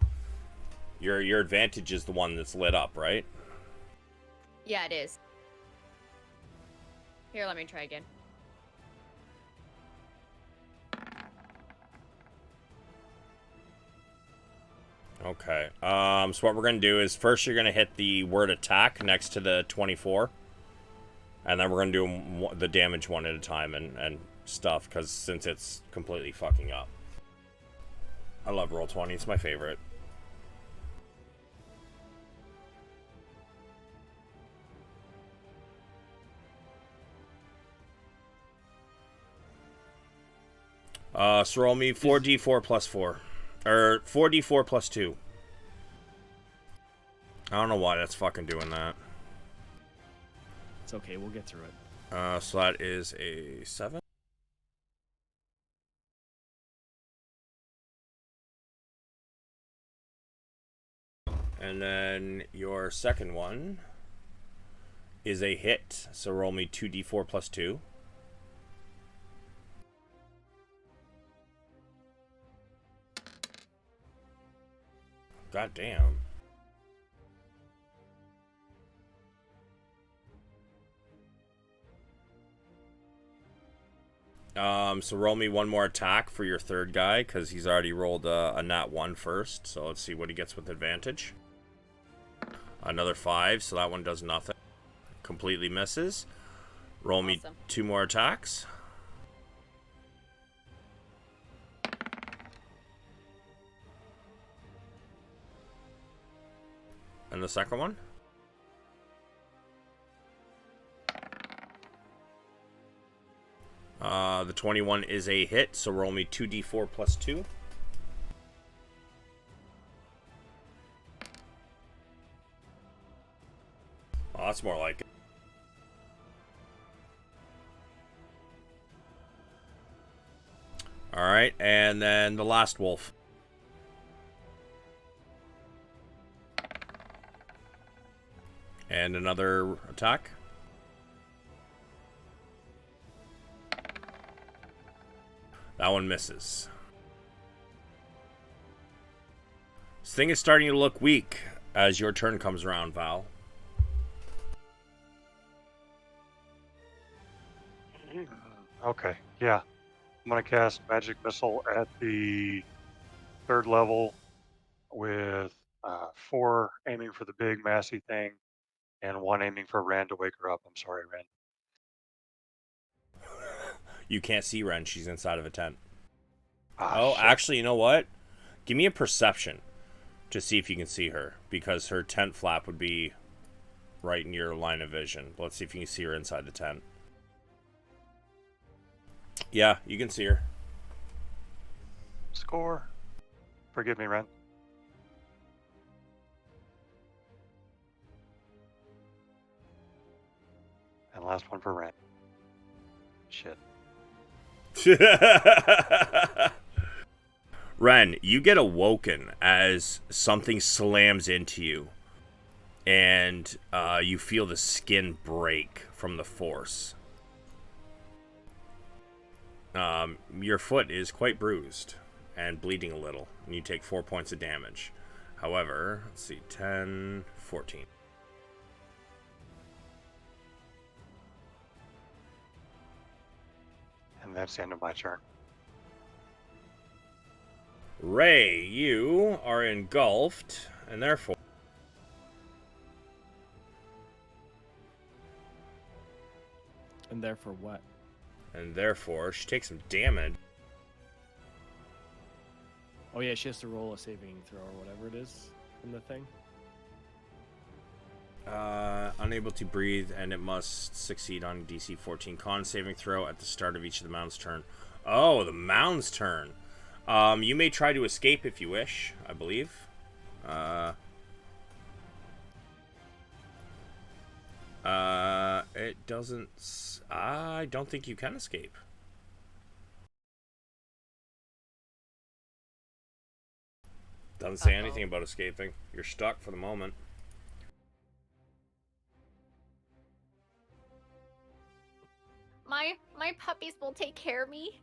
Your advantage is the one that's lit up, right? Yeah, it is. Here, let me try again. Okay. So what we're going to do is first you're going to hit the word attack next to the 24. And then we're going to do the damage one at a time and stuff, because since it's completely fucking up. I love Roll20. It's my favorite. So roll me 4d4 plus 4. Or 4d4 plus 2. I don't know why that's fucking doing that. It's okay. We'll get through it. So that is a 7. And then your second one is a hit. So roll me 2d4 plus 2. God damn. So roll me one more attack for your third guy, because he's already rolled a nat 1 first. So let's see what he gets with advantage. Another 5, so that one does nothing. Completely misses. Roll me Awesome. 2 more attacks. And the second one? The 21 is a hit, so roll me 2d4 plus 2. Oh, that's more like it. Alright, and then the last wolf. And another attack. That one misses. This thing is starting to look weak as your turn comes around, Val. Okay, yeah. I'm going to cast Magic Missile at the 3rd level with 4 aiming for the big massy thing and 1 aiming for Ren to wake her up. I'm sorry, Ren. You can't see Ren. She's inside of a tent. Shit. Actually, you know what? Give me a perception to see if you can see her, because her tent flap would be right in your line of vision. Let's see if you can see her inside the tent. Yeah, you can see her. Score. Forgive me, Ren. And last one for Ren. Shit. Ren, you get awoken as something slams into you, and you feel the skin break from the force. Your foot is quite bruised and bleeding a little, and you take 4 points of damage. However, let's see, 10, 14. And that's the end of my turn. Ray, you are engulfed, and therefore... And therefore what? And therefore, she takes some damage. Oh yeah, she has to roll a saving throw or whatever it is in the thing. Unable to breathe, and it must succeed on DC 14 con saving throw at the start of each of the mound's turn. Oh, the mound's turn. You may try to escape if you wish, I believe. It doesn't... I don't think you can escape. Doesn't say anything about escaping. You're stuck for the moment. My puppies will take care of me.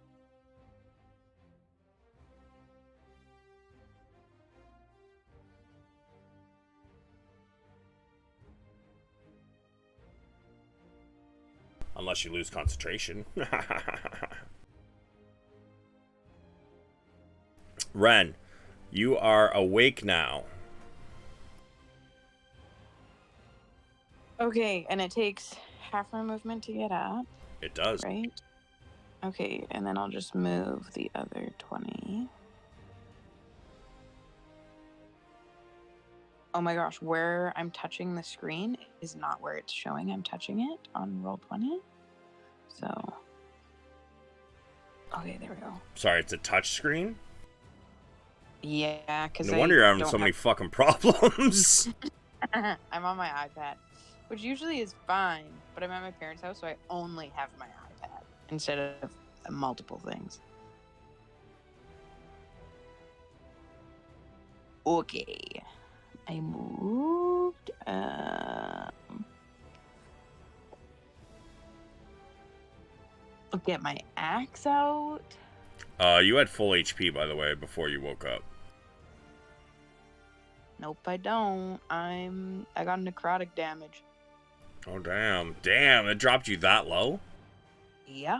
Unless you lose concentration. Ren, you are awake now. Okay, and it takes half my movement to get up, It does. right? Okay, and then I'll just move the other 20. Oh my gosh, where I'm touching the screen is not where it's showing I'm touching it on Roll20. So, okay, there we go. Sorry, it's a touch screen? Yeah, because No wonder you're having so many fucking problems. I'm on my iPad, which usually is fine, but I'm at my parents' house, so I only have my iPad instead of multiple things. Okay. I moved. I'll get my axe out. You had full HP, by the way, before you woke up. Nope, I don't. I got necrotic damage. Oh, damn. Damn, it dropped you that low? Yeah,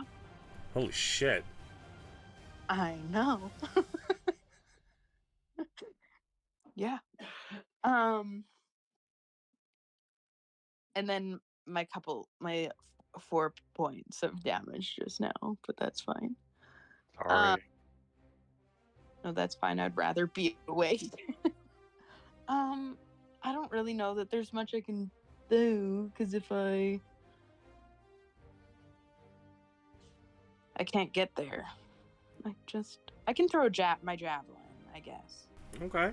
Holy shit. I know. Yeah. And then my 4 points of damage just now, but that's fine. Sorry. No, that's fine. I'd rather be awake. I don't really know that there's much I can do, because if I can't get there. I can throw my javelin, I guess. Okay.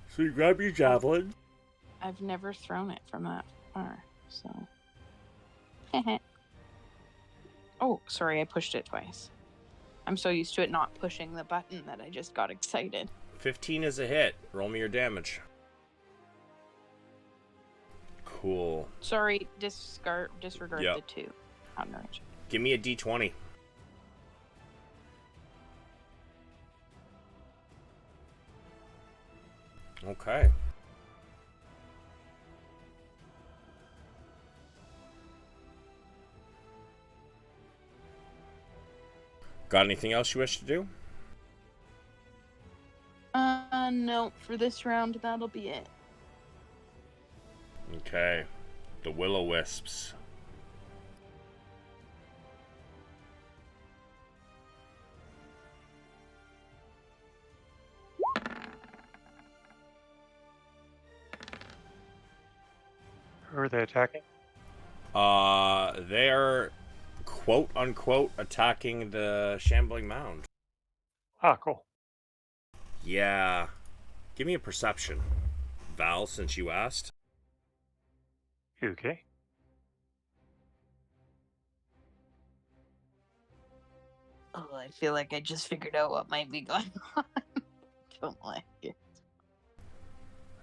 So you grab your javelin. I've never thrown it from that far, so. Oh, sorry, I pushed it twice. I'm so used to it not pushing the button that I just got excited. 15 is a hit. Roll me your damage. Cool. Sorry, disregard Yep. the 2 on range. Give me a d20. Okay. Got anything else you wish to do? No, for this round, that'll be it. Okay. The will-o-wisps. Who are they attacking? They're quote-unquote attacking the shambling mound. Ah, cool. Yeah. Give me a perception. Val, since you asked. Okay. Oh, I feel like I just figured out what might be going on. Don't like it.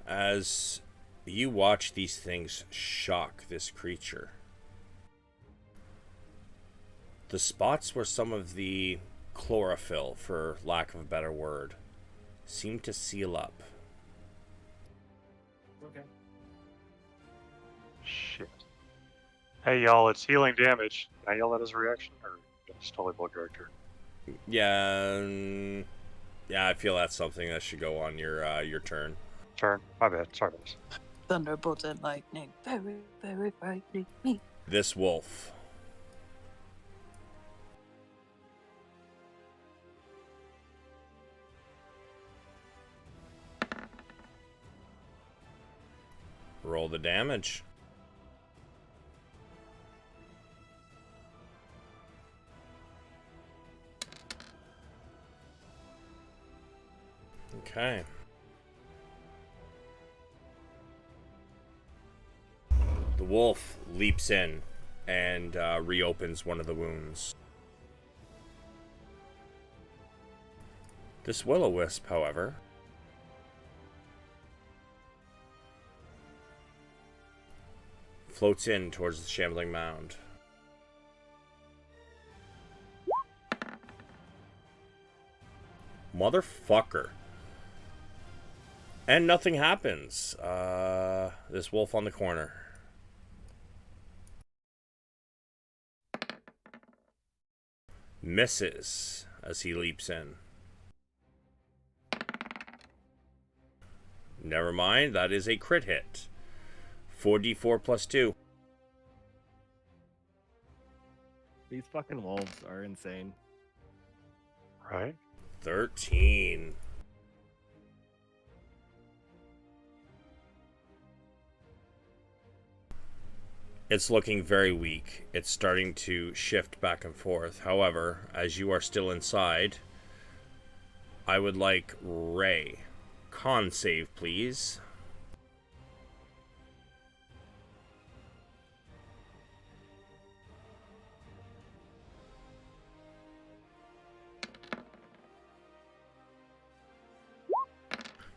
As you watch these things shock this creature, the spots where some of the chlorophyll, for lack of a better word, seem to seal up. Okay. Shit. Hey, y'all, it's healing damage. Can I yell that as a reaction, or just totally blow character? Yeah, yeah, I feel that's something that should go on your turn. Turn. My bad. Sorry about this. Thunderbolt and lightning. Very, very frightening me. This wolf. Roll the damage. Okay. The wolf leaps in and reopens one of the wounds. This will-o-wisp, however, floats in towards the shambling mound. Motherfucker. And nothing happens. This wolf on the corner. Misses as he leaps in. Never mind, that is a crit hit. 4d4 plus 2. These fucking wolves are insane. Right? 13. It's looking very weak. It's starting to shift back and forth. However, as you are still inside, I would like Ray. Con save, please.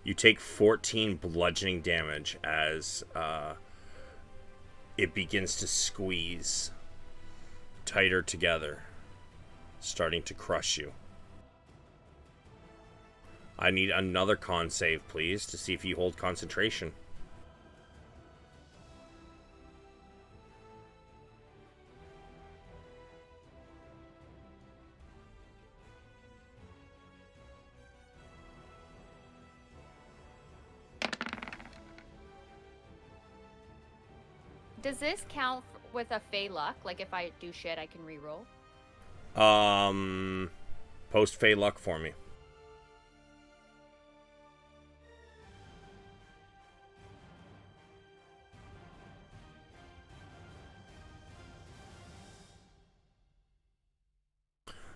You take 14 bludgeoning damage as it begins to squeeze tighter together, starting to crush you. I need another con save, please, to see if you hold concentration. Does this count with a Fey luck? Like if I do shit, I can reroll? Post Fey luck for me.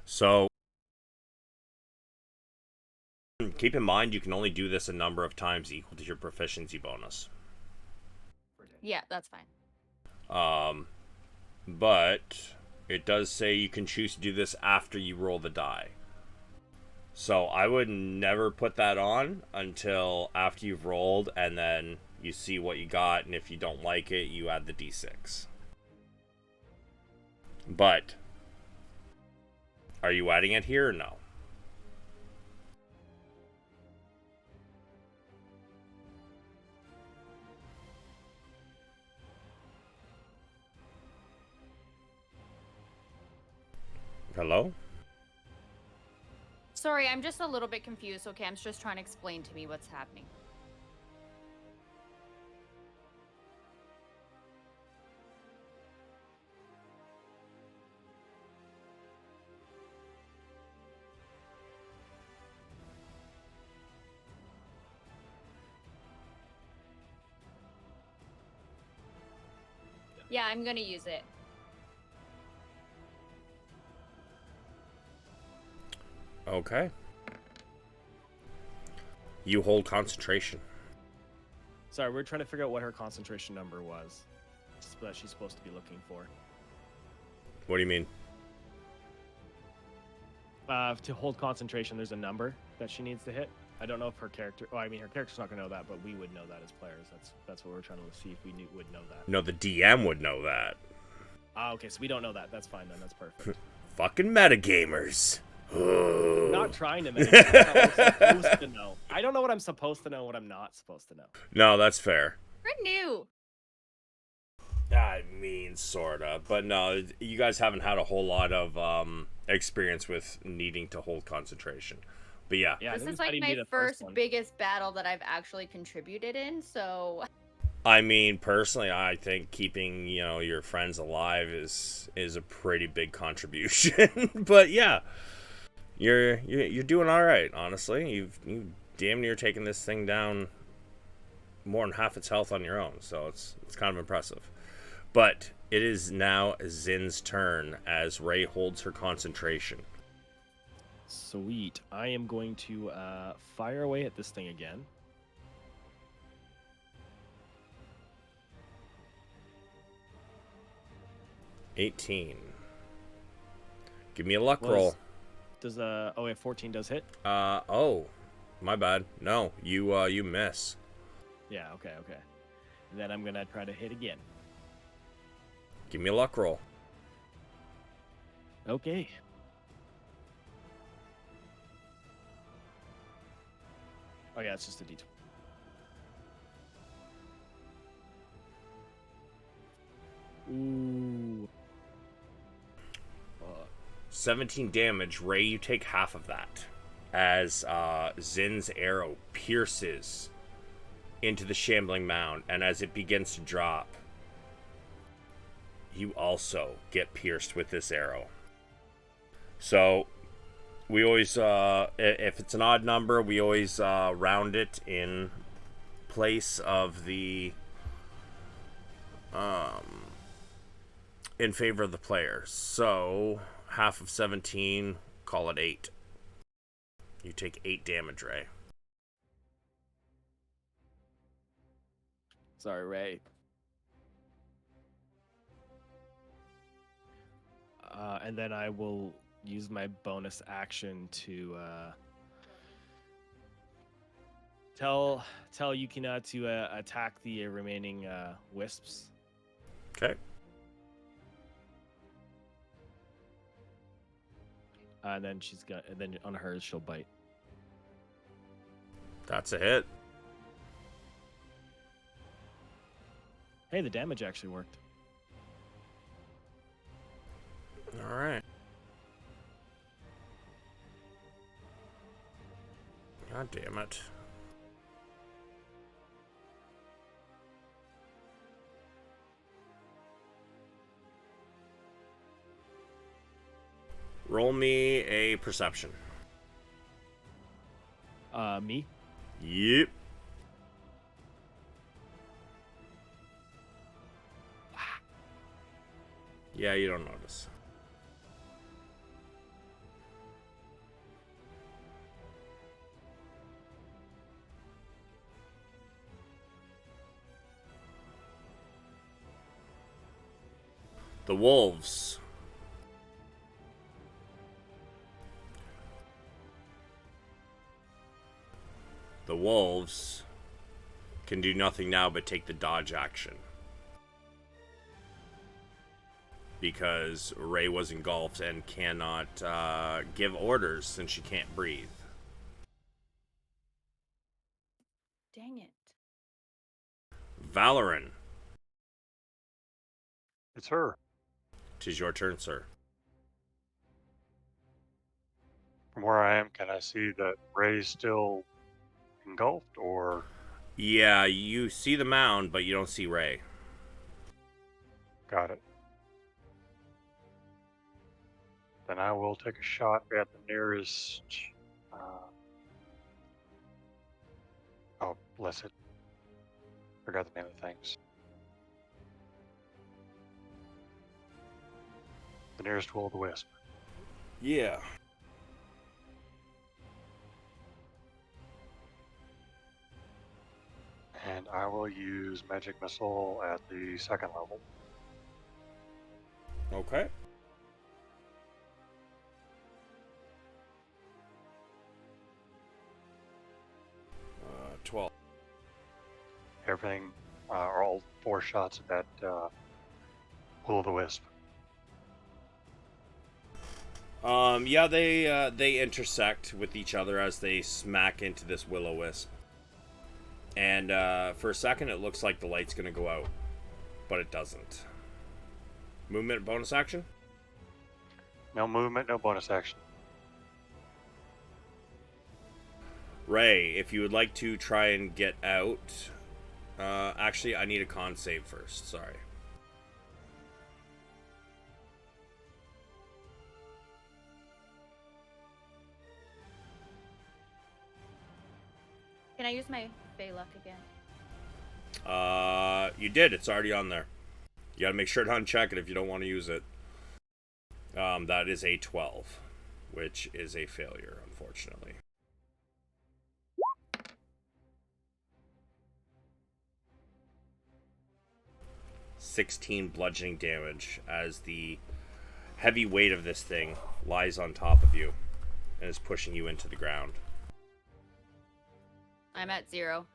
So, keep in mind you can only do this a number of times equal to your proficiency bonus. Yeah, that's fine. But it does say you can choose to do this after you roll the die. So I would never put that on until after you've rolled and then you see what you got, and if you don't like it, you add the d6. But are you adding it here or no? Hello? Sorry, I'm just a little bit confused. Okay, I'm just trying to explain to me what's happening. Yeah, I'm gonna use it. Okay. You hold concentration. Sorry, we're trying to figure out what her concentration number was that she's supposed to be looking for. What do you mean? To hold concentration, there's a number that she needs to hit. I don't know if her character. Well, I mean, her character's not gonna know that, but we would know that as players. That's what we're trying to see if we would know that. No, the DM would know that. Ah, okay, so we don't know that. That's fine then. That's perfect. Fucking metagamers. Not trying to make it. We're supposed to know. what I'm supposed to know and what I'm not supposed to know. No, that's fair. We're new. I mean, sorta, but no, you guys haven't had a whole lot of experience with needing to hold concentration. But yeah, Yeah, I This think is might like even my be the first one. biggest battle that I've actually contributed in, so I mean, personally, I think keeping your friends alive is a pretty big contribution. But yeah, you're doing all right. Honestly, you damn near taken this thing down more than half its health on your own. So it's kind of impressive. But it is now Zin's turn as Ray holds her concentration. Sweet. I am going to fire away at this thing again. $18. Give me a luck roll. Does oh wait, 14 does hit? Oh, my bad. No, you miss. Yeah, okay. And then I'm gonna try to hit again. Give me a luck roll. Okay. Oh yeah, it's just a D20. Ooh. 17 damage. Ray, you take half of that as Zin's arrow pierces into the shambling mound, and as it begins to drop, you also get pierced with this arrow. So we always, if it's an odd number, we always round it in place of the, in favor of the player. So half of 17, call it 8. You take 8 damage, Ray. Sorry, Ray. And then I will use my bonus action to tell Yukina to attack the remaining wisps. Okay. And then and then on hers she'll bite. That's a hit. Hey, the damage actually worked. All right. God damn it. Roll me a perception. Me? Yep. Yeah, you don't notice. The wolves. The wolves can do nothing now but take the dodge action. Because Ray was engulfed and cannot give orders since she can't breathe. dang it. Valoran, It's her. 'tis your turn, sir. From where I am, can I see that Ray's still engulfed, or Yeah, you see the mound, but you don't see Ray. got it? Then I will take a shot at the nearest. Oh, bless it. Forgot the name of the things. The nearest will-o'-the-wisp. Yeah. And I will use Magic Missile at the second level. Okay. 12. Everything, or all 4 shots at that will-o'-the-wisp. Yeah, they intersect with each other as they smack into this will-o'-wisp. And for a second, it looks like the light's going to go out, but it doesn't. Movement bonus action? No movement, no bonus action. Ray, if you would like to try and get out... actually, I need a con save first. Sorry. Can I use my Fey Luck again? You did. It's already on there. You gotta make sure to uncheck it if you don't want to use it. That is a 12, which is a failure, unfortunately. $16 bludgeoning damage as the heavy weight of this thing lies on top of you and is pushing you into the ground. I'm at 0.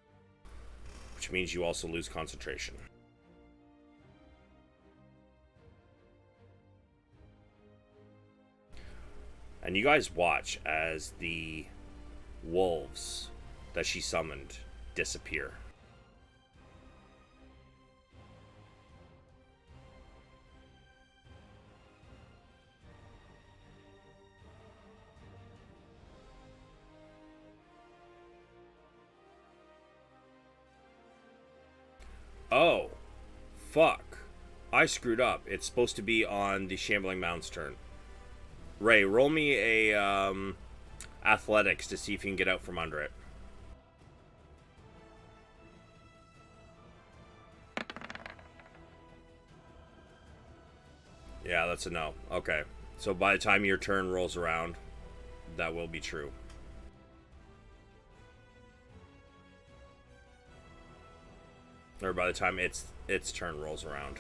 Which means you also lose concentration. And you guys watch as the wolves that she summoned disappear. Oh, fuck. I screwed up. It's supposed to be on the Shambling Mound's turn. Ray, roll me a athletics to see if you can get out from under it. Yeah, that's a no. Okay. So by the time your turn rolls around, that will be true. Or by the time its turn rolls around.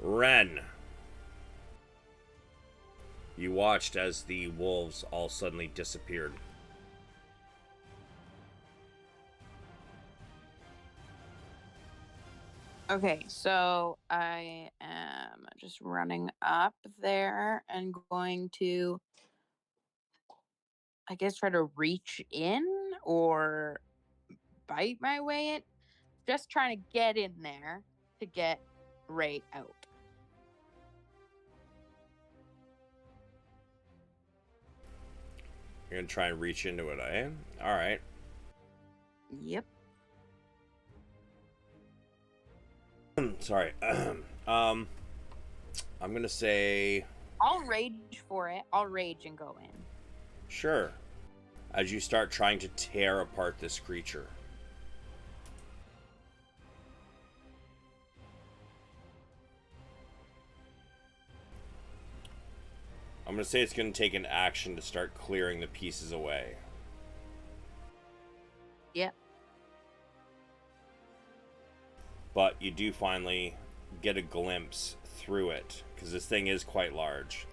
Ren. You watched as the wolves all suddenly disappeared. Okay, so I am just running up there and going to, I guess, try to reach in or bite my way in. Just trying to get in there to get Ray out. You're gonna try and reach into it, eh? Alright. Yep. Sorry. I'm gonna say... I'll rage for it. I'll rage and go in. Sure. As you start trying to tear apart this creature. I'm gonna say it's gonna take an action to start clearing the pieces away. Yep. But you do finally get a glimpse through it, because this thing is quite large.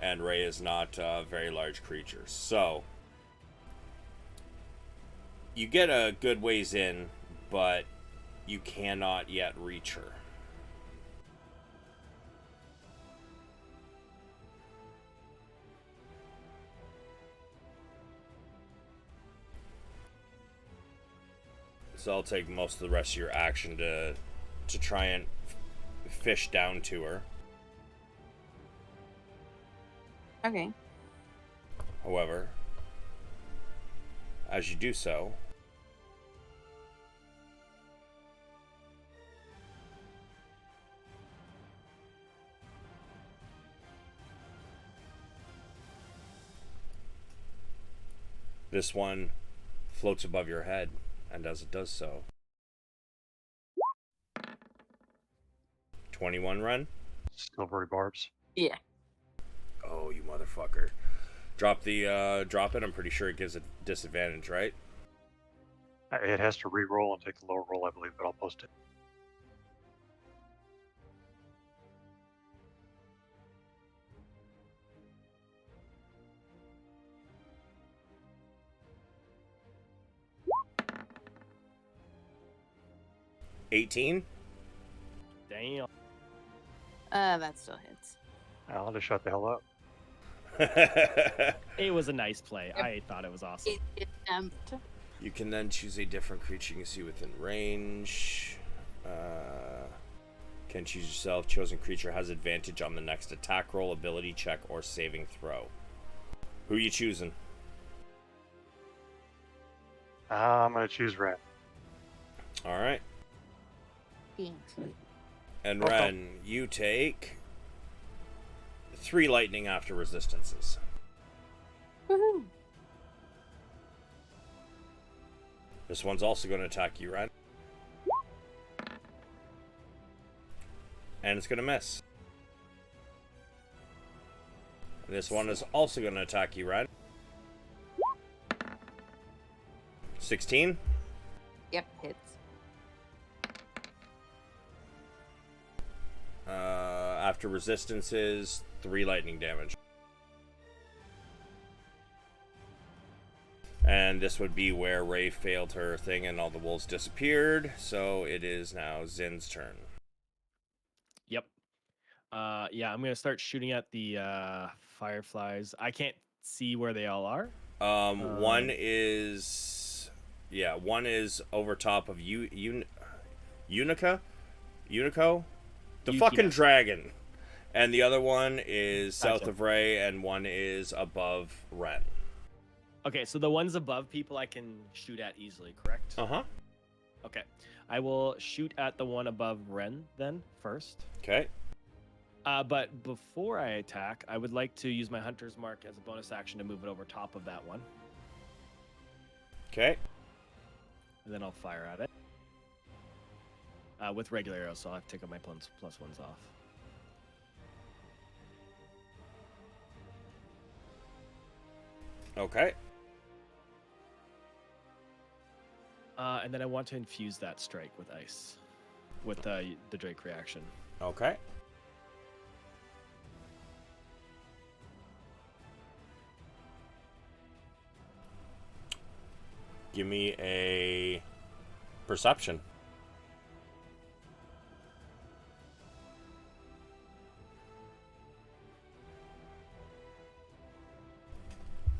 And Ray is not a very large creature. So, you get a good ways in, but you cannot yet reach her. So I'll take most of the rest of your action to try and fish down to her. Okay. However, as you do so, this one floats above your head, and as it does so, 21 run. Silvery barbs. Yeah. Oh, you motherfucker. Drop it. I'm pretty sure it gives a disadvantage, right? It has to re-roll and take the lower roll, I believe, but I'll post it. $18. Damn. That still hits. I'll just shut the hell up. It was a nice play. I thought it was awesome. Attempt. You can then choose a different creature you can see within range. Can choose yourself. Chosen creature has advantage on the next attack roll, ability check, or saving throw. Who are you choosing? I'm going to choose Ren. All right. Thanks. And Okay. Ren, you take 3 lightning after resistances. Woohoo. This one's also going to attack you, Ren. And it's going to miss. This one is also going to attack you, Ren. 16. Yep, hits. After resistances, 3 lightning damage. And this would be where Ray failed her thing and all the wolves disappeared. So it is now Zin's turn. Yep. Yeah, I'm gonna start shooting at the fireflies. I can't see where they all are. One is... Yeah, one is over top of Unica? Unico? The fucking Yukina. dragon. And the other one is south Gotcha. of Ray, and one is above Ren. Okay, so the ones above people I can shoot at easily, correct? Uh-huh. Okay. I will shoot at the one above Ren then first. Okay. But before I attack, I would like to use my Hunter's Mark as a bonus action to move it over top of that one. Okay. And then I'll fire at it. With regular arrows, so I'll have to take up my plus ones off. Okay. And then I want to infuse that strike with ice. With the Drake reaction. Okay. Give me a perception.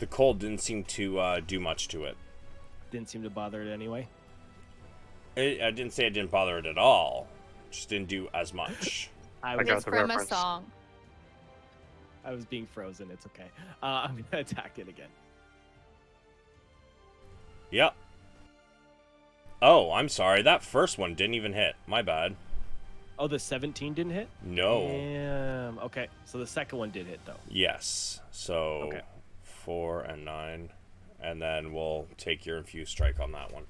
The cold didn't seem to do much to it. Didn't seem to bother it anyway. I didn't say it didn't bother it at all. Just didn't do as much. I I was, got It's the from reference. a song. I was being frozen. It's okay. I'm gonna attack it again. Yep. Oh, I'm sorry. That first one didn't even hit. My bad. Oh, the 17 didn't hit? No. Damn. Okay, so the second one did hit though. Yes. So Okay. 4 and 9. And then we'll take your infused strike on that one.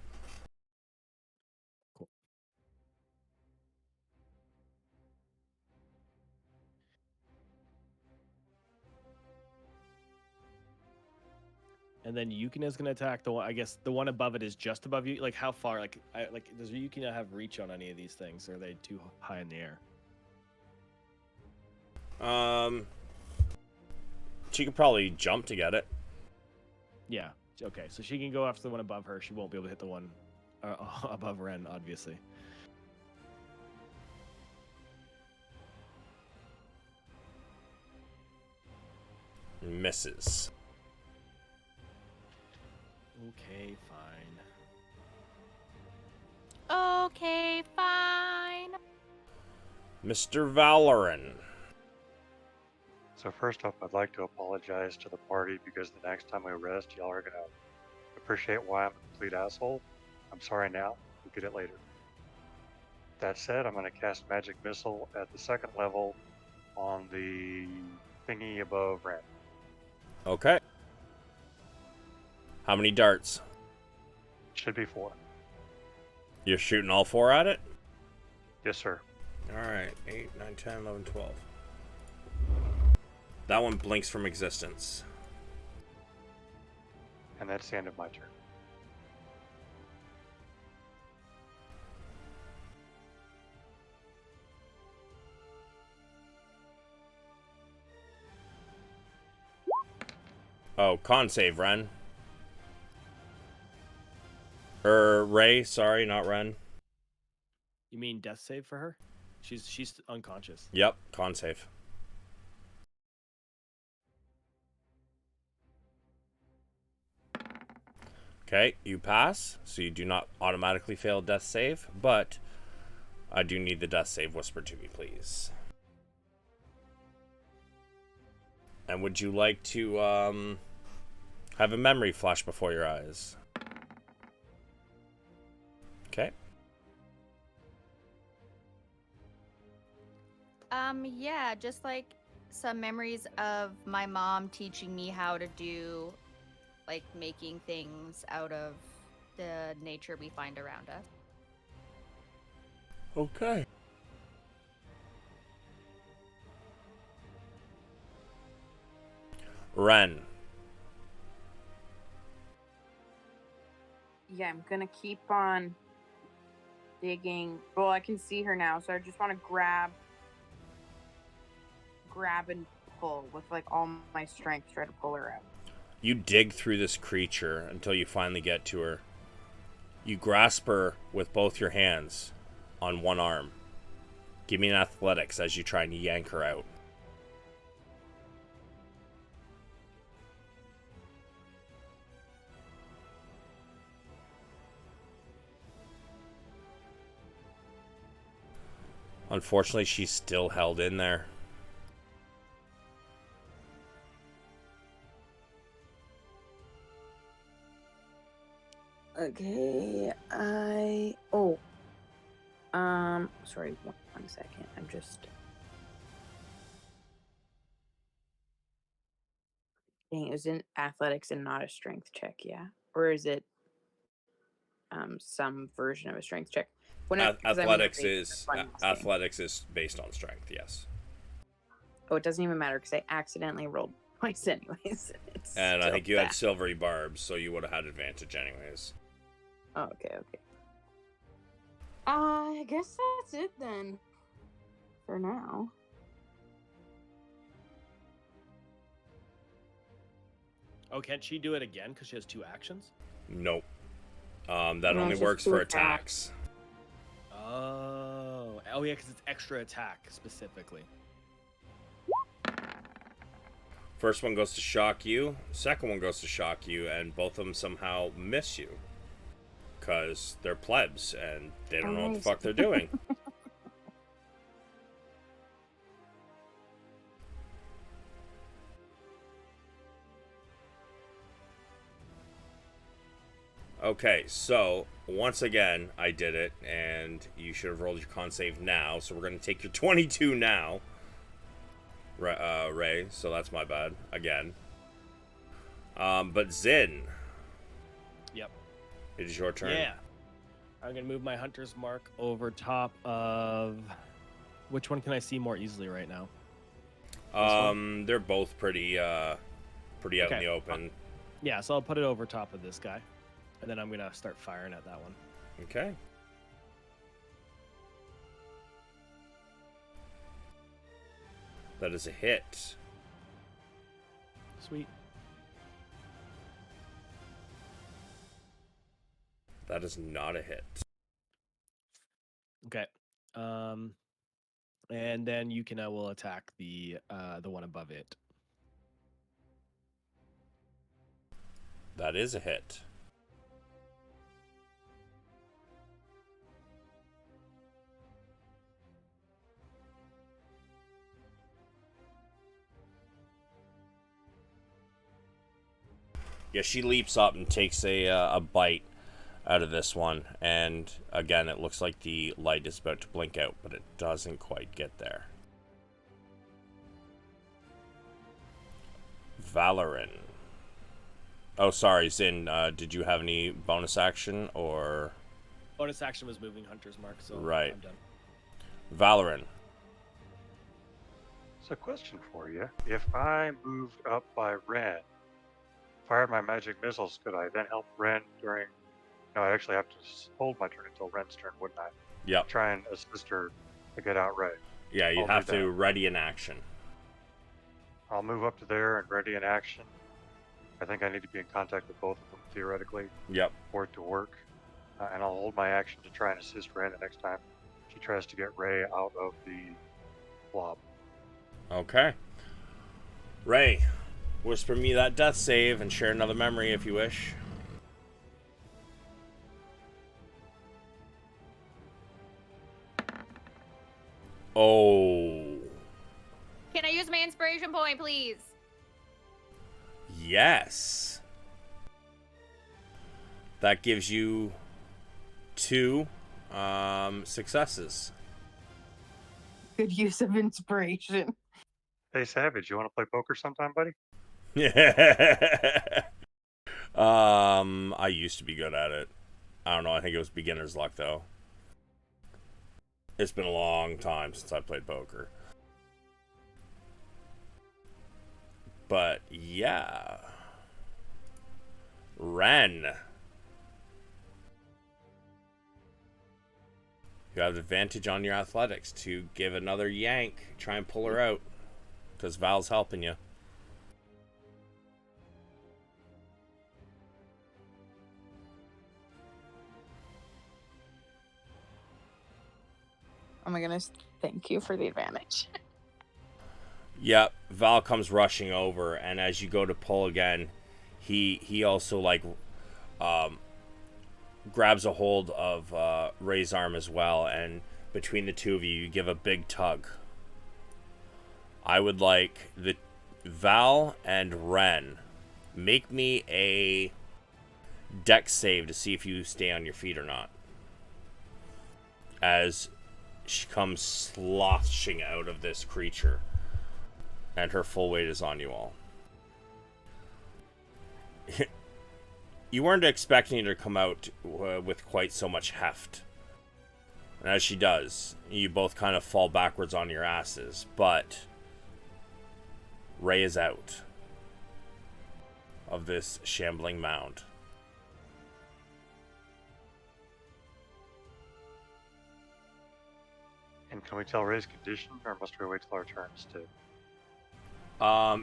Cool. And then Yukina's gonna attack the one. I guess the one above it is just above you. Like how far? Like does Yukina have reach on any of these things? Or are they too high in the air? She could probably jump to get it. Yeah. Okay, so she can go after the one above her. She won't be able to hit the one above Ren, obviously. Misses. Okay, fine. Okay, fine. Mr. Valoran. So first off, I'd like to apologize to the party because the next time we rest, y'all are gonna appreciate why I'm a complete asshole. I'm sorry now. We'll get it later. That said, I'm gonna cast Magic Missile at the 2nd level on the thingy above Ren. Okay. How many darts? Should be 4. You're shooting all 4 at it? Yes, sir. Alright. 8, 9, 10, 11, 12. That one blinks from existence. And that's the end of my turn. Oh, con save, Ren. Ray, sorry, not Ren. You mean death save for her? She's unconscious. Yep, con save. Okay, you pass, so you do not automatically fail death save, but I do need the death save whispered to me, please. And would you like to have a memory flash before your eyes? Okay. Yeah, just like some memories of my mom teaching me how to do, like, making things out of the nature we find around us. Okay. Ren. Yeah, I'm gonna keep on digging. Well, I can see her now, so I just want to grab and pull with like all my strength, try to pull her out. You dig through this creature until you finally get to her. You grasp her with both your hands on one arm. Give me an athletics as you try and yank her out. Unfortunately, she's still held in there. Okay, sorry, one second. I'm just. Dang, it was in athletics and not a strength check, yeah? Or is it some version of a strength check? Athletics is based on strength, yes. Oh, it doesn't even matter because I accidentally rolled twice anyways. And I think you had silvery barbs, so you would have had advantage anyways. Oh, okay. I guess that's it then. For now. Oh, can't she do it again because she has 2 actions? Nope. That No, only it's just works 2 for Oh attacks. yeah, because it's extra attack specifically. First one goes to shock you, second one goes to shock you, and both of them somehow miss you. Because they're plebs, and they don't know what the fuck they're doing. Okay, so once again, I did it, and you should have rolled your con save now. So we're going to take your 22 now, Ray. So that's my bad again. But Zin. Yep. It is your turn. Yeah. I'm gonna move my hunter's mark over top of. Which one can I see more easily right now? They're both pretty out in the open. Yeah, so I'll put it over top of this guy, and then I'm gonna start firing at that one. Okay. That is a hit. Sweet. That is not a hit. Okay. And then you can will attack the one above it. That is a hit. Yeah, she leaps up and takes a bite out of this one, and again, it looks like the light is about to blink out, but it doesn't quite get there. Valorin. Oh, sorry, Zin. Did you have any bonus action or? Bonus action was moving hunter's mark, so right. I'm done. Valorin. So, question for you: if I moved up by Ren, fired my magic missiles, could I then help Ren during? No, I actually have to hold my turn until Ren's turn, wouldn't I? Yep. Try and assist her to get out right. Yeah, you have to ready an action. I'll move up to there and ready an action. I think I need to be in contact with both of them, theoretically. Yep. For it to work. And I'll hold my action to try and assist Ren the next time she tries to get Ray out of the blob. Okay. Ray, whisper me that death save and share another memory if you wish. Oh. Can I use my inspiration point, please? Yes. That gives you 2 successes. Good use of inspiration. Hey, Savage, you want to play poker sometime, buddy? I used to be good at it. I don't know, I think it was beginner's luck though. It's been a long time since I played poker. But yeah. Ren. You have advantage on your athletics to give another yank. Try and pull her out. Because Val's helping you. Oh my goodness, thank you for the advantage. Yep, Val comes rushing over, and as you go to pull again, he also like grabs a hold of Ray's arm as well, and between the two of you, you give a big tug. I would like the Val and Ren make me a dex save to see if you stay on your feet or not. As she comes sloshing out of this creature, and her full weight is on you all. You weren't expecting her to come out with quite so much heft. And as she does, you both kind of fall backwards on your asses, but Ray is out of this shambling mound. And can we tell Ray's condition, or must we wait till our turns to?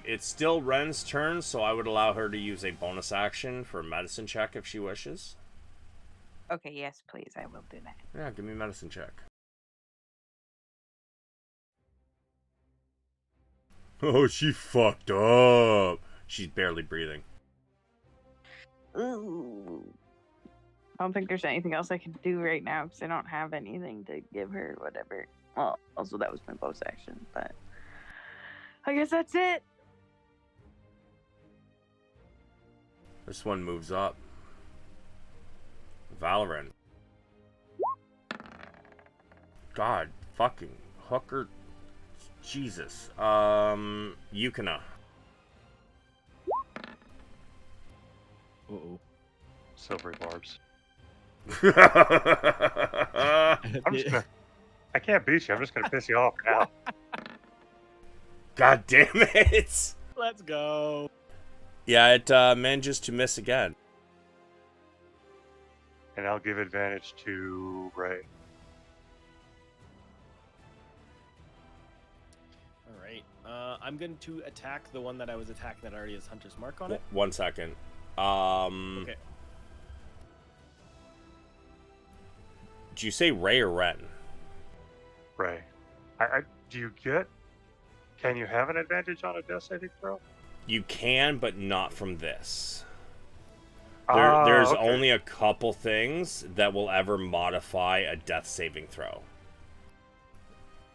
It's still Ren's turn, so I would allow her to use a bonus action for a medicine check if she wishes. Okay, yes, please. I will do that. Yeah, give me a medicine check. Oh, she fucked up. She's barely breathing. Ooh. I don't think there's anything else I can do right now because I don't have anything to give her, whatever. Well, also that was my bonus action, but I guess that's it. This one moves up. Valorant. God, fucking hooker. Jesus. Yukina. Uh-oh. Silvery barbs. I'm I'm just gonna. I can't beat you. I'm just gonna piss you off now. God damn it! Let's go. Yeah, it manages to miss again. And I'll give advantage to Ray. All right. I'm going to attack the one that I was attacking that already has Hunter's Mark on it. 1 second. Okay. Did you say Ray or Ren? Ray. Do you get? Can you have an advantage on a death saving throw? You can, but not from this. Ah, There's okay. only a couple things that will ever modify a death saving throw.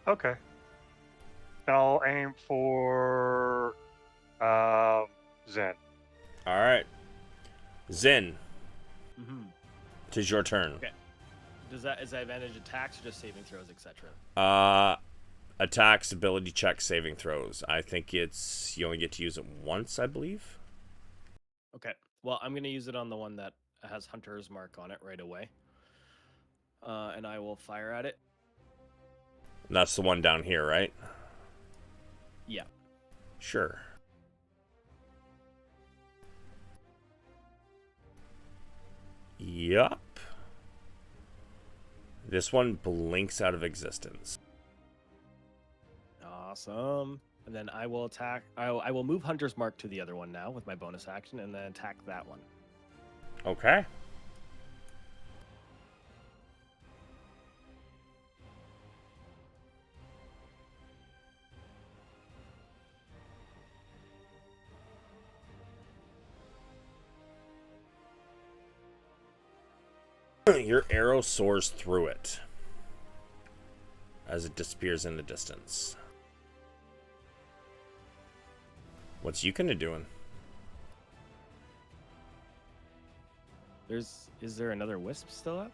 Okay. I'll aim for Zen. All right. Zin, Mm-hmm. it is your turn. Okay. Is that advantage attacks or just saving throws, etc.? Attacks, ability check, saving throws. I think you only get to use it once, I believe. Okay. Well, I'm going to use it on the one that has Hunter's Mark on it right away. And I will fire at it. And that's the one down here, right? Yeah. Sure. Yup. This one blinks out of existence. Awesome. And then I will attack. I will move Hunter's Mark to the other one now with my bonus action and then attack that one. Okay. Your arrow soars through it. as it disappears in the distance. What's Yukina doing? Is there another wisp still up?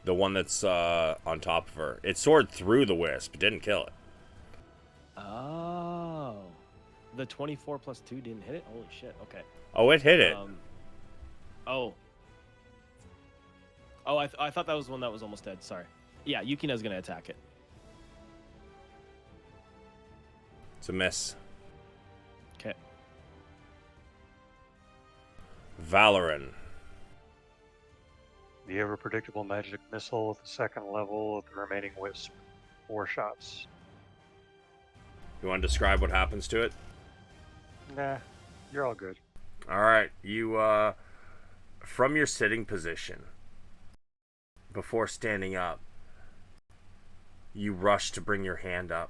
The one that's on top of her. It soared through the wisp, didn't kill it. Oh. The 24 plus 2 didn't hit it? Holy shit, okay. Oh, it hit it. Oh. Oh, I thought that was one that was almost dead. Sorry. Yeah, Yukina's going to attack it. It's a miss. Okay. Valoran. The ever predictable magic missile with the second level of the remaining wisp. 4 shots. You want to describe what happens to it? Nah, you're all good. All right, you from your sitting position, before standing up, you rush to bring your hand up,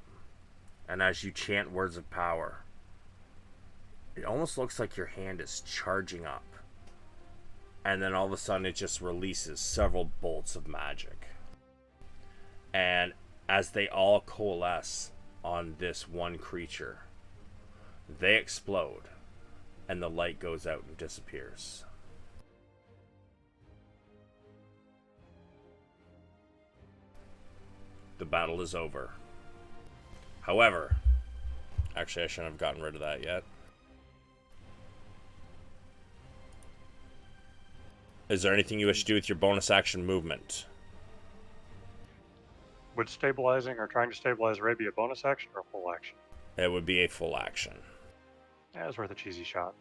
and as you chant words of power, it almost looks like your hand is charging up, and then all of a sudden it just releases several bolts of magic, and as they all coalesce on this one creature, they explode, and the light goes out and disappears. The battle is over. However, actually I shouldn't have gotten rid of that yet. Is there anything you wish to do with your bonus action movement? Would stabilizing or trying to stabilize Ray be a bonus action or a full action? It would be a full action. Yeah, it's worth a cheesy shot.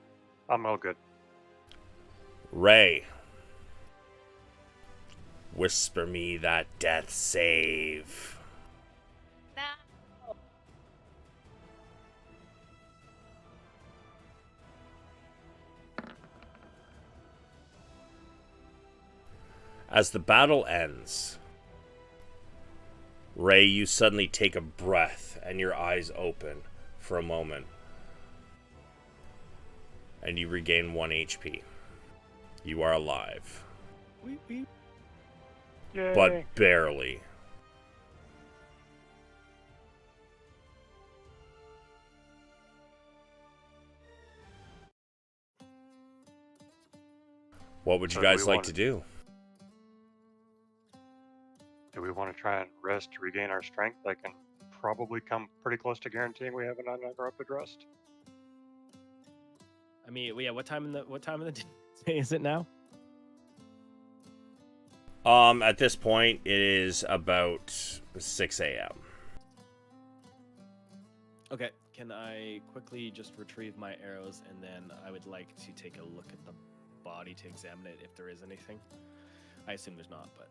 I'm all good. Ray. Whisper me that death save. No. As the battle ends, Ray, you suddenly take a breath and your eyes open for a moment. And you regain 1 HP. You are alive. Yay. But barely. What would you So guys do we like want to to- do? Do we want to try and rest to regain our strength? I can probably come pretty close to guaranteeing we have an uninterrupted rest. I mean, yeah, what time in the day is it now? At this point, it is about 6 a.m. Okay, can I quickly just retrieve my arrows, and then I would like to take a look at the body to examine it if there is anything. I assume there's not, but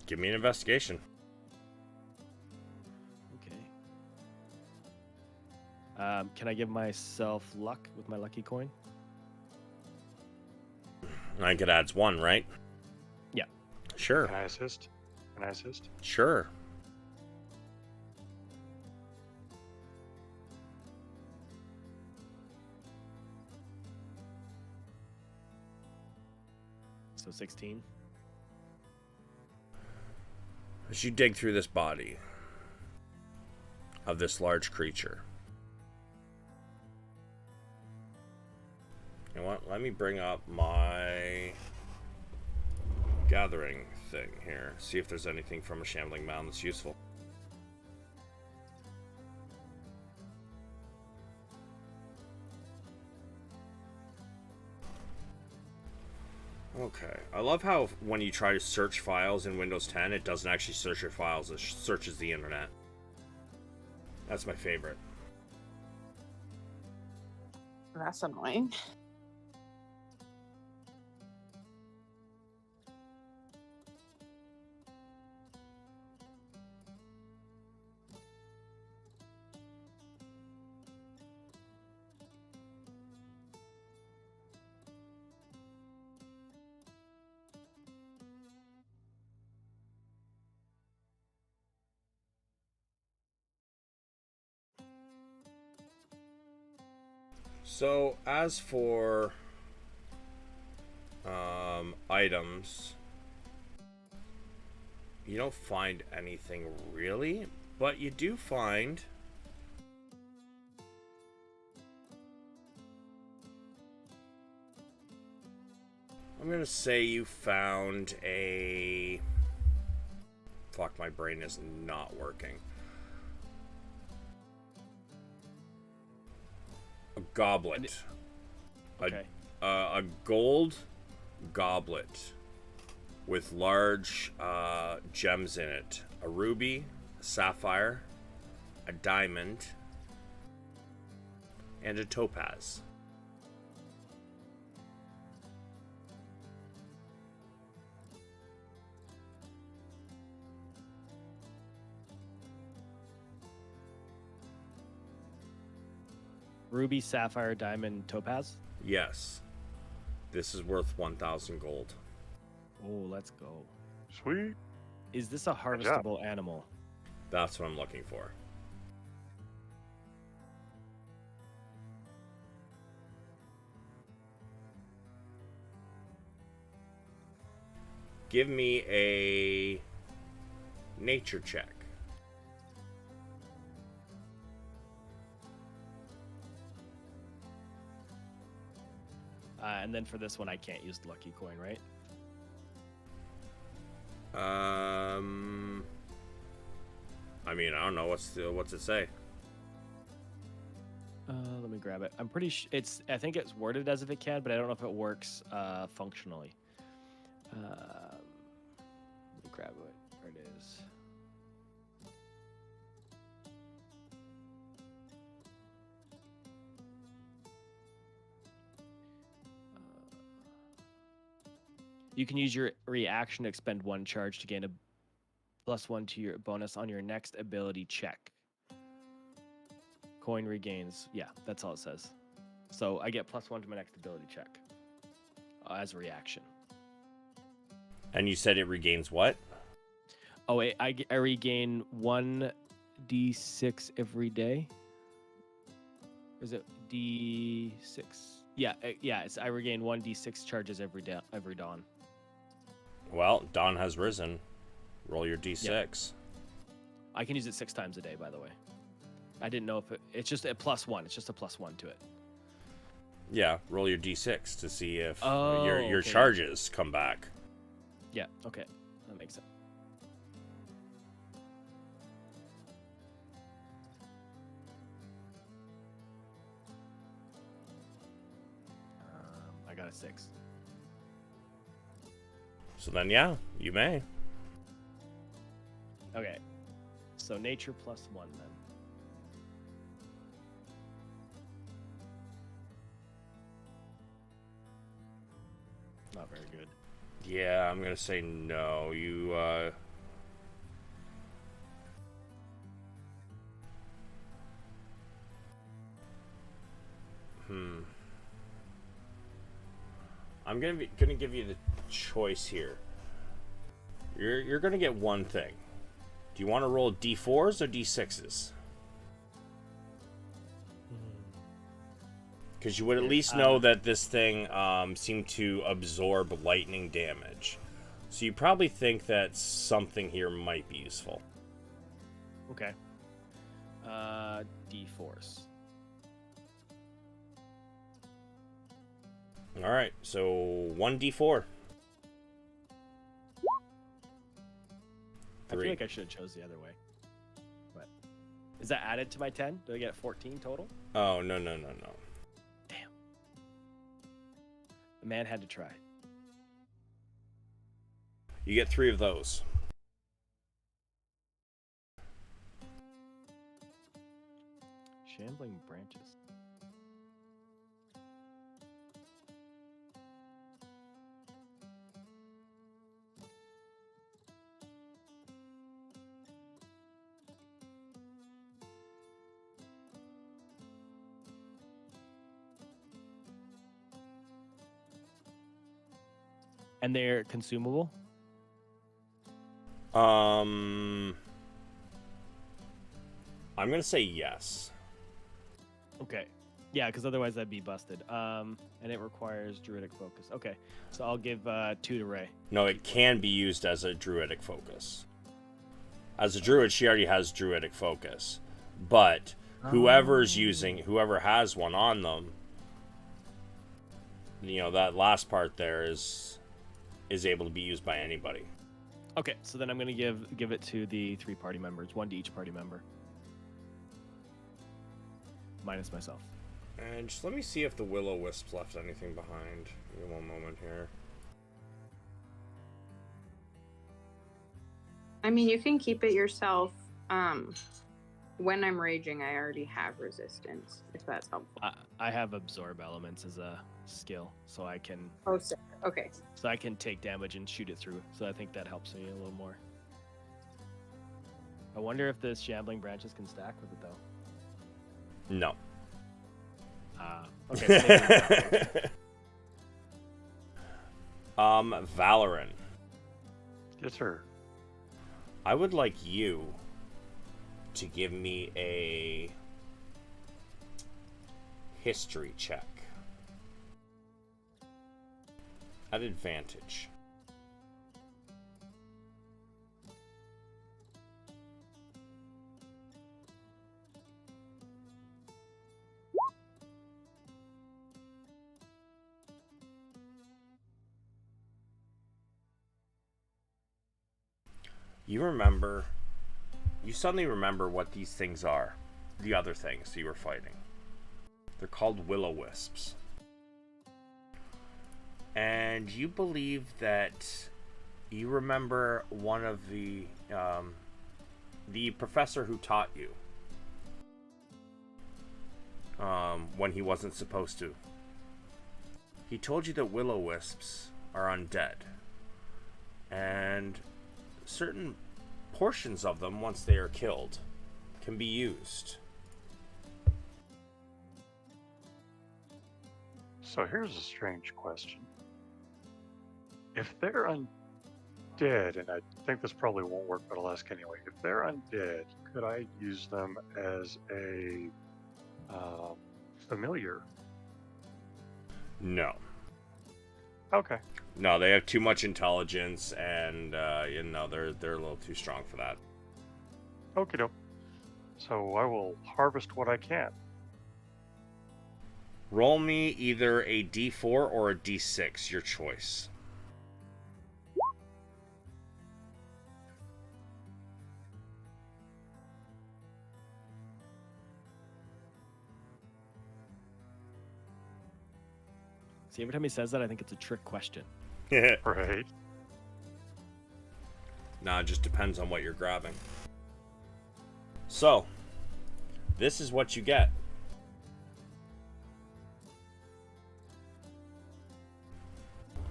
Give me an investigation. okay. Can I give myself luck with my lucky coin? I think it adds 1, right? Yeah. Sure. Can I assist? Can I assist? Sure. So 16. As you dig through this body of this large creature, you know what? Let me bring up my gathering thing here. See if there's anything from a shambling mound that's useful. Okay. I love how when you try to search files in Windows 10, it doesn't actually search your files, it searches the internet. That's my favorite. That's annoying. So, as for items, You don't find anything really, but you do find I'm gonna say you found a fuck, my brain is not working. A goblet. Okay. A gold goblet with large gems in it. A ruby, a sapphire, a diamond, and a topaz. Ruby, sapphire, diamond, topaz. Yes. This is worth 1,000 gold. Oh, let's go. Sweet. Is this a Good job. harvestable animal? That's what I'm looking for. Give me a nature check. And then for this one, I can't use the lucky coin, right? I mean, I don't know what's it say. Let me grab it. I'm pretty I think it's worded as if it can, but I don't know if it works functionally. Let me grab it. There it is. You can use your reaction to expend 1 charge to gain a +1 to your bonus on your next ability check. Coin regains. Yeah, that's all it says. So I get +1 to my next ability check as a reaction. And you said it regains what? Oh, wait, I regain 1d6 every day. Or is it d6? Yeah, I regain 1d6 charges every dawn. Well, dawn has risen. Roll your d6. Yep. I can use it 6 times a day, by the way. I didn't know if it's just a +1. It's just a +1 to it. Yeah, roll your d6 to see if Oh, your okay. charges come back. Yeah, okay. That makes sense. I got a 6. So then, yeah, you may. Okay. So nature +1 then. Not very good. Yeah, I'm gonna say no. You I'm gonna give you the choice here. You're gonna get one thing. Do you want to roll d4s or d6s? Because you would at least know that this thing seemed to absorb lightning damage. So you probably think that something here might be useful. Okay. D-force. Alright, so 1d4. I feel like I should have chose the other way. But is that added to my 10? Do I get 14 total? Oh, no. Damn. The man had to try. You get 3 of those. Shambling branches. And they're consumable? I'm gonna say yes. Okay. Yeah, because otherwise that'd be busted. And it requires druidic focus. Okay. So I'll give 2 to Ray. No, it can be used as a druidic focus. As a druid, she already has druidic focus. But whoever has one on them, that last part there is able to be used by anybody. Okay, so then I'm gonna give it to the 3 party members, 1 to each party member, minus myself. And just let me see if the will-o-wisps left anything behind. Give me one moment here. I mean, you can keep it yourself. When I'm raging, I already have resistance, if that's helpful. I have absorb elements as a skill, so I can. Oh, sick. Okay. So I can take damage and shoot it through. So I think that helps me a little more. I wonder if the shambling branches can stack with it though. No. Okay. So Valoran. Yes, sir. I would like you to give me a history check at advantage. You suddenly remember what these things are, the other things you were fighting. They're called will-o-wisps. And you believe that you remember one of the professor who taught you when he wasn't supposed to. He told you that will-o-wisps are undead. And certain portions of them, once they are killed, can be used. So here's a strange question. If they're undead, and I think this probably won't work, but I'll ask anyway. If they're undead, could I use them as a familiar? No. Okay. No, they have too much intelligence, and they're a little too strong for that. Okie doke. So I will harvest what I can. Roll me either a d4 or a d6, your choice. see, every time he says that, I think it's a trick question. Right. Nah, it just depends on what you're grabbing. So, this is what you get.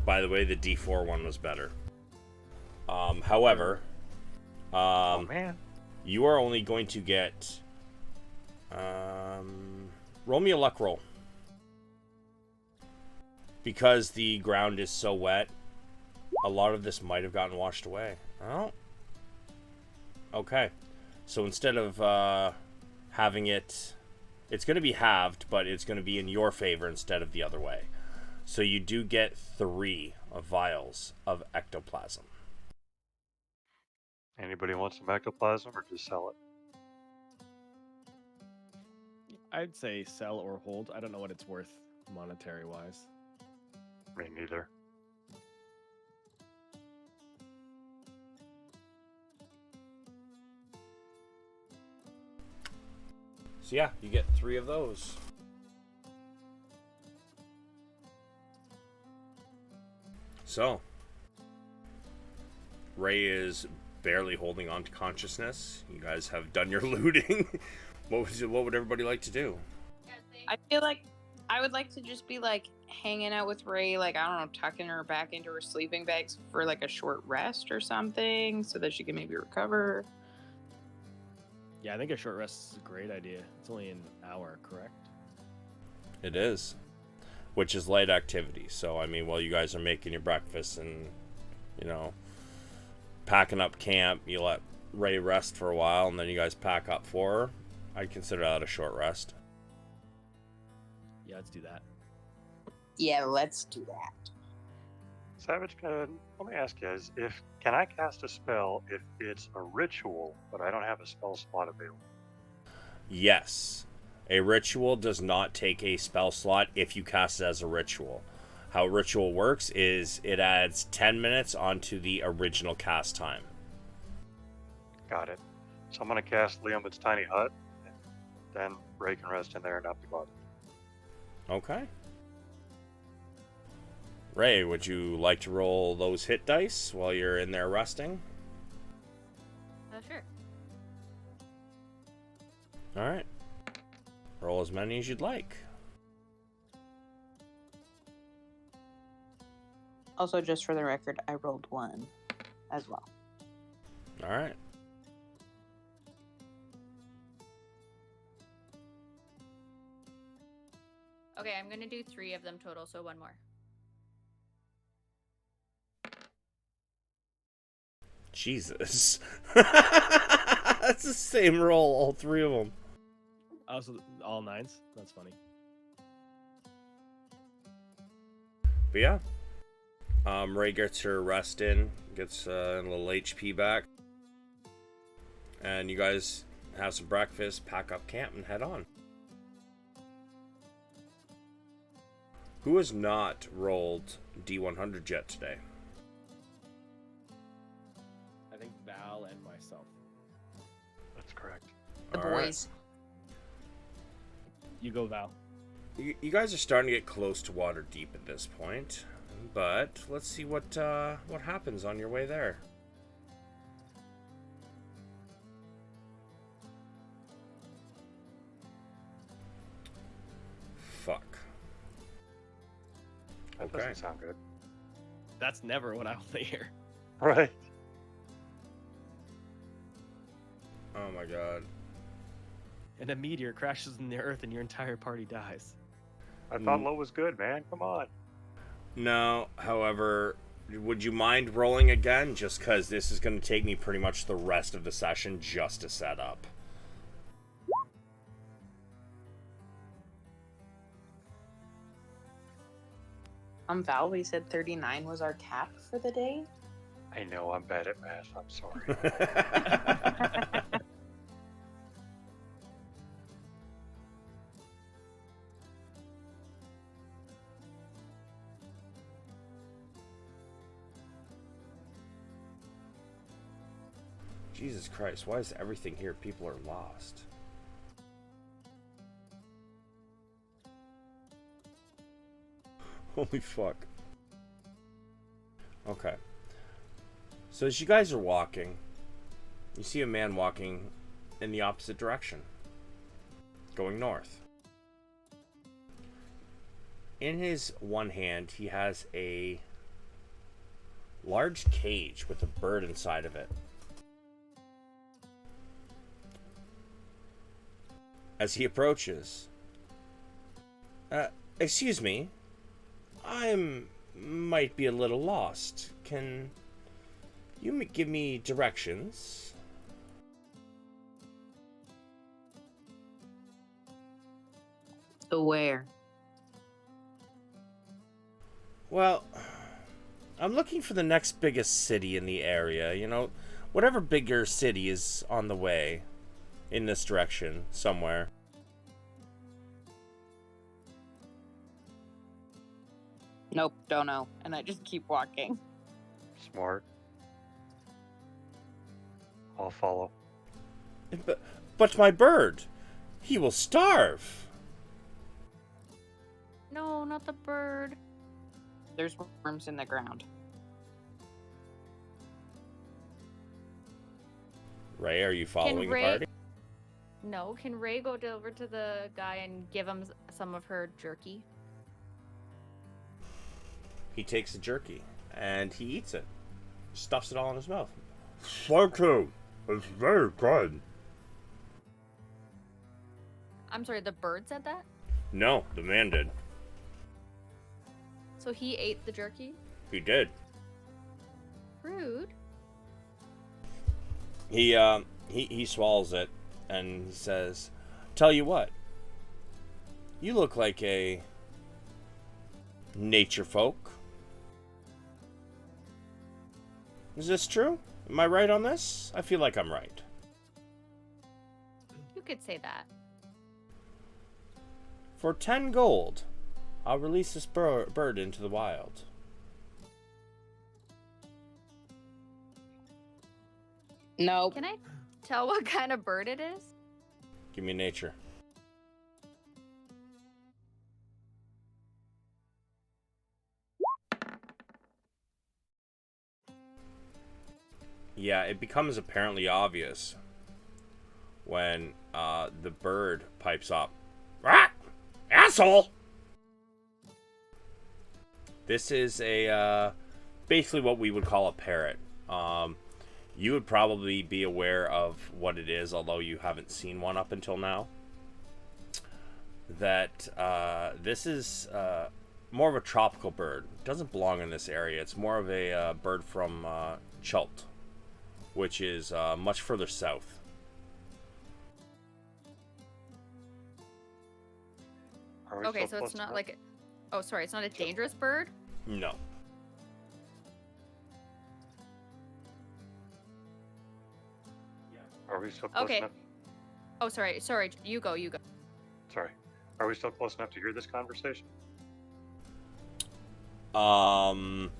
By the way, the D4 one was better. However, Oh man. you are only going to get... roll me a luck roll. Because the ground is so wet, a lot of this might have gotten washed away. Oh. Okay. So instead of having it... It's going to be halved, but it's going to be in your favor instead of the other way. So you do get 3 vials of ectoplasm. Anybody want some ectoplasm or just sell it? I'd say sell or hold. I don't know what it's worth monetary wise. Me neither. So yeah, you get 3 of those. So, Ray is barely holding on to consciousness. You guys have done your looting. What would everybody like to do? I feel like I would like to just be like hanging out with Ray, like I don't know, tucking her back into her sleeping bags for like a short rest or something, so that she can maybe recover. Yeah, I think a short rest is a great idea. It's only an hour, correct? It is. Which is light activity. So, I mean, while you guys are making your breakfast and, packing up camp, you let Ray rest for a while, and then you guys pack up for her. I'd consider that a short rest. Yeah, let's do that. Yeah, let's do that. Savage, let me ask you: can I cast a spell if it's a ritual, but I don't have a spell slot available? Yes. A ritual does not take a spell slot if you cast it as a ritual. How a ritual works is it adds 10 minutes onto the original cast time. Got it. So I'm gonna cast Liam's tiny hut, and then Ray can rest in there and not be bothered. Okay. Ray, would you like to roll those hit dice while you're in there resting? Sure. Alright. Roll as many as you'd like. Also, just for the record, I rolled 1 as well. Alright. Okay, I'm gonna do 3 of them total, so 1 more. Jesus. That's the same roll, all 3 of them. Also, all 9s. That's funny. But yeah. Ray gets her rest in, gets a little HP back. And you guys have some breakfast, pack up camp, and head on. Who has not rolled D100 yet today? I think Val and myself. That's correct. The All right. boys. You go, Val. You guys are starting to get close to water deep at this point, but let's see what happens on your way there. Fuck. That Okay. doesn't sound good. That's never what I want to hear. Right. Oh my god. And a meteor crashes in the earth and your entire party dies. I thought low was good, man. Come on. No, however, would you mind rolling again? Just because this is going to take me pretty much the rest of the session just to set up. Val, we said 39 was our cap for the day. I know I'm bad at math. I'm sorry. Jesus Christ, why is everything here people are lost? Holy fuck. Okay. So as you guys are walking, you see a man walking in the opposite direction, going north. In his one hand, he has a large cage with a bird inside of it. As he approaches, excuse me, might be a little lost. Can you give me directions? So where? Well, I'm looking for the next biggest city in the area. You know, whatever bigger city is on the way in this direction somewhere. Nope, don't know. And I just keep walking. Smart. I'll follow. But my bird, he will starve. No, not the bird. There's worms in the ground. Ray, are you following the Ray- party? No, can Ray go over to the guy and give him some of her jerky? He takes the jerky and he eats it. Stuffs it all in his mouth. Thank you. It's very good. I'm sorry, the bird said that? No, the man did. So he ate the jerky? He did. Rude. He swallows it and he says, "Tell you what. You look like a nature folk. Is this true? Am I right on this? I feel like I'm right. You could say that. For 10 gold, I'll release this bird into the wild. No. Can I tell what kind of bird it is? Give me nature. Yeah, it becomes apparently obvious when the bird pipes up. Rat! Asshole! This is a basically what we would call a parrot. You would probably be aware of what it is, although you haven't seen one up until now. That this is more of a tropical bird. It doesn't belong in this area. It's more of a bird from Chult, which is much further south. Are we Okay, still so close it's not enough? like. Oh, sorry, it's not a dangerous bird? No. Are we still close Okay. enough? Oh, sorry, you go. Sorry. Are we still close enough to hear this conversation? I'm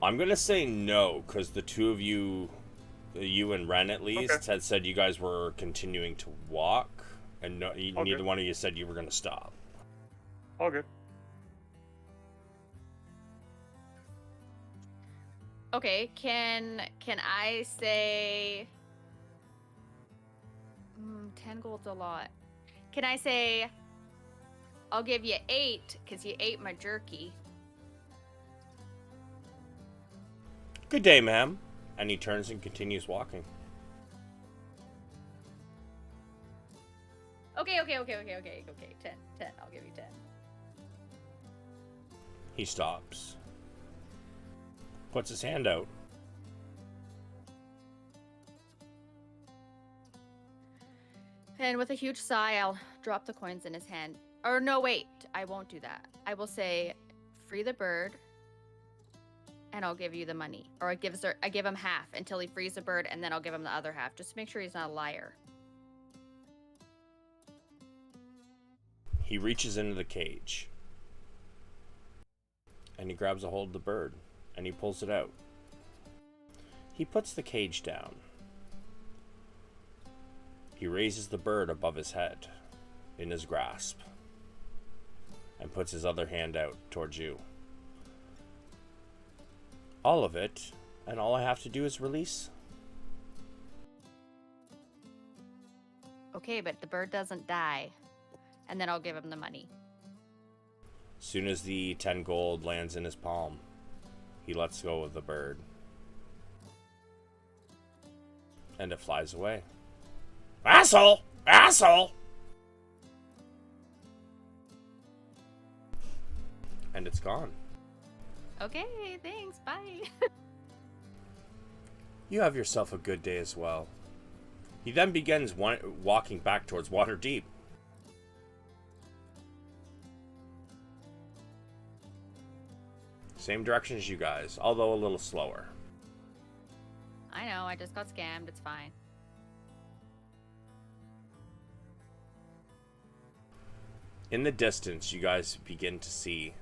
gonna say no, because the two of you, you and Ren at least, Okay. had said you guys were continuing to walk, and no, Okay. neither one of you said you were gonna stop. All good. Okay, can I say 10 gold's a lot. Can I say I'll give you 8 because you ate my jerky? Good day, ma'am. And he turns and continues walking. Okay. 10. I'll give you 10. He stops. Puts his hand out. And with a huge sigh, I'll drop the coins in his hand. Or no, wait, I won't do that. I will say, free the bird, and I'll give you the money. Or I give him half until he frees the bird, and then I'll give him the other half, just to make sure he's not a liar. He reaches into the cage. And he grabs a hold of the bird. And he pulls it out. He puts the cage down. He raises the bird above his head in his grasp. And puts his other hand out towards you. All of it, and all I have to do is release. Okay, but the bird doesn't die. And then I'll give him the money. Soon as the 10 gold lands in his palm, he lets go of the bird. And it flies away. Asshole! Asshole! And it's gone. Okay, thanks, bye. You have yourself a good day as well. He then begins walking back towards Waterdeep. Same direction as you guys, although a little slower. I know, I just got scammed, it's fine. In the distance, you guys begin to see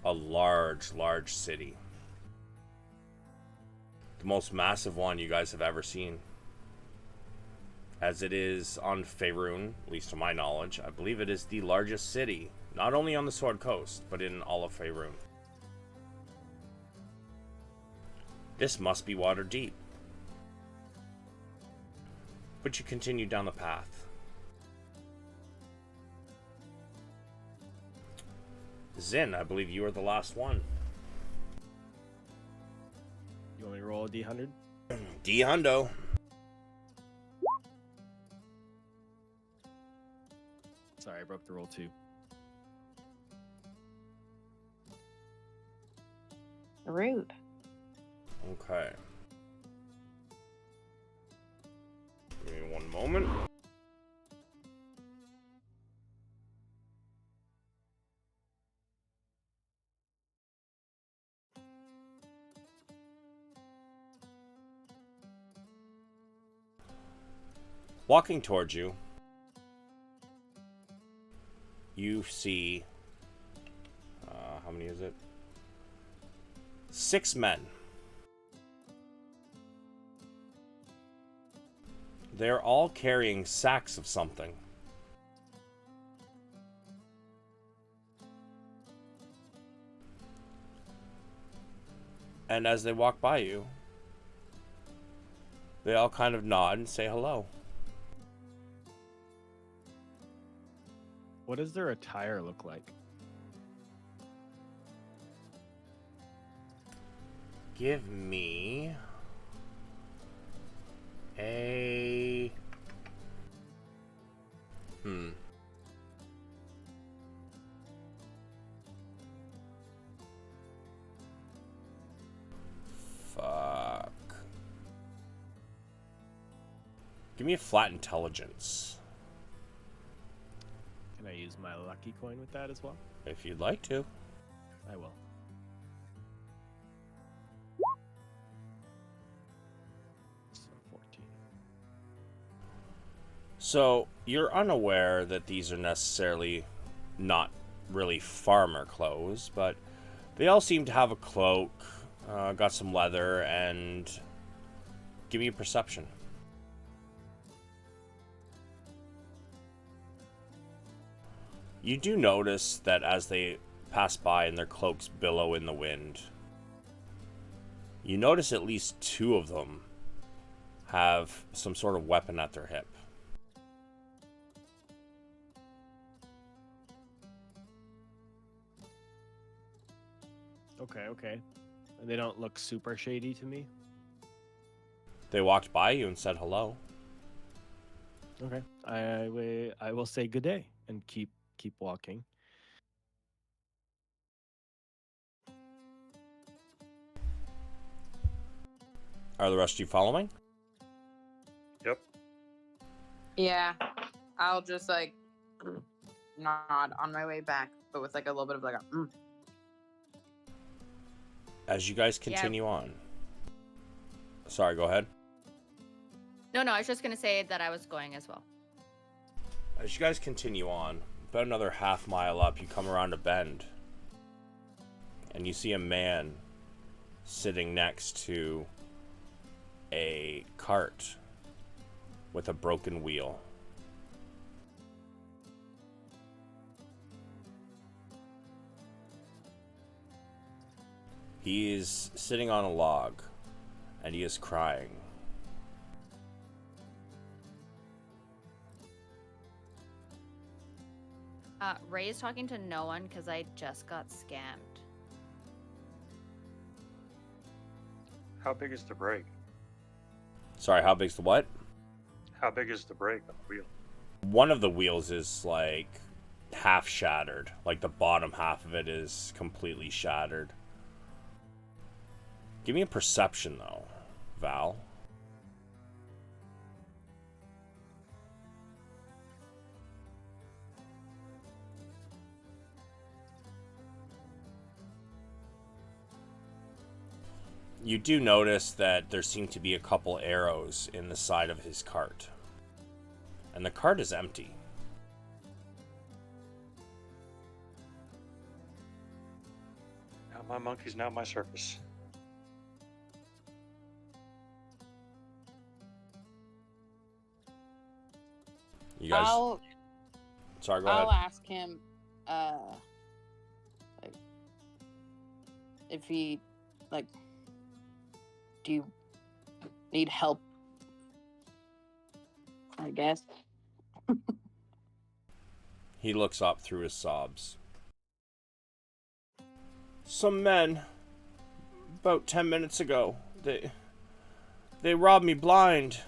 a large, large city. The most massive one you guys have ever seen. As it is on Faerun, at least to my knowledge, I believe it is the largest city, not only on the Sword Coast, but in all of Faerun. This must be Waterdeep. But you continue down the path. Zin, I believe you are the last one. You want me to roll a D100? D Hundo. Sorry, I broke the roll too. Rude. Okay. Give me one moment. Walking towards you, you see, how many is it? 6 men. They're all carrying sacks of something. And as they walk by you, they all kind of nod and say hello. What does their attire look like? Give me a... Fuck. Give me a flat intelligence. Can I use my lucky coin with that as well? If you'd like to. I will. So 14. So, you're unaware that these are necessarily not really farmer clothes, but they all seem to have a cloak, got some leather, and give me a perception. You do notice that as they pass by and their cloaks billow in the wind, you notice at least 2 of them have some sort of weapon at their hip. Okay. They don't look super shady to me. They walked by you and said hello. Okay. I will say good day and keep walking. Are the rest of you following? Yep. Yeah, I'll just like nod on my way back, but with like a little bit of like a. As you guys continue on. Sorry, go ahead. No, I was just gonna say that I was going as well. As you guys continue on, about another half mile up, you come around a bend. And you see a man sitting next to a cart with a broken wheel. He is sitting on a log, and he is crying. Ray is talking to no one because I just got scammed. How big is the break? Sorry, how big's the what? How big is the break on the wheel? One of the wheels is like half shattered. Like the bottom half of it is completely shattered. Give me a perception though, Val. You do notice that there seem to be a couple arrows in the side of his cart. And the cart is empty. Now my monkey's now my circus. You guys... Sorry, go ahead. I'll ask him, like, if he, like, do you need help? I guess. He looks up through his sobs. Some men, about 10 minutes ago, they robbed me blind.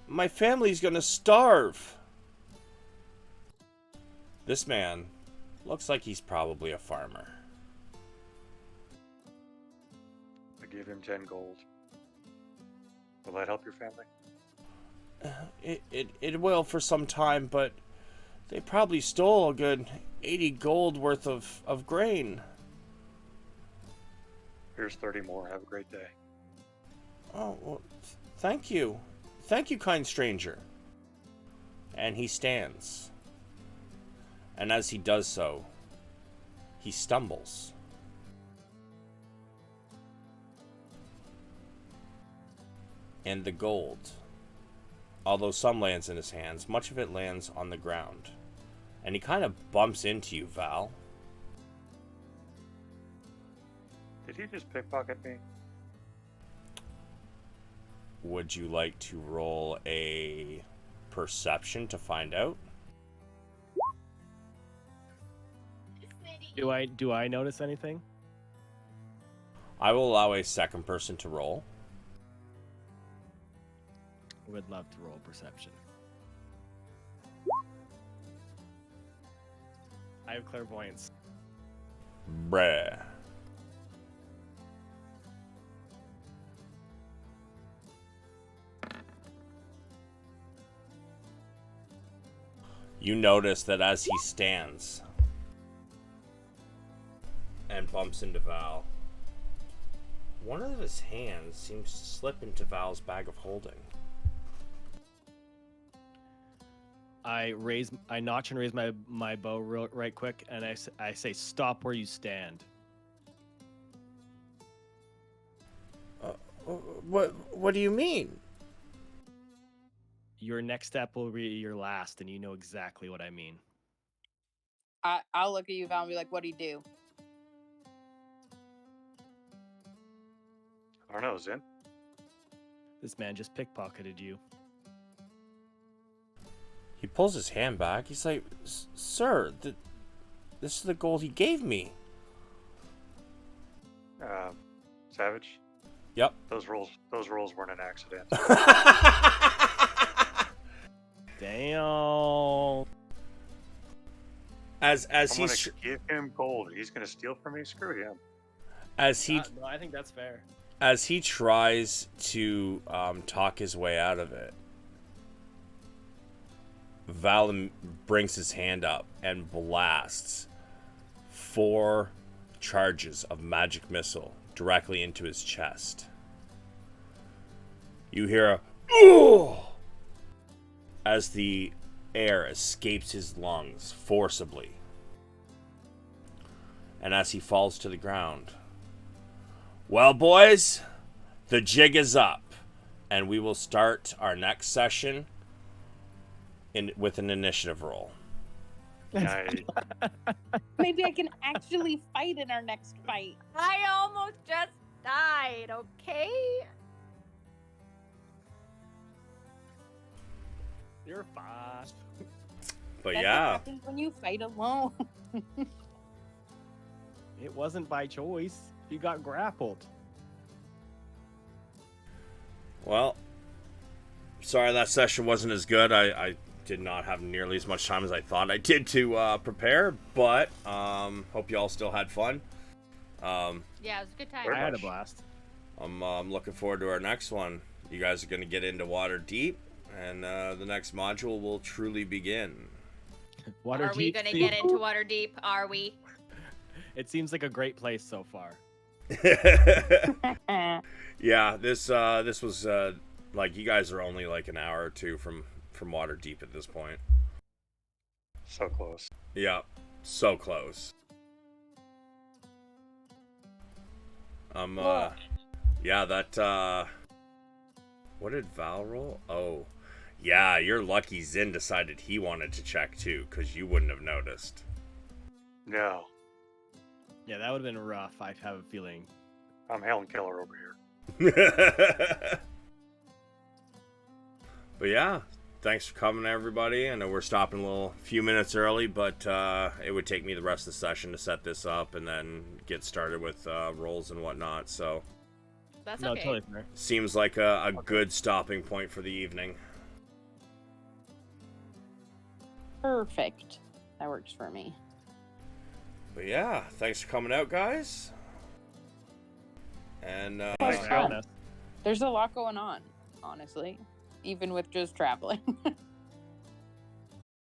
My family's gonna starve. This man looks like he's probably a farmer. I give him 10 gold. Will that help your family? It will for some time, but they probably stole a good 80 gold worth of grain. Here's 30 more. Have a great day. Oh, well, thank you. Thank you, kind stranger. And he stands. And as he does so, he stumbles. And the gold, although some lands in his hands, much of it lands on the ground. And he kind of bumps into you, Val. Did he just pickpocket me? Would you like to roll a perception to find out? Do I notice anything? I will allow a second person to roll. Would love to roll perception. I have clairvoyance. Bruh. You notice that as he stands and bumps into Val, one of his hands seems to slip into Val's bag of holding. I notch and raise my bow right quick, and I say, "Stop where you stand." What do you mean? Your next step will be your last, and you know exactly what I mean. I'll look at you, Val, and be like, "What'd he do?" I don't know, Zin. This man just pickpocketed you. He pulls his hand back. He's like, "Sir, this is the gold he gave me." Savage. Yep. Those rolls weren't an accident. Damn. As I'm he's gonna give him gold. He's gonna steal from me. Screw him. as he No, I think that's fair. as he tries to talk his way out of it, Val brings his hand up and blasts 4 charges of magic missile directly into his chest. You hear a "Ooh!" as the air escapes his lungs forcibly. And as he falls to the ground, well, boys, the jig is up, and we will start our next session with an initiative roll. Nice. Maybe I can actually fight in our next fight. I almost just died, okay? You're fine. But That's yeah, what happens when you fight alone. It wasn't by choice. You got grappled. well, sorry that session wasn't as good. I did not have nearly as much time as I thought I did to prepare, but hope you all still had fun. Yeah, it was a good time. Very I had a much. blast. I'm looking forward to our next one. You guys are going to get into Water Deep, and the next module will truly begin. Water Are we deep. gonna get into Water Deep? Are we? It seems like a great place so far. Yeah, this was like, you guys are only like an hour or two from Water Deep at this point. So close. Yeah, so close. Yeah, that what did Val roll? Oh, yeah, you're lucky Zin decided he wanted to check too, because you wouldn't have noticed. No, Yeah, that would have been rough. I have a feeling. I'm Helen Keller over here. But yeah, thanks for coming, everybody. I know we're stopping a few minutes early, but it would take me the rest of the session to set this up and then get started with rolls and whatnot. So That's No, okay. totally fair. seems like a good stopping point for the evening. Perfect. That works for me. But yeah, thanks for coming out, guys. And Well, Thanks for having us. There's a lot going on, honestly, even with just traveling.